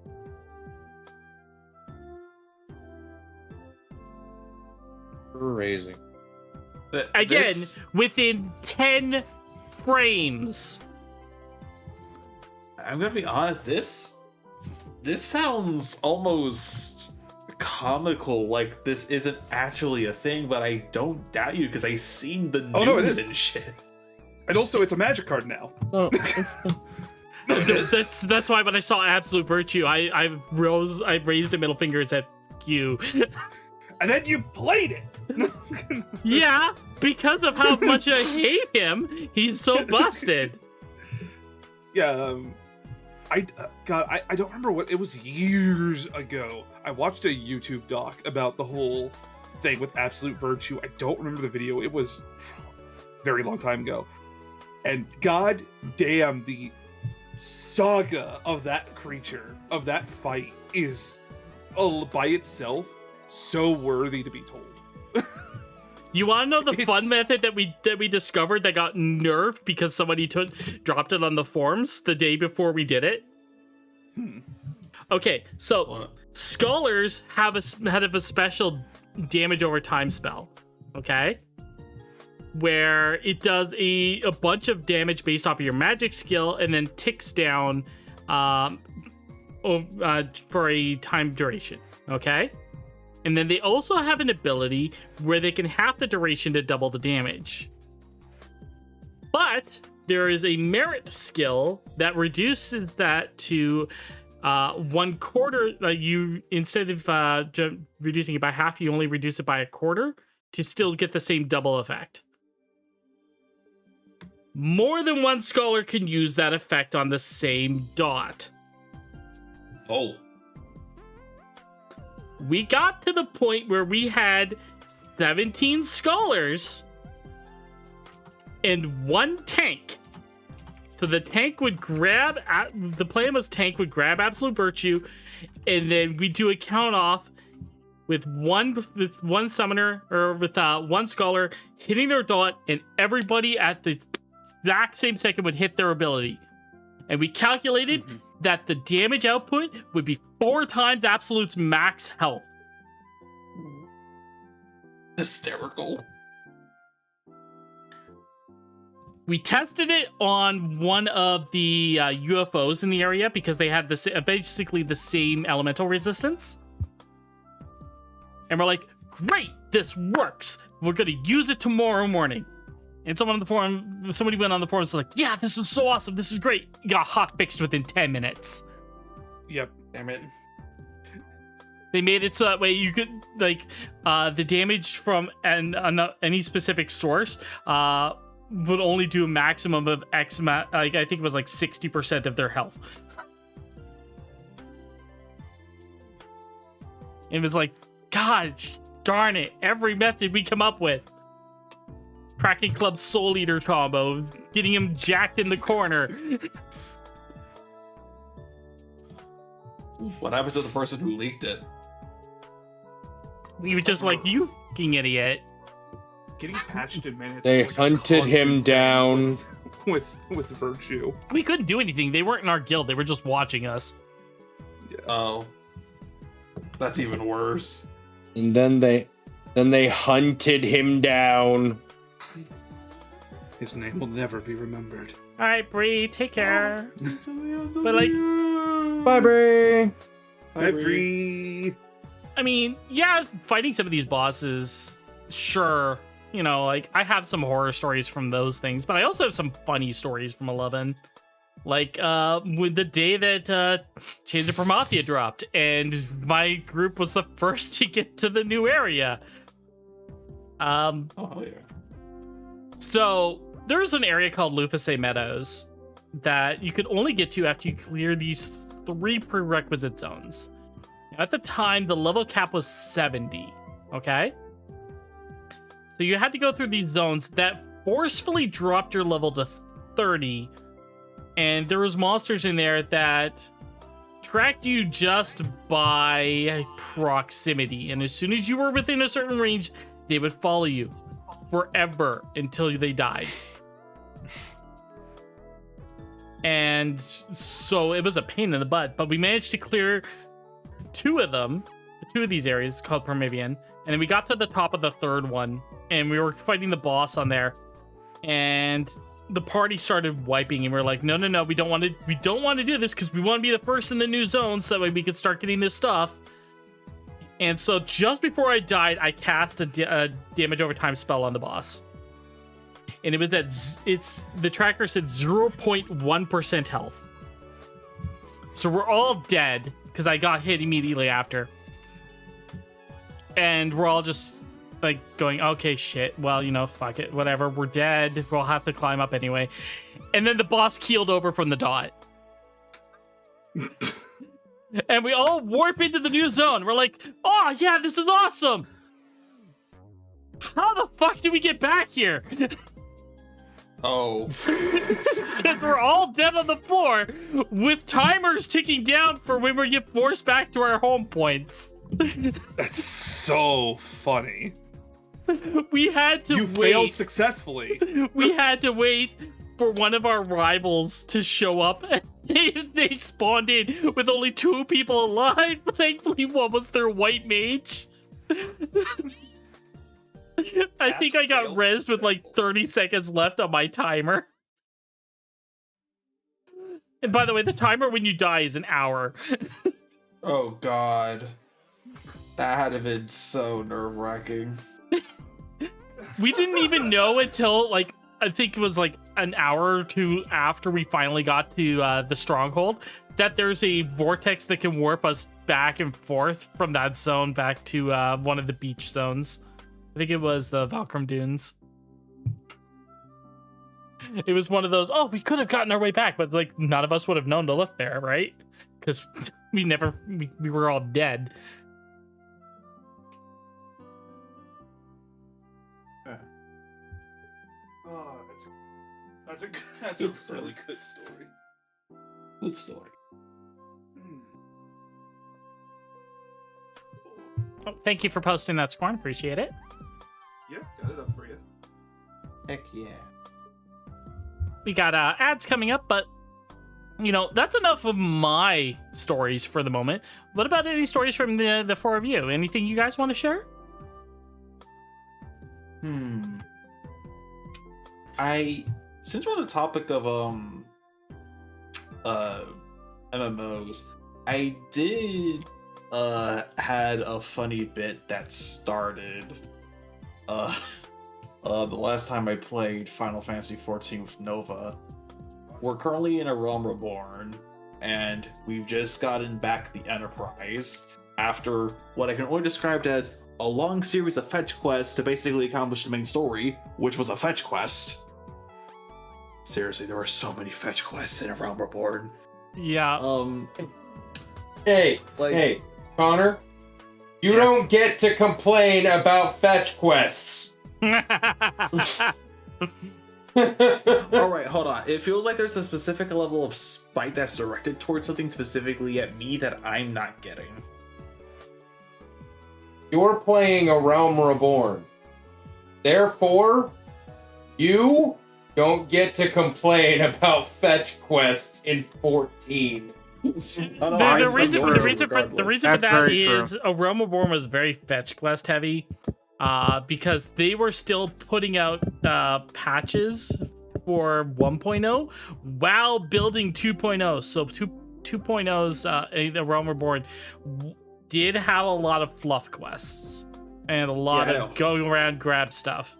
Speaker 8: Crazy.
Speaker 1: Again, within 10 frames.
Speaker 5: I'm gonna be honest, this sounds almost comical, like this isn't actually a thing, but I don't doubt you because I've seen the news and shit.
Speaker 7: And also, it's a magic card now.
Speaker 8: Oh.
Speaker 1: That's why when I saw Absolute Virtue, I raised a middle finger and said, "F you."
Speaker 7: And then you played it.
Speaker 1: Yeah, because of how much I hate him, he's so busted.
Speaker 7: Yeah, I don't remember what it was. Years ago, I watched a YouTube doc about the whole thing with Absolute Virtue. I don't remember the video. It was a very long time ago, and god damn, the saga of that creature, of that fight, is by itself so worthy to be told.
Speaker 1: You want to know the fun method that we discovered that got nerfed because somebody dropped it on the forums the day before we did it? Okay, so Scholars have a special damage over time spell, okay? Where it does a bunch of damage based off of your magic skill and then ticks down for a time duration, okay? And then they also have an ability where they can half the duration to double the damage. But there is a merit skill that reduces that to 1/4. You, instead of reducing it by half, you only reduce it by 1/4 to still get the same double effect. More than one scholar can use that effect on the same dot.
Speaker 5: Oh.
Speaker 1: We got to the point where we had 17 scholars and 1 tank. So the tank would grab, the plan was tank would grab Absolute Virtue, and then we do a count off with one summoner, or with 1 scholar hitting their dot, and everybody at the exact same second would hit their ability. And we calculated that the damage output would be 4 times Absolute's max health.
Speaker 5: Hysterical.
Speaker 1: We tested it on one of the UFOs in the area because they had basically the same elemental resistance. And we're like, great, this works. We're going to use it tomorrow morning. And somebody went on the forum and was like, yeah, this is so awesome. This is great. You got hotfixed within 10 minutes.
Speaker 7: Yep.
Speaker 5: Damn it.
Speaker 1: They made it so that way you could, like, the damage from any specific source would only do a maximum of X amount. Like, I think it was like 60% of their health. It was like, gosh darn it. Every method we come up with. Kraken Club Soul Eater combo, getting him jacked in the corner.
Speaker 5: What happened to the person who leaked it?
Speaker 1: He was just like, you fucking idiot.
Speaker 7: Getting patched in minutes.
Speaker 8: They
Speaker 7: is like a
Speaker 8: hunted him
Speaker 7: constant
Speaker 8: down.
Speaker 7: thing with Virtue.
Speaker 1: We couldn't do anything. They weren't in our guild. They were just watching us.
Speaker 5: Oh. That's even worse.
Speaker 8: And then they hunted him down.
Speaker 2: His name will never be remembered.
Speaker 1: All right, Bree, take care. But like,
Speaker 8: Bye, Bray.
Speaker 2: Hi, Bree.
Speaker 1: I mean, yeah, fighting some of these bosses, sure. You know, like, I have some horror stories from those things, but I also have some funny stories from 11. Like, with the day that Chains of Promathia dropped, and my group was the first to get to the new area.
Speaker 5: Oh, yeah.
Speaker 1: So, there's an area called Lupace Meadows that you could only get to after you clear these 3 prerequisite zones. At the time, the level cap was 70, okay? So you had to go through these zones that forcefully dropped your level to 30, and there was monsters in there that tracked you just by proximity, and as soon as you were within a certain range, they would follow you forever until they died. And so it was a pain in the butt, but we managed to clear 2 of these areas called Permivian, and then we got to the top of the 3rd one, and we were fighting the boss on there, and the party started wiping, and we were like, no, we don't want to do this because we want to be the first in the new zone so that way we can start getting this stuff. And so just before I died, I cast a damage over time spell on the boss, and it was the tracker said 0.1% health, so we're all dead because I got hit immediately after. And we're all just like going, okay, shit, well, you know, fuck it, whatever, we're dead, we'll have to climb up anyway. And then the boss keeled over from the dot. And we all warp into the new zone. We're like, oh yeah, this is awesome. How the fuck do we get back here?
Speaker 5: Oh.
Speaker 1: Because we're all dead on the floor with timers ticking down for when we get forced back to our home points.
Speaker 7: That's so funny.
Speaker 1: We had to
Speaker 7: You
Speaker 1: wait.
Speaker 7: failed successfully.
Speaker 1: We had to wait for one of our rivals to show up. They spawned in with only 2 people alive. Thankfully, one was their white mage. I think I got rezzed with like 30 seconds left on my timer. And by the way, the timer when you die is an hour.
Speaker 5: Oh, God. That had to have been so nerve-wracking.
Speaker 1: We didn't even know until, like, I think it was like an hour or 2 after we finally got to the stronghold, that there's a vortex that can warp us back and forth from that zone back to one of the beach zones. I think it was the Valkyrie Dunes. It was one of those, oh, we could have gotten our way back, but like none of us would have known to look there, right? Because we were all dead.
Speaker 7: Oh, that's a really good story.
Speaker 5: Good story.
Speaker 1: Oh, thank you for posting that, Scorn. Appreciate it.
Speaker 7: Yeah, got it up for you.
Speaker 5: Heck yeah.
Speaker 1: We got ads coming up, but you know, that's enough of my stories for the moment. What about any stories from the 4 of you? Anything you guys want to share?
Speaker 5: Since we're on the topic of MMOs, I did had a funny bit that started the last time I played Final Fantasy XIV with Nova. We're currently in a Realm Reborn, and we've just gotten back the Enterprise after what I can only describe as a long series of fetch quests to basically accomplish the main story, which was a fetch quest. Seriously, there were so many fetch quests in a Realm Reborn.
Speaker 1: Yeah.
Speaker 8: Hey, Connor, you don't get to complain about fetch quests.
Speaker 5: All right, hold on. It feels like there's a specific level of spite that's directed towards something specifically at me that I'm not getting.
Speaker 9: You're playing A Realm Reborn. Therefore, you don't get to complain about fetch quests in 14.
Speaker 1: The reason for
Speaker 4: That's
Speaker 1: that
Speaker 4: very true.
Speaker 1: is A Realm Reborn was very fetch quest heavy, because they were still putting out patches for 1.0 while building 2.0. So 2.0's The Realm Reborn did have a lot of fluff quests and a lot of going around grab stuff.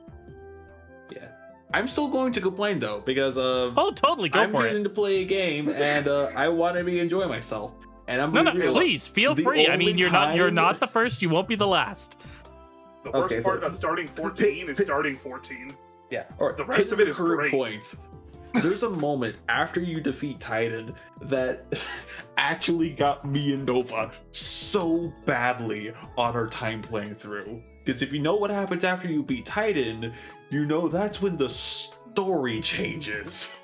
Speaker 5: Yeah, I'm still going to complain though because
Speaker 1: oh, totally go
Speaker 5: I'm
Speaker 1: for
Speaker 5: choosing
Speaker 1: it.
Speaker 5: to play a game and I want to be enjoying myself. And I'm
Speaker 1: No,
Speaker 5: real.
Speaker 1: please feel
Speaker 5: The
Speaker 1: free. I mean,
Speaker 5: only
Speaker 1: you're
Speaker 5: time-
Speaker 1: not the first. You won't be the last.
Speaker 7: The worst
Speaker 5: Okay,
Speaker 7: part
Speaker 5: so-
Speaker 7: about starting 14 is starting 14.
Speaker 5: Yeah, or
Speaker 7: The rest of it is
Speaker 5: current
Speaker 7: great.
Speaker 5: points. There's a moment after you defeat Titan that actually got me and Nova so badly on our time playing through. Because if you know what happens after you beat Titan, you know that's when the story changes.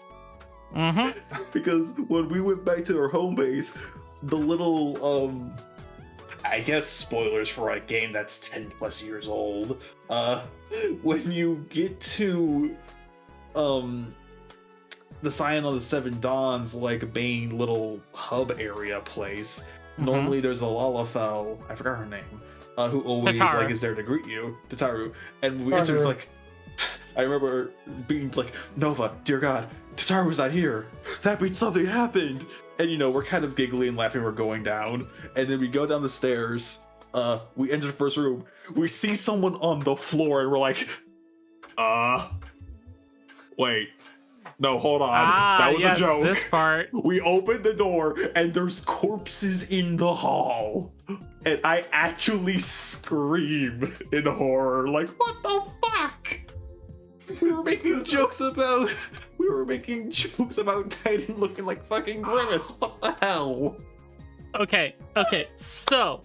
Speaker 1: Mm-hmm.
Speaker 5: Because when we went back to our home base, the little I guess spoilers for a game that's 10 plus years old. When you get to the Scion of the Seven Dawns, like main little hub area place, normally there's a Lalafell, I forgot her name, who always
Speaker 1: Tataru.
Speaker 5: like is there to greet you, Tataru, and we enter like, I remember being like, Nova, dear God, Tataru's not here. That means something happened. And you know, we're kind of giggling and laughing, we're going down, and then we go down the stairs, we enter the first room, we see someone on the floor, and we're like, wait. No, hold on. That was
Speaker 1: yes,
Speaker 5: a joke.
Speaker 1: This part.
Speaker 5: We open the door and there's corpses in the hall. And I actually scream in horror. Like, what the fuck? We were making jokes about Titan looking like fucking Grimace. What the hell?
Speaker 1: Okay. So,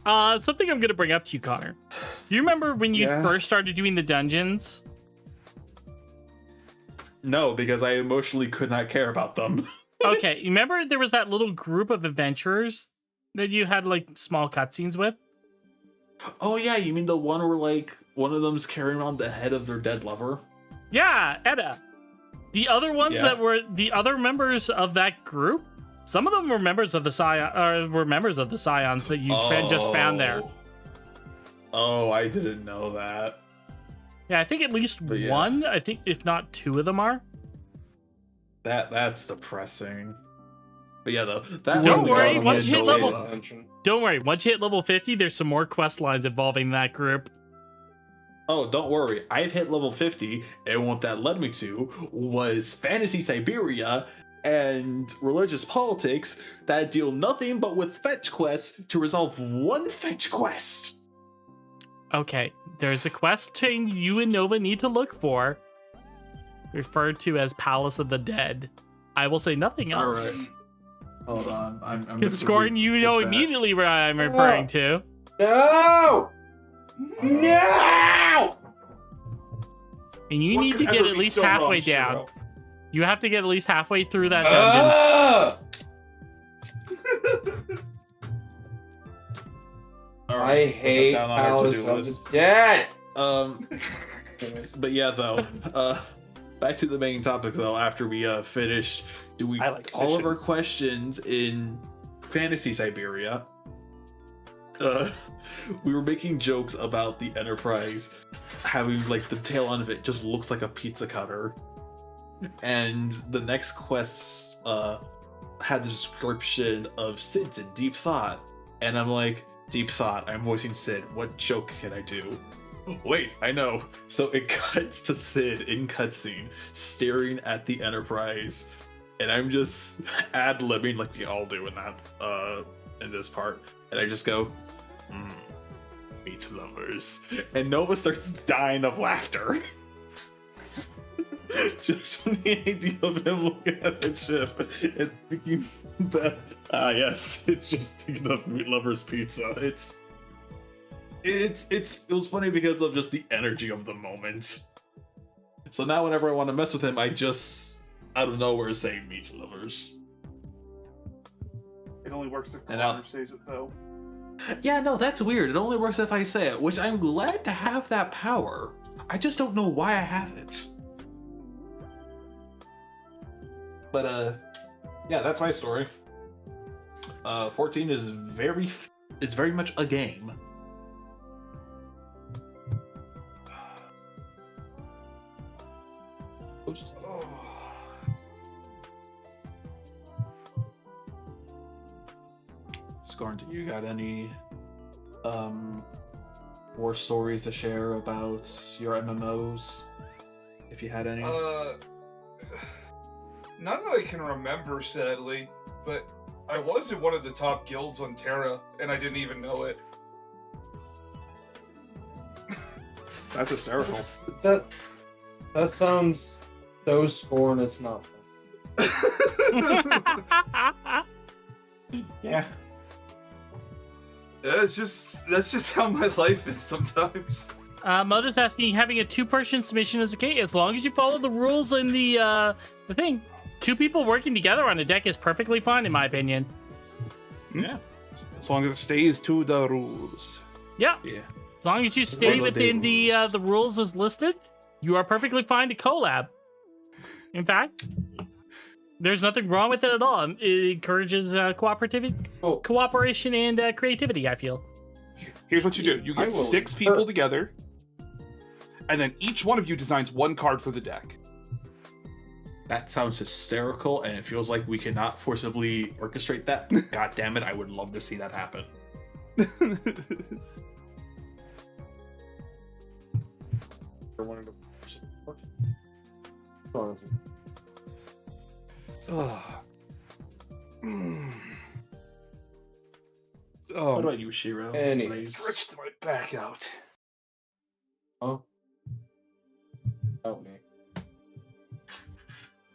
Speaker 1: something I'm gonna bring up to you, Connor. Do you remember when you first started doing the dungeons?
Speaker 5: No, because I emotionally could not care about them.
Speaker 1: Okay, you remember there was that little group of adventurers that you had like small cutscenes with?
Speaker 5: Oh yeah, you mean the one where like one of them's carrying around the head of their dead lover?
Speaker 1: Yeah, Edda. The other ones that were the other members of that group, some of them were members of the Scions that you just found there.
Speaker 5: Oh, I didn't know that.
Speaker 1: Yeah, I think at least
Speaker 5: But yeah.
Speaker 1: one. I think if not two of them are.
Speaker 5: That's depressing. But yeah, though. That
Speaker 1: Don't
Speaker 5: one
Speaker 1: worry,
Speaker 5: got me
Speaker 1: once you hit
Speaker 5: annoyed.
Speaker 1: level- Don't worry, once you hit level 50, there's some more quest lines involving that group.
Speaker 5: Oh, don't worry. I've hit level 50, and what that led me to was Fantasy Siberia and religious politics that deal nothing but with fetch quests to resolve one fetch quest.
Speaker 1: Okay, there's a quest chain you and Nova need to look for, referred to as Palace of the Dead. I will say nothing else.
Speaker 5: All right. Hold on. I'm
Speaker 1: Because Scorn, you know immediately where I'm referring to.
Speaker 9: No! No!
Speaker 1: And you
Speaker 7: What
Speaker 1: need
Speaker 7: could
Speaker 1: to get
Speaker 7: ever
Speaker 1: at
Speaker 7: be
Speaker 1: least
Speaker 7: so wrong,
Speaker 1: halfway down.
Speaker 7: Shiro?
Speaker 1: You have to get at least halfway through that dungeon.
Speaker 5: All
Speaker 9: I
Speaker 5: right,
Speaker 9: hate
Speaker 5: down on our
Speaker 9: Palace
Speaker 5: to-do
Speaker 9: of
Speaker 5: list.
Speaker 9: the Dead.
Speaker 5: But yeah, though, back to the main topic though. After we finished,
Speaker 7: I like
Speaker 5: all of
Speaker 7: fishing.
Speaker 5: our questions in Fantasy Siberia? We were making jokes about the Enterprise having like the tail end of it just looks like a pizza cutter, and the next quest had the description of Sid's in Deep Thought, and I'm like, Deep Thought, I'm voicing Sid. What joke can I do? Wait, I know. So it cuts to Sid in cutscene, staring at the Enterprise, and I'm just ad-libbing like we all do in that in this part, and I just go, meat lovers, and Nova starts dying of laughter. Just from the idea of him looking at the ship and thinking that yes, it's just thinking of meat lovers pizza. It was funny because of just the energy of the moment. So now whenever I want to mess with him, I just out of nowhere say meat slivers.
Speaker 7: It only works if
Speaker 5: And I'll-
Speaker 7: Connor says it, though.
Speaker 5: Yeah, no, that's weird. It only works if I say it, which I'm glad to have that power. I just don't know why I have it. But yeah, that's my story. 14 is very much a game. Scorn, do you got any war stories to share about your MMOs? If you had any.
Speaker 10: Not that I can remember, sadly, but I was in one of the top guilds on Terra, and I didn't even know it.
Speaker 2: That's hysterical.
Speaker 8: That sounds so Scorn. It's not fun.
Speaker 5: Yeah.
Speaker 10: That's just how my life is sometimes.
Speaker 1: Moto's asking, having a 2-person submission is okay as long as you follow the rules in the thing. 2 people working together on a deck is perfectly fine, in my opinion.
Speaker 5: Yeah.
Speaker 2: As long as it stays to the rules.
Speaker 1: Yeah.
Speaker 5: Yeah.
Speaker 1: As long as you stay
Speaker 5: Follow the
Speaker 1: within the rules as listed, you are perfectly fine to collab. In fact, there's nothing wrong with it at all. It encourages cooperation and creativity, I feel.
Speaker 2: Here's what you do. You
Speaker 8: I
Speaker 2: get
Speaker 8: will-
Speaker 2: 6 people together, and then each one of you designs 1 card for the deck.
Speaker 5: That sounds hysterical, and it feels like we cannot forcibly orchestrate that. God damn it, I would love to see that happen. What
Speaker 2: Oh,
Speaker 5: about you, Shiro?
Speaker 8: Anyways.
Speaker 2: stretched my back out.
Speaker 8: Oh. Help me.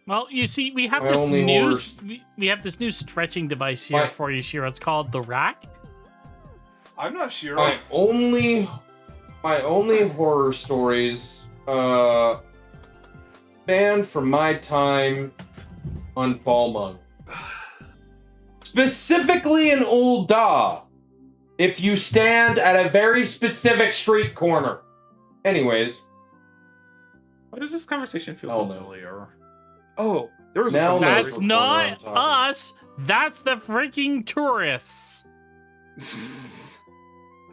Speaker 1: Well, you see, we have
Speaker 8: My
Speaker 1: this
Speaker 8: only
Speaker 1: new
Speaker 8: horse.
Speaker 1: we have this new stretching device here
Speaker 8: My-
Speaker 1: for you, Shiro. It's called the Rack.
Speaker 10: I'm not sure.
Speaker 8: My only horror stories, banned from my time on Balmung. Specifically in Old Da. If you stand at a very specific street corner. Anyways.
Speaker 5: Why does this conversation feel
Speaker 8: Oh, no.
Speaker 5: familiar?
Speaker 2: Oh, there was
Speaker 8: Now
Speaker 2: a
Speaker 8: that-
Speaker 1: That's
Speaker 8: what
Speaker 1: not
Speaker 8: I'm talking.
Speaker 1: us. That's the freaking tourists.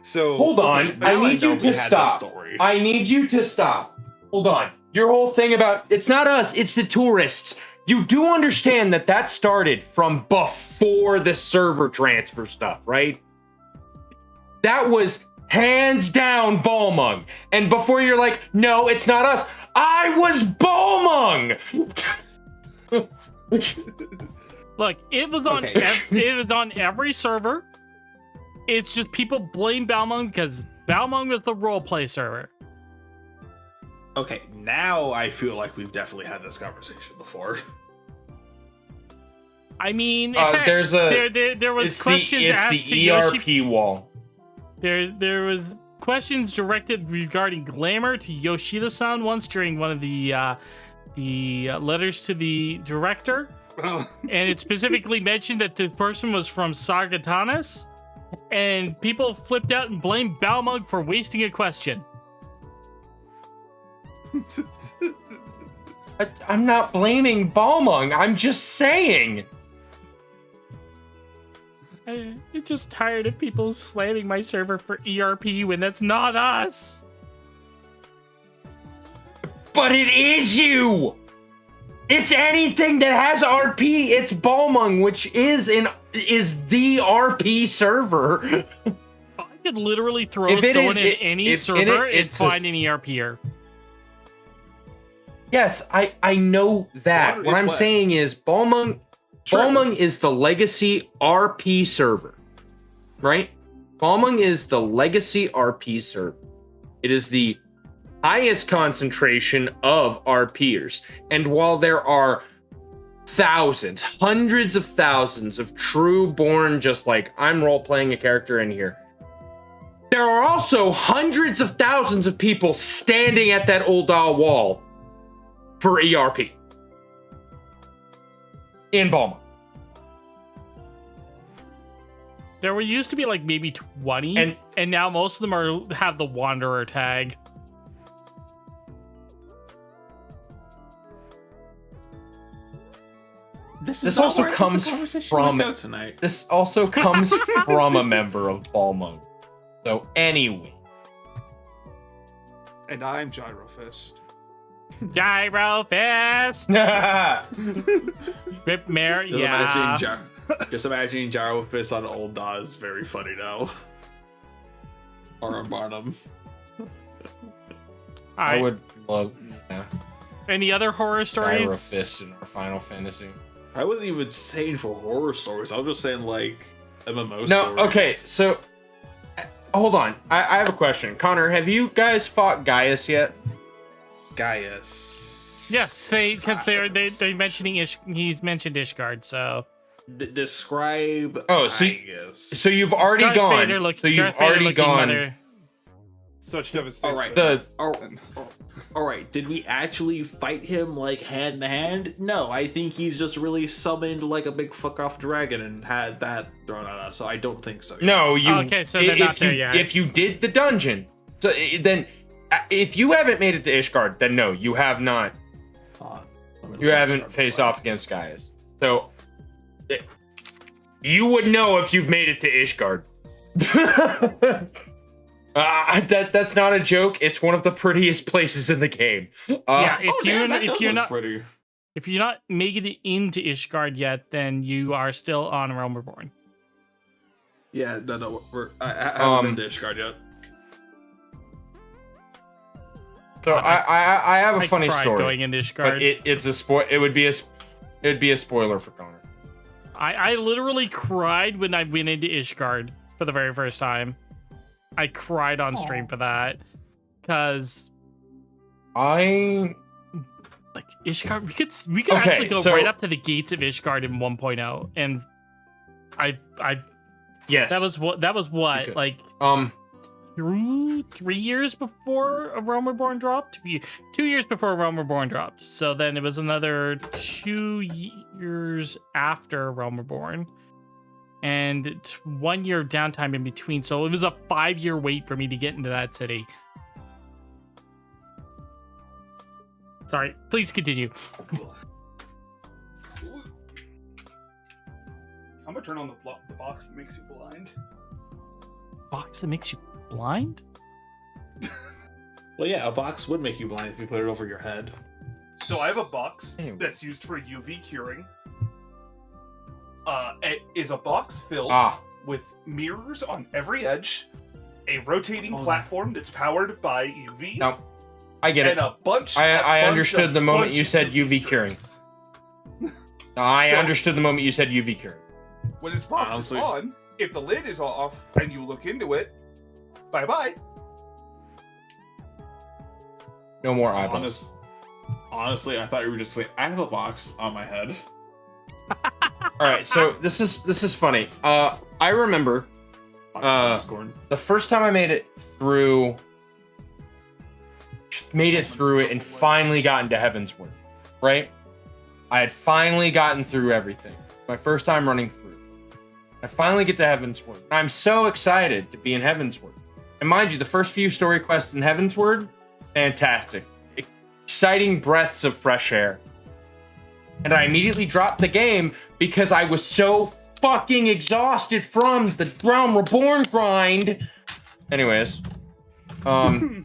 Speaker 2: So
Speaker 8: Hold on.
Speaker 2: okay,
Speaker 8: I
Speaker 2: now
Speaker 8: need
Speaker 2: know
Speaker 8: you
Speaker 2: we
Speaker 8: to
Speaker 2: had this
Speaker 8: stop.
Speaker 2: story.
Speaker 8: I need you to stop. Hold on. Your whole thing about it's not us, it's the tourists. You do understand that that started from before the server transfer stuff, right? That was hands down Balmung. And before you're like, no, it's not us. I was Balmung.
Speaker 1: Look, it was on
Speaker 5: Okay.
Speaker 1: it was on every server. It's just people blame Balmung because Balmung was the roleplay server.
Speaker 5: Okay, now I feel like we've definitely had this conversation before.
Speaker 1: I mean, heck,
Speaker 8: there's a
Speaker 1: there was
Speaker 8: it's
Speaker 1: questions
Speaker 8: the
Speaker 1: asked to Yoshi.
Speaker 8: ERP wall.
Speaker 1: There was questions directed regarding glamour to Yoshida-san once during one of the letters to the director,
Speaker 2: Oh,
Speaker 1: and it specifically mentioned that the person was from Sargatanas, and people flipped out and blamed Balmung for wasting a question.
Speaker 8: I'm not blaming Balmung. I'm just saying.
Speaker 1: I'm just tired of people slamming my server for ERP when that's not us.
Speaker 8: But it is you. It's anything that has RP. It's Balmung, which is the RP server.
Speaker 1: I could literally throw
Speaker 8: If
Speaker 1: a
Speaker 8: it
Speaker 1: stone
Speaker 8: is-
Speaker 1: in
Speaker 8: it-
Speaker 1: any
Speaker 8: if in it-
Speaker 1: server and
Speaker 8: it's
Speaker 1: find
Speaker 8: a-
Speaker 1: an ERPer.
Speaker 8: Yes, I know that.
Speaker 5: Water
Speaker 8: What
Speaker 5: is
Speaker 8: I'm
Speaker 5: wet.
Speaker 8: saying is Balmung is the legacy RP server. Right? Balmung is the legacy RP server. It is the highest concentration of RPers. And while there are thousands, hundreds of thousands of true born, just like I'm role playing a character in here, there are also hundreds of thousands of people standing at that old wall
Speaker 9: for ERP in Balma.
Speaker 1: There were used to be like maybe 20, and now most of them have the Wanderer tag.
Speaker 9: This also comes from
Speaker 5: tonight.
Speaker 9: This also comes from a member of Balmung. So anyway.
Speaker 2: And I'm Gyrofist.
Speaker 1: Gyrofist! Rip Mare, yeah.
Speaker 5: Just imagining Gyrofist on Old Da is very funny now. Or on Barnum.
Speaker 9: I would love, yeah.
Speaker 1: Any other horror stories?
Speaker 9: Gyrofist in our Final Fantasy.
Speaker 5: I wasn't even saying for horror stories. I was just saying like MMO
Speaker 9: No,
Speaker 5: stories.
Speaker 9: okay, so hold on. I have a question. Connor, have you guys fought Gaius yet?
Speaker 5: Gaius.
Speaker 1: Yes, because they're mentioning he's mentioned Ishgard, so
Speaker 5: describe.
Speaker 9: Oh, so so you've already
Speaker 1: Darth
Speaker 9: gone.
Speaker 1: Vader
Speaker 9: So you've already gone.
Speaker 10: Such devastation.
Speaker 5: All right. All right. Did we actually fight him like hand to hand? No, I think he's just really summoned like a big fuck off dragon and had that thrown at us. So I don't think so.
Speaker 9: No, you.
Speaker 1: Okay, so they're not there yet.
Speaker 9: If you did the dungeon, so then if you haven't made it to Ishgard, then no, you have not. You haven't faced off against Gaius. So you would know if you've made it to Ishgard. That's not a joke. It's one of the prettiest places in the game.
Speaker 1: Yeah, if you're not making it into Ishgard yet, then you are still on Realm Reborn.
Speaker 5: Yeah, no, I haven't been to Ishgard yet.
Speaker 9: So I have a funny
Speaker 1: cried
Speaker 9: story.
Speaker 1: going into Ishgard.
Speaker 9: But it's a spoil. It would be a spoiler for Connor.
Speaker 1: I literally cried when I went into Ishgard for the very first time. I cried on stream for that because
Speaker 9: like
Speaker 1: Ishgard. We could
Speaker 9: Okay,
Speaker 1: actually go
Speaker 9: so-
Speaker 1: right up to the gates of Ishgard in 1.0, and I
Speaker 9: yes,
Speaker 1: that was what
Speaker 9: could.
Speaker 1: like 3 years before a Realm Reborn dropped. 2 years before Realm Reborn dropped. So then it was another 2 years after Realm Reborn. And 1 year downtime in between. So it was a 5-year wait for me to get into that city. Sorry, please continue.
Speaker 7: I'm gonna turn on the box that makes you blind.
Speaker 1: Box that makes you blind?
Speaker 5: Well, yeah, a box would make you blind if you put it over your head.
Speaker 7: So I have a box
Speaker 9: Anyway.
Speaker 7: that's used for UV curing. It is a box filled with mirrors on every edge, a rotating platform that's powered by UV.
Speaker 9: No, I get
Speaker 7: and
Speaker 9: it.
Speaker 7: a bunch.
Speaker 9: I
Speaker 7: a
Speaker 9: understood
Speaker 7: bunch
Speaker 9: the
Speaker 7: of-
Speaker 9: moment
Speaker 7: bunch
Speaker 9: you
Speaker 7: of
Speaker 9: said UV
Speaker 7: strips.
Speaker 9: curing. I
Speaker 7: So-
Speaker 9: understood the moment you said UV curing.
Speaker 7: When this box
Speaker 5: Honestly-
Speaker 7: is on, if the lid is off and you look into it, bye bye.
Speaker 9: No more eyeballs.
Speaker 5: Honestly, I thought you were just like, I have a box on my head.
Speaker 9: All right, so this is funny. I remember the first time I made it through it and finally got into Heavensward, right? I had finally gotten through everything. My first time running through. I finally get to Heavensward. I'm so excited to be in Heavensward. And mind you, the first few story quests in Heavensward, fantastic. Exciting breaths of fresh air. And I immediately dropped the game because I was so fucking exhausted from the Realm Reborn grind. Anyways,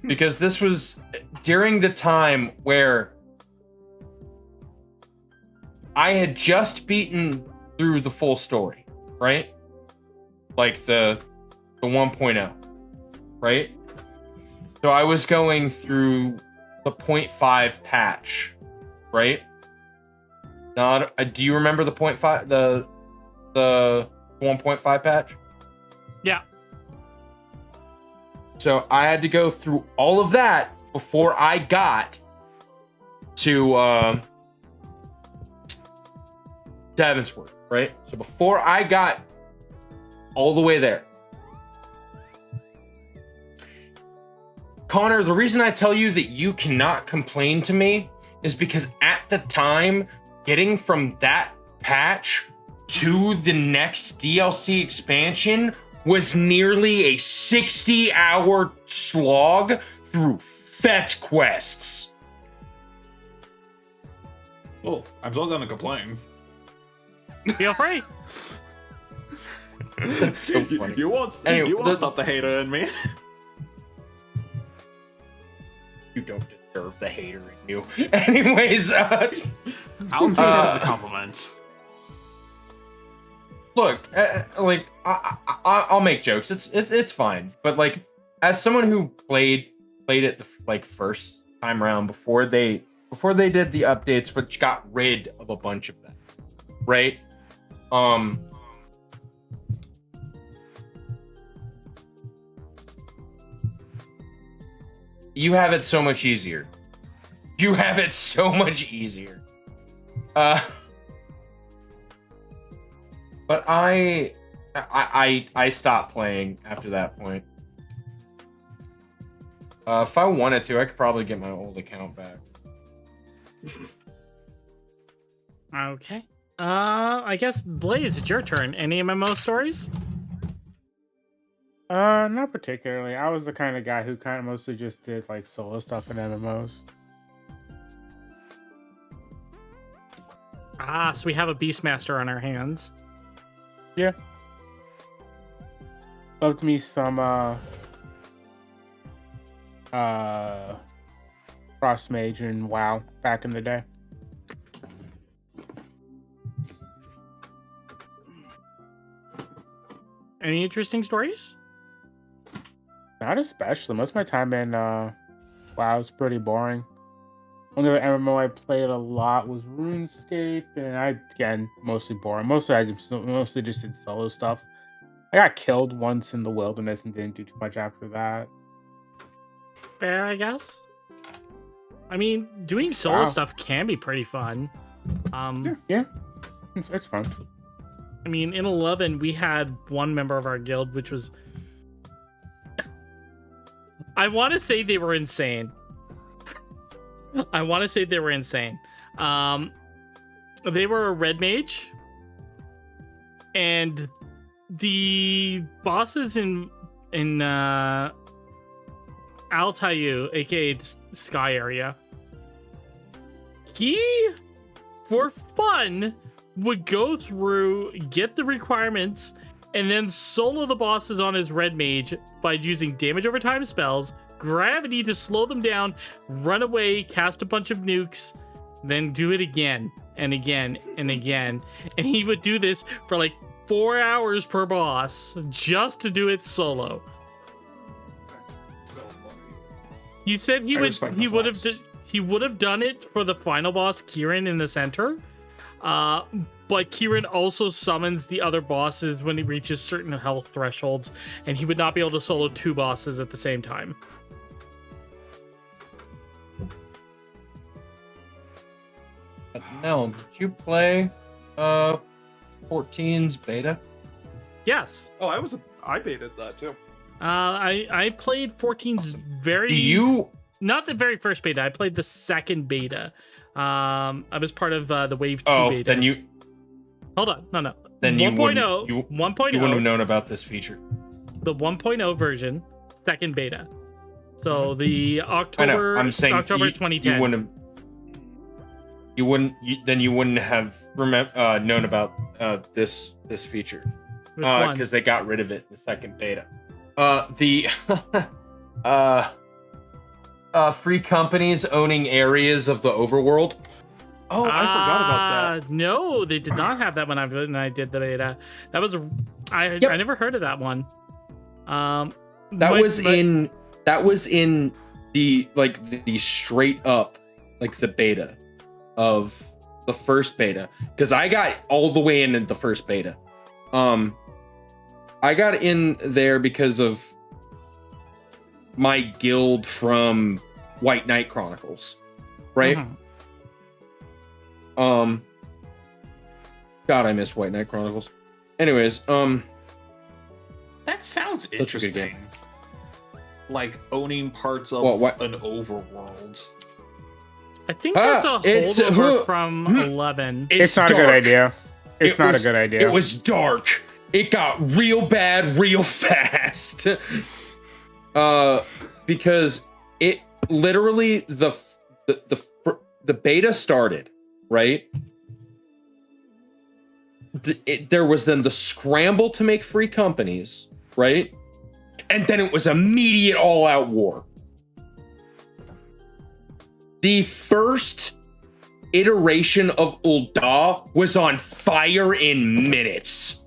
Speaker 9: because this was during the time where I had just beaten through the full story, right? Like the 1.0, right? So I was going through the 0.5 patch, right? Not. Do you remember the 0.5, the 1.5 patch?
Speaker 1: Yeah.
Speaker 9: So I had to go through all of that before I got to Heavensward, right? So before I got all the way there, Connor, the reason I tell you that you cannot complain to me is because at the time, getting from that patch to the next DLC expansion was nearly a 60-hour slog through fetch quests.
Speaker 5: Well, I'm still gonna complain.
Speaker 1: Feel free.
Speaker 9: That's so funny.
Speaker 5: You won't,
Speaker 9: Anyway,
Speaker 5: you won't stop the hater in me.
Speaker 9: You don't deserve the hater in you. Anyways,
Speaker 5: I'll take that as a compliment.
Speaker 9: look, like I'll make jokes. It's fine. But like, as someone who played it the like first time around before they did the updates, which got rid of a bunch of them, right? You have it so much easier. You have it so much easier. But I stopped playing after that point. If I wanted to, I could probably get my old account back.
Speaker 1: Okay. I guess Blaze, it's your turn. Any MMO stories?
Speaker 4: Not particularly. I was the kind of guy who kind of mostly just did like solo stuff in MMOs.
Speaker 1: Ah, so we have a Beastmaster on our hands.
Speaker 4: Yeah. Loved me some Frost Mage and WoW back in the day.
Speaker 1: Any interesting stories?
Speaker 4: Not especially. Most of my time in WoW was pretty boring. Only other MMO I played a lot was RuneScape, and again, mostly boring. Mostly just did solo stuff. I got killed once in the wilderness and didn't do too much after that.
Speaker 1: Fair, I guess. I mean, doing solo
Speaker 4: Wow.
Speaker 1: stuff can be pretty fun.
Speaker 4: Yeah, it's fun.
Speaker 1: I mean, in 11, we had one member of our guild, which was... I want to say they were insane. They were a red mage, and the bosses in Altayu, aka the Sky area, he, for fun, would go through, get the requirements, and then solo the bosses on his red mage by using damage over time spells, gravity to slow them down, run away, cast a bunch of nukes, then do it again and again and again. And he would do this for like 4 hours per boss just to do it solo.
Speaker 10: So funny.
Speaker 1: He said he
Speaker 5: I
Speaker 1: would
Speaker 5: respect
Speaker 1: he
Speaker 5: the
Speaker 1: would have
Speaker 5: flex.
Speaker 1: he would have done it for the final boss, Kieran, in the center. But Kieran also summons the other bosses when he reaches certain health thresholds, and he would not be able to solo 2 bosses at the same time.
Speaker 9: Mel, did you play 14's beta?
Speaker 1: Yes.
Speaker 7: Oh, I baited that too.
Speaker 1: I played 14's very...
Speaker 9: Do you...
Speaker 1: Not the very first beta. I played the second beta. I was part of the Wave 2
Speaker 9: Oh,
Speaker 1: beta.
Speaker 9: then you...
Speaker 1: Hold on. No.
Speaker 9: Then you
Speaker 1: 1.0.
Speaker 9: wouldn't- you
Speaker 1: 1.0.
Speaker 9: You wouldn't have known about this feature.
Speaker 1: The 1.0 version, second beta. So the October...
Speaker 9: I'm saying
Speaker 1: October
Speaker 9: you,
Speaker 1: 2010.
Speaker 9: You wouldn't have... Then you wouldn't have known about this feature.
Speaker 1: Which one?
Speaker 9: Because they got rid of it in the second beta. The free companies owning areas of the overworld.
Speaker 7: Oh, I forgot about that.
Speaker 1: No, they did not have that when I did the beta. That was I never heard of that one.
Speaker 9: That was in the straight up like the beta of the first beta, because I got all the way in the first beta. I got in there because of my guild from White Knight Chronicles, right?
Speaker 1: Mhm.
Speaker 9: God, I miss White Knight Chronicles. Anyways,
Speaker 5: That sounds
Speaker 9: a good game.
Speaker 5: interesting. Like owning parts of
Speaker 9: What?
Speaker 5: an overworld.
Speaker 1: I think that's a
Speaker 9: it's-
Speaker 1: holdover from 11.
Speaker 4: It's not a good idea. It's not a good idea.
Speaker 9: It was dark. It got real bad real fast. Because it literally the beta started, right? There was then the scramble to make free companies, right? And then it was immediate all-out war. The first iteration of Ul'dah was on fire in minutes.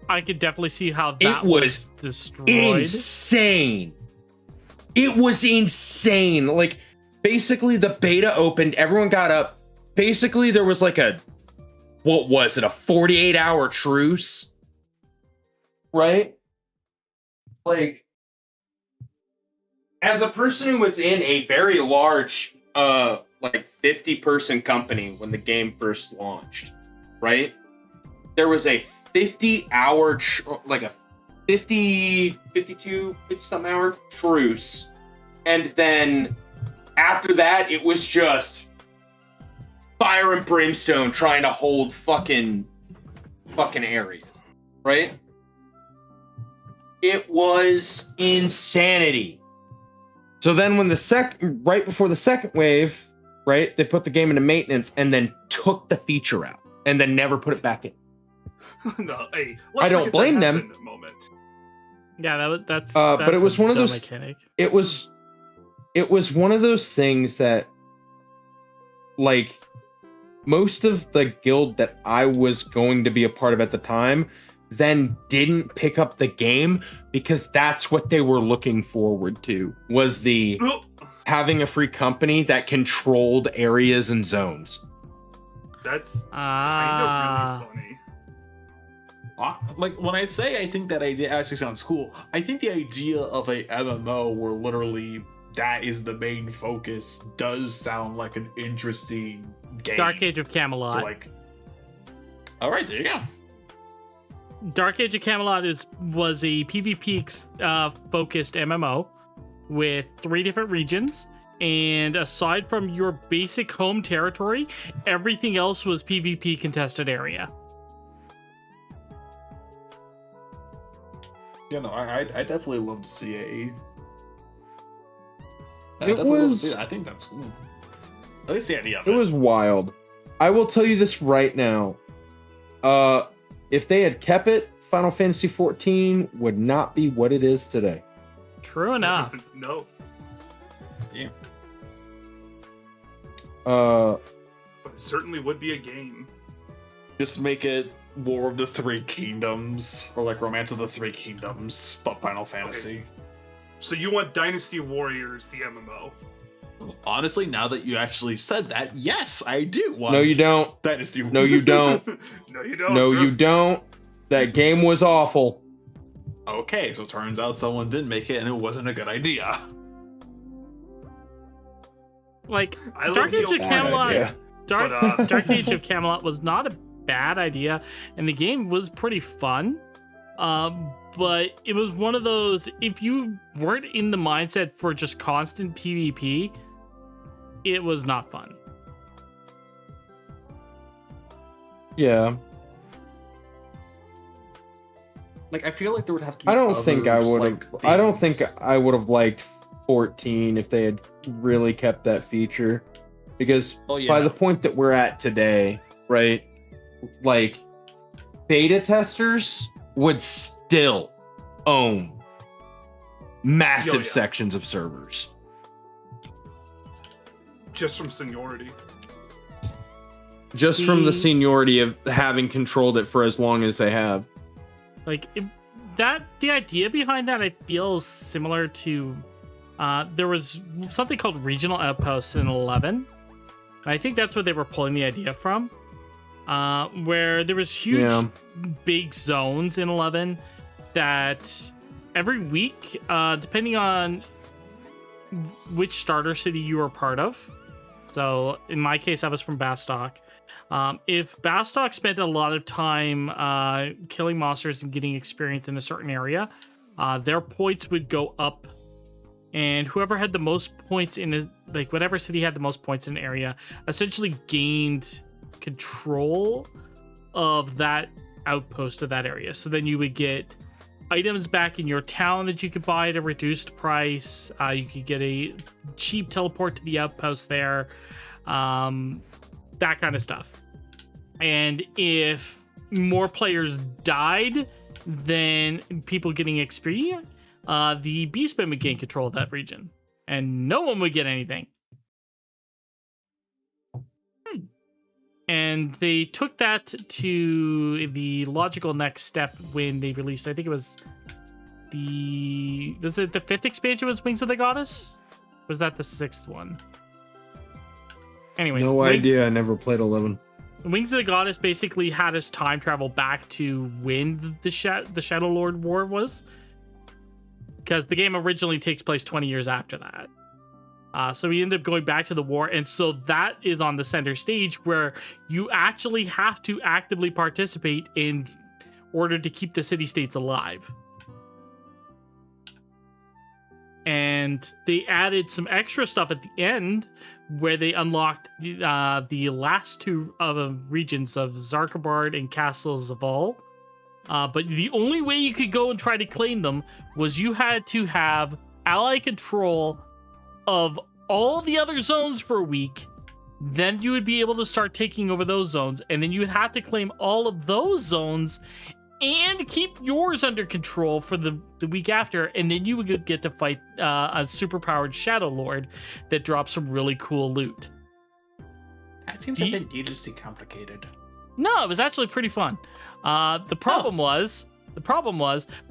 Speaker 1: I could definitely see how that
Speaker 9: It was
Speaker 1: destroyed.
Speaker 9: Insane. It was insane. Like, basically, the beta opened, everyone got up. Basically, there was like a 48-hour truce? Right? Like, as a person who was in a very large, 50-person company when the game first launched, right? There was a 50-hour, 50-some hour truce. And then after that, it was just fire and brimstone trying to hold fucking areas, right? It was insanity. So then when right before the second wave, right, they put the game into maintenance and then took the feature out and then never put it back in.
Speaker 7: No, hey,
Speaker 9: I don't blame them.
Speaker 7: In a moment.
Speaker 1: Yeah, that's
Speaker 9: but it was one of
Speaker 1: dumb
Speaker 9: those
Speaker 1: mechanic.
Speaker 9: it was one of those things that, like, most of the guild that I was going to be a part of at the time then didn't pick up the game because that's what they were looking forward to, was the having a free company that controlled areas and zones.
Speaker 7: That's kind of really funny.
Speaker 5: Like, when I say I think that idea actually sounds cool, I think the idea of a MMO where literally that is the main focus does sound like an interesting game.
Speaker 1: Dark Age of Camelot.
Speaker 5: All right, there you go.
Speaker 1: Dark Age of Camelot was a PvP focused MMO with 3 different regions, and aside from your basic home territory, everything else was PvP contested area.
Speaker 5: You know, I definitely love to see a. I think that's cool. At least the idea of
Speaker 9: It was wild. I will tell you this right now. If they had kept it, Final Fantasy XIV would not be what it is today.
Speaker 1: True enough.
Speaker 7: No.
Speaker 5: Yeah.
Speaker 7: But it certainly would be a game.
Speaker 5: Just make it War of the Three Kingdoms, or like Romance of the Three Kingdoms, but Final Fantasy.
Speaker 7: Okay. So you want Dynasty Warriors, the MMO?
Speaker 5: Honestly, now that you actually said that, yes, I do want.
Speaker 9: No, you don't.
Speaker 5: Dynasty.
Speaker 9: No, you don't.
Speaker 7: No, you don't.
Speaker 9: No, you don't. That game was awful.
Speaker 5: Okay, so turns out someone did make it, and it wasn't a good idea.
Speaker 1: Like,
Speaker 7: I
Speaker 1: Dark
Speaker 7: love
Speaker 1: Age
Speaker 7: the
Speaker 1: of
Speaker 7: old
Speaker 1: Camelot.
Speaker 7: idea.
Speaker 1: Dark Age of Camelot was not a bad idea, and the game was pretty fun. But it was one of those, if you weren't in the mindset for just constant PvP, it was not fun.
Speaker 9: Yeah.
Speaker 5: Like, I feel like there would have to be.
Speaker 9: I don't think I
Speaker 5: others,
Speaker 9: would have.
Speaker 5: like,
Speaker 9: I don't think
Speaker 5: things.
Speaker 9: I would have liked 14 if they had really kept that feature, because by the point that we're at today, right? Like, beta testers would still own massive sections of servers.
Speaker 7: Just from seniority.
Speaker 9: Just from the seniority of having controlled it for as long as they have.
Speaker 1: Like, the idea behind that, I feel, is similar to there was something called regional outposts in 11. I think that's where they were pulling the idea from, where there was huge big zones in 11 that every week, depending on which starter city you were part of. So in my case, I was from Bastock. If Bastock spent a lot of time killing monsters and getting experience in a certain area, their points would go up and whoever had the most points in his, like whatever city had the most points in an area essentially gained control of that outpost of that area. So then you would get items back in your town that you could buy at a reduced price. You could get a cheap teleport to the outpost there, that kind of stuff. And if more players died than people getting XP, the Beastmen would gain control of that region, and no one would get anything. And they took that to the logical next step when they released, I think it was the 5th expansion was Wings of the Goddess? Or was that the 6th one? Anyways.
Speaker 8: No idea. I never played 11.
Speaker 1: Wings of the Goddess basically had us time travel back to when the Shadow Lord War was. Because the game originally takes place 20 years after that. So we end up going back to the war, and so that is on the center stage where you actually have to actively participate in order to keep the city-states alive. And they added some extra stuff at the end where they unlocked the last two regions of Zarkabard and Castle Zaval. But the only way you could go and try to claim them was you had to have ally control of all the other zones for a week. Then you would be able to start taking over those zones, and then you would have to claim all of those zones and keep yours under control for the week after, and then you would get to fight a superpowered Shadow Lord that drops some really cool loot.
Speaker 5: That seems a bit needlessly complicated.
Speaker 1: No, it was actually pretty fun. The problem was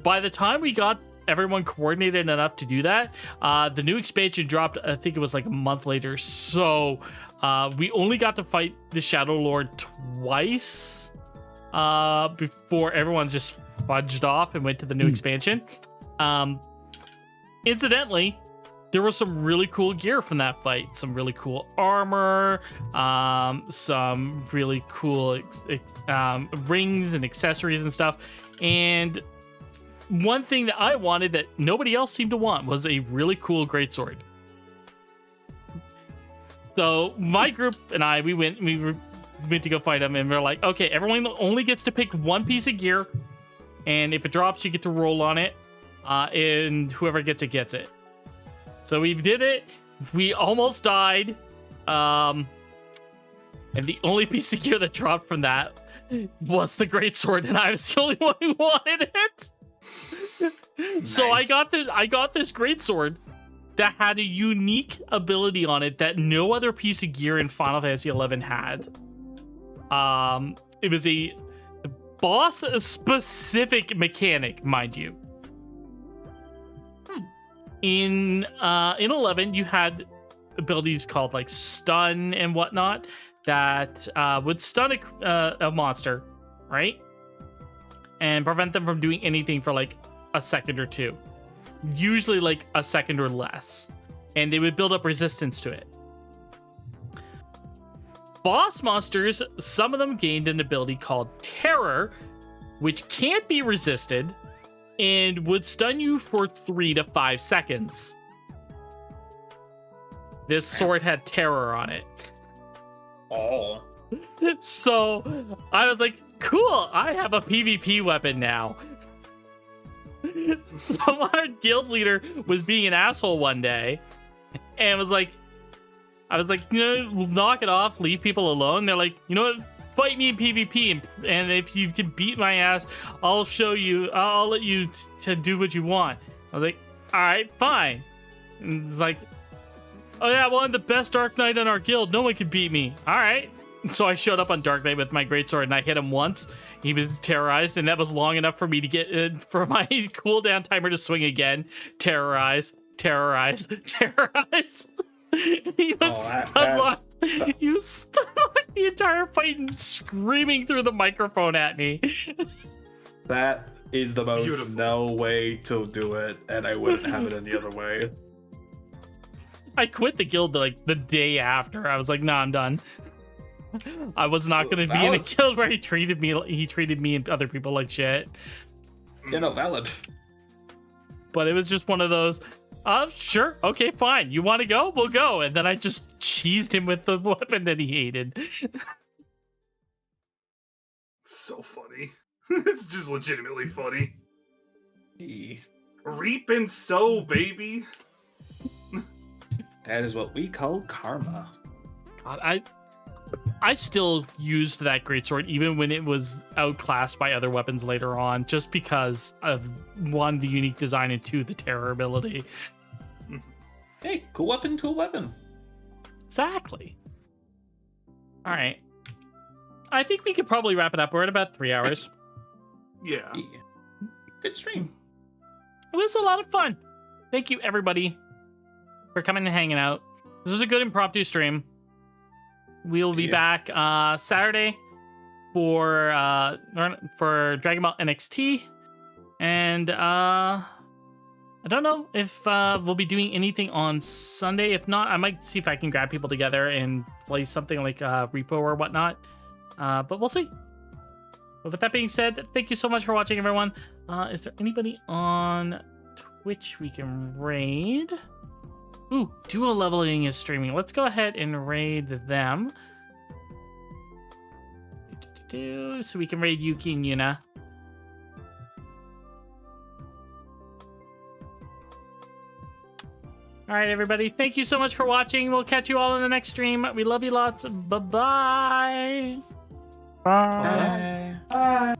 Speaker 1: by the time we got everyone coordinated enough to do that, the new expansion dropped, I think it was like a month later. So we only got to fight the Shadow Lord twice before everyone just fudged off and went to the new expansion. Incidentally, there was some really cool gear from that fight. Some really cool armor, some really cool rings and accessories and stuff. And one thing that I wanted that nobody else seemed to want was a really cool greatsword. So my group and I, we went to go fight them, and we're like, okay, everyone only gets to pick one piece of gear, and if it drops, you get to roll on it, and whoever gets it gets it. So we did it. We almost died, and the only piece of gear that dropped from that was the greatsword, and I was the only one who wanted it. Nice. So I got this greatsword that had a unique ability on it that no other piece of gear in Final Fantasy XI had. It was a boss specific mechanic, mind you. In 11, you had abilities called like stun and whatnot that would stun a monster, right? And prevent them from doing anything for like a second or two. Usually like a second or less. And they would build up resistance to it. Boss monsters, some of them gained an ability called Terror, which can't be resisted and would stun you for 3 to 5 seconds. This sword had Terror on it.
Speaker 5: Oh.
Speaker 1: So I was like, cool, I have a PvP weapon now. So our guild leader was being an asshole one day and was like, I was like, you know, knock it off, leave people alone. They're like, you know what, fight me in PvP, and if you can beat my ass, I'll show you, I'll let you to do what you want. I was like, all right, fine. And like, oh yeah, well, I'm the best Dark Knight in our guild, no one can beat me. All right. So I showed up on Dark Knight with my greatsword, and I hit him once. He was terrorized, and that was long enough for me to get for my cooldown timer to swing again. Terrorize, terrorize, terrorize. He was stun-locked. He was stun-locked the entire fight and screaming through the microphone at me.
Speaker 5: That is the most
Speaker 10: Beautiful.
Speaker 5: no way to do it, and I wouldn't have it any other way.
Speaker 1: I quit the guild like the day after. I was like, nah, I'm done. I was not going to be in a guild where he treated me and other people like shit.
Speaker 5: You know, valid.
Speaker 1: But it was just one of those, Sure. Okay, fine. You want to go? We'll go. And then I just cheesed him with the weapon that he hated.
Speaker 2: So funny. It's just legitimately funny.
Speaker 5: Hey,
Speaker 2: Reap and sow, baby.
Speaker 5: that is what we call karma.
Speaker 1: God, I still used that greatsword even when it was outclassed by other weapons later on, just because of one, the unique design, and two, the terror ability.
Speaker 5: Hey, cool weapon to 11.
Speaker 1: Exactly. All right. I think we could probably wrap it up. We're at about 3 hours.
Speaker 2: Yeah.
Speaker 5: Yeah. Good stream.
Speaker 1: It was a lot of fun. Thank you, everybody, for coming and hanging out. This was a good impromptu stream. We'll be back Saturday for Dragon Ball NXT, and I don't know if we'll be doing anything on Sunday. If not, I might see if I can grab people together and play something like Repo or whatnot. But we'll see. But with that being said, thank you so much for watching, everyone. Is there anybody on Twitch we can raid? Ooh, Duo Leveling is streaming. Let's go ahead and raid them. So we can raid Yuki and Yuna. All right, everybody. Thank you so much for watching. We'll catch you all in the next stream. We love you lots. Bye-bye.
Speaker 4: Bye.
Speaker 5: Bye.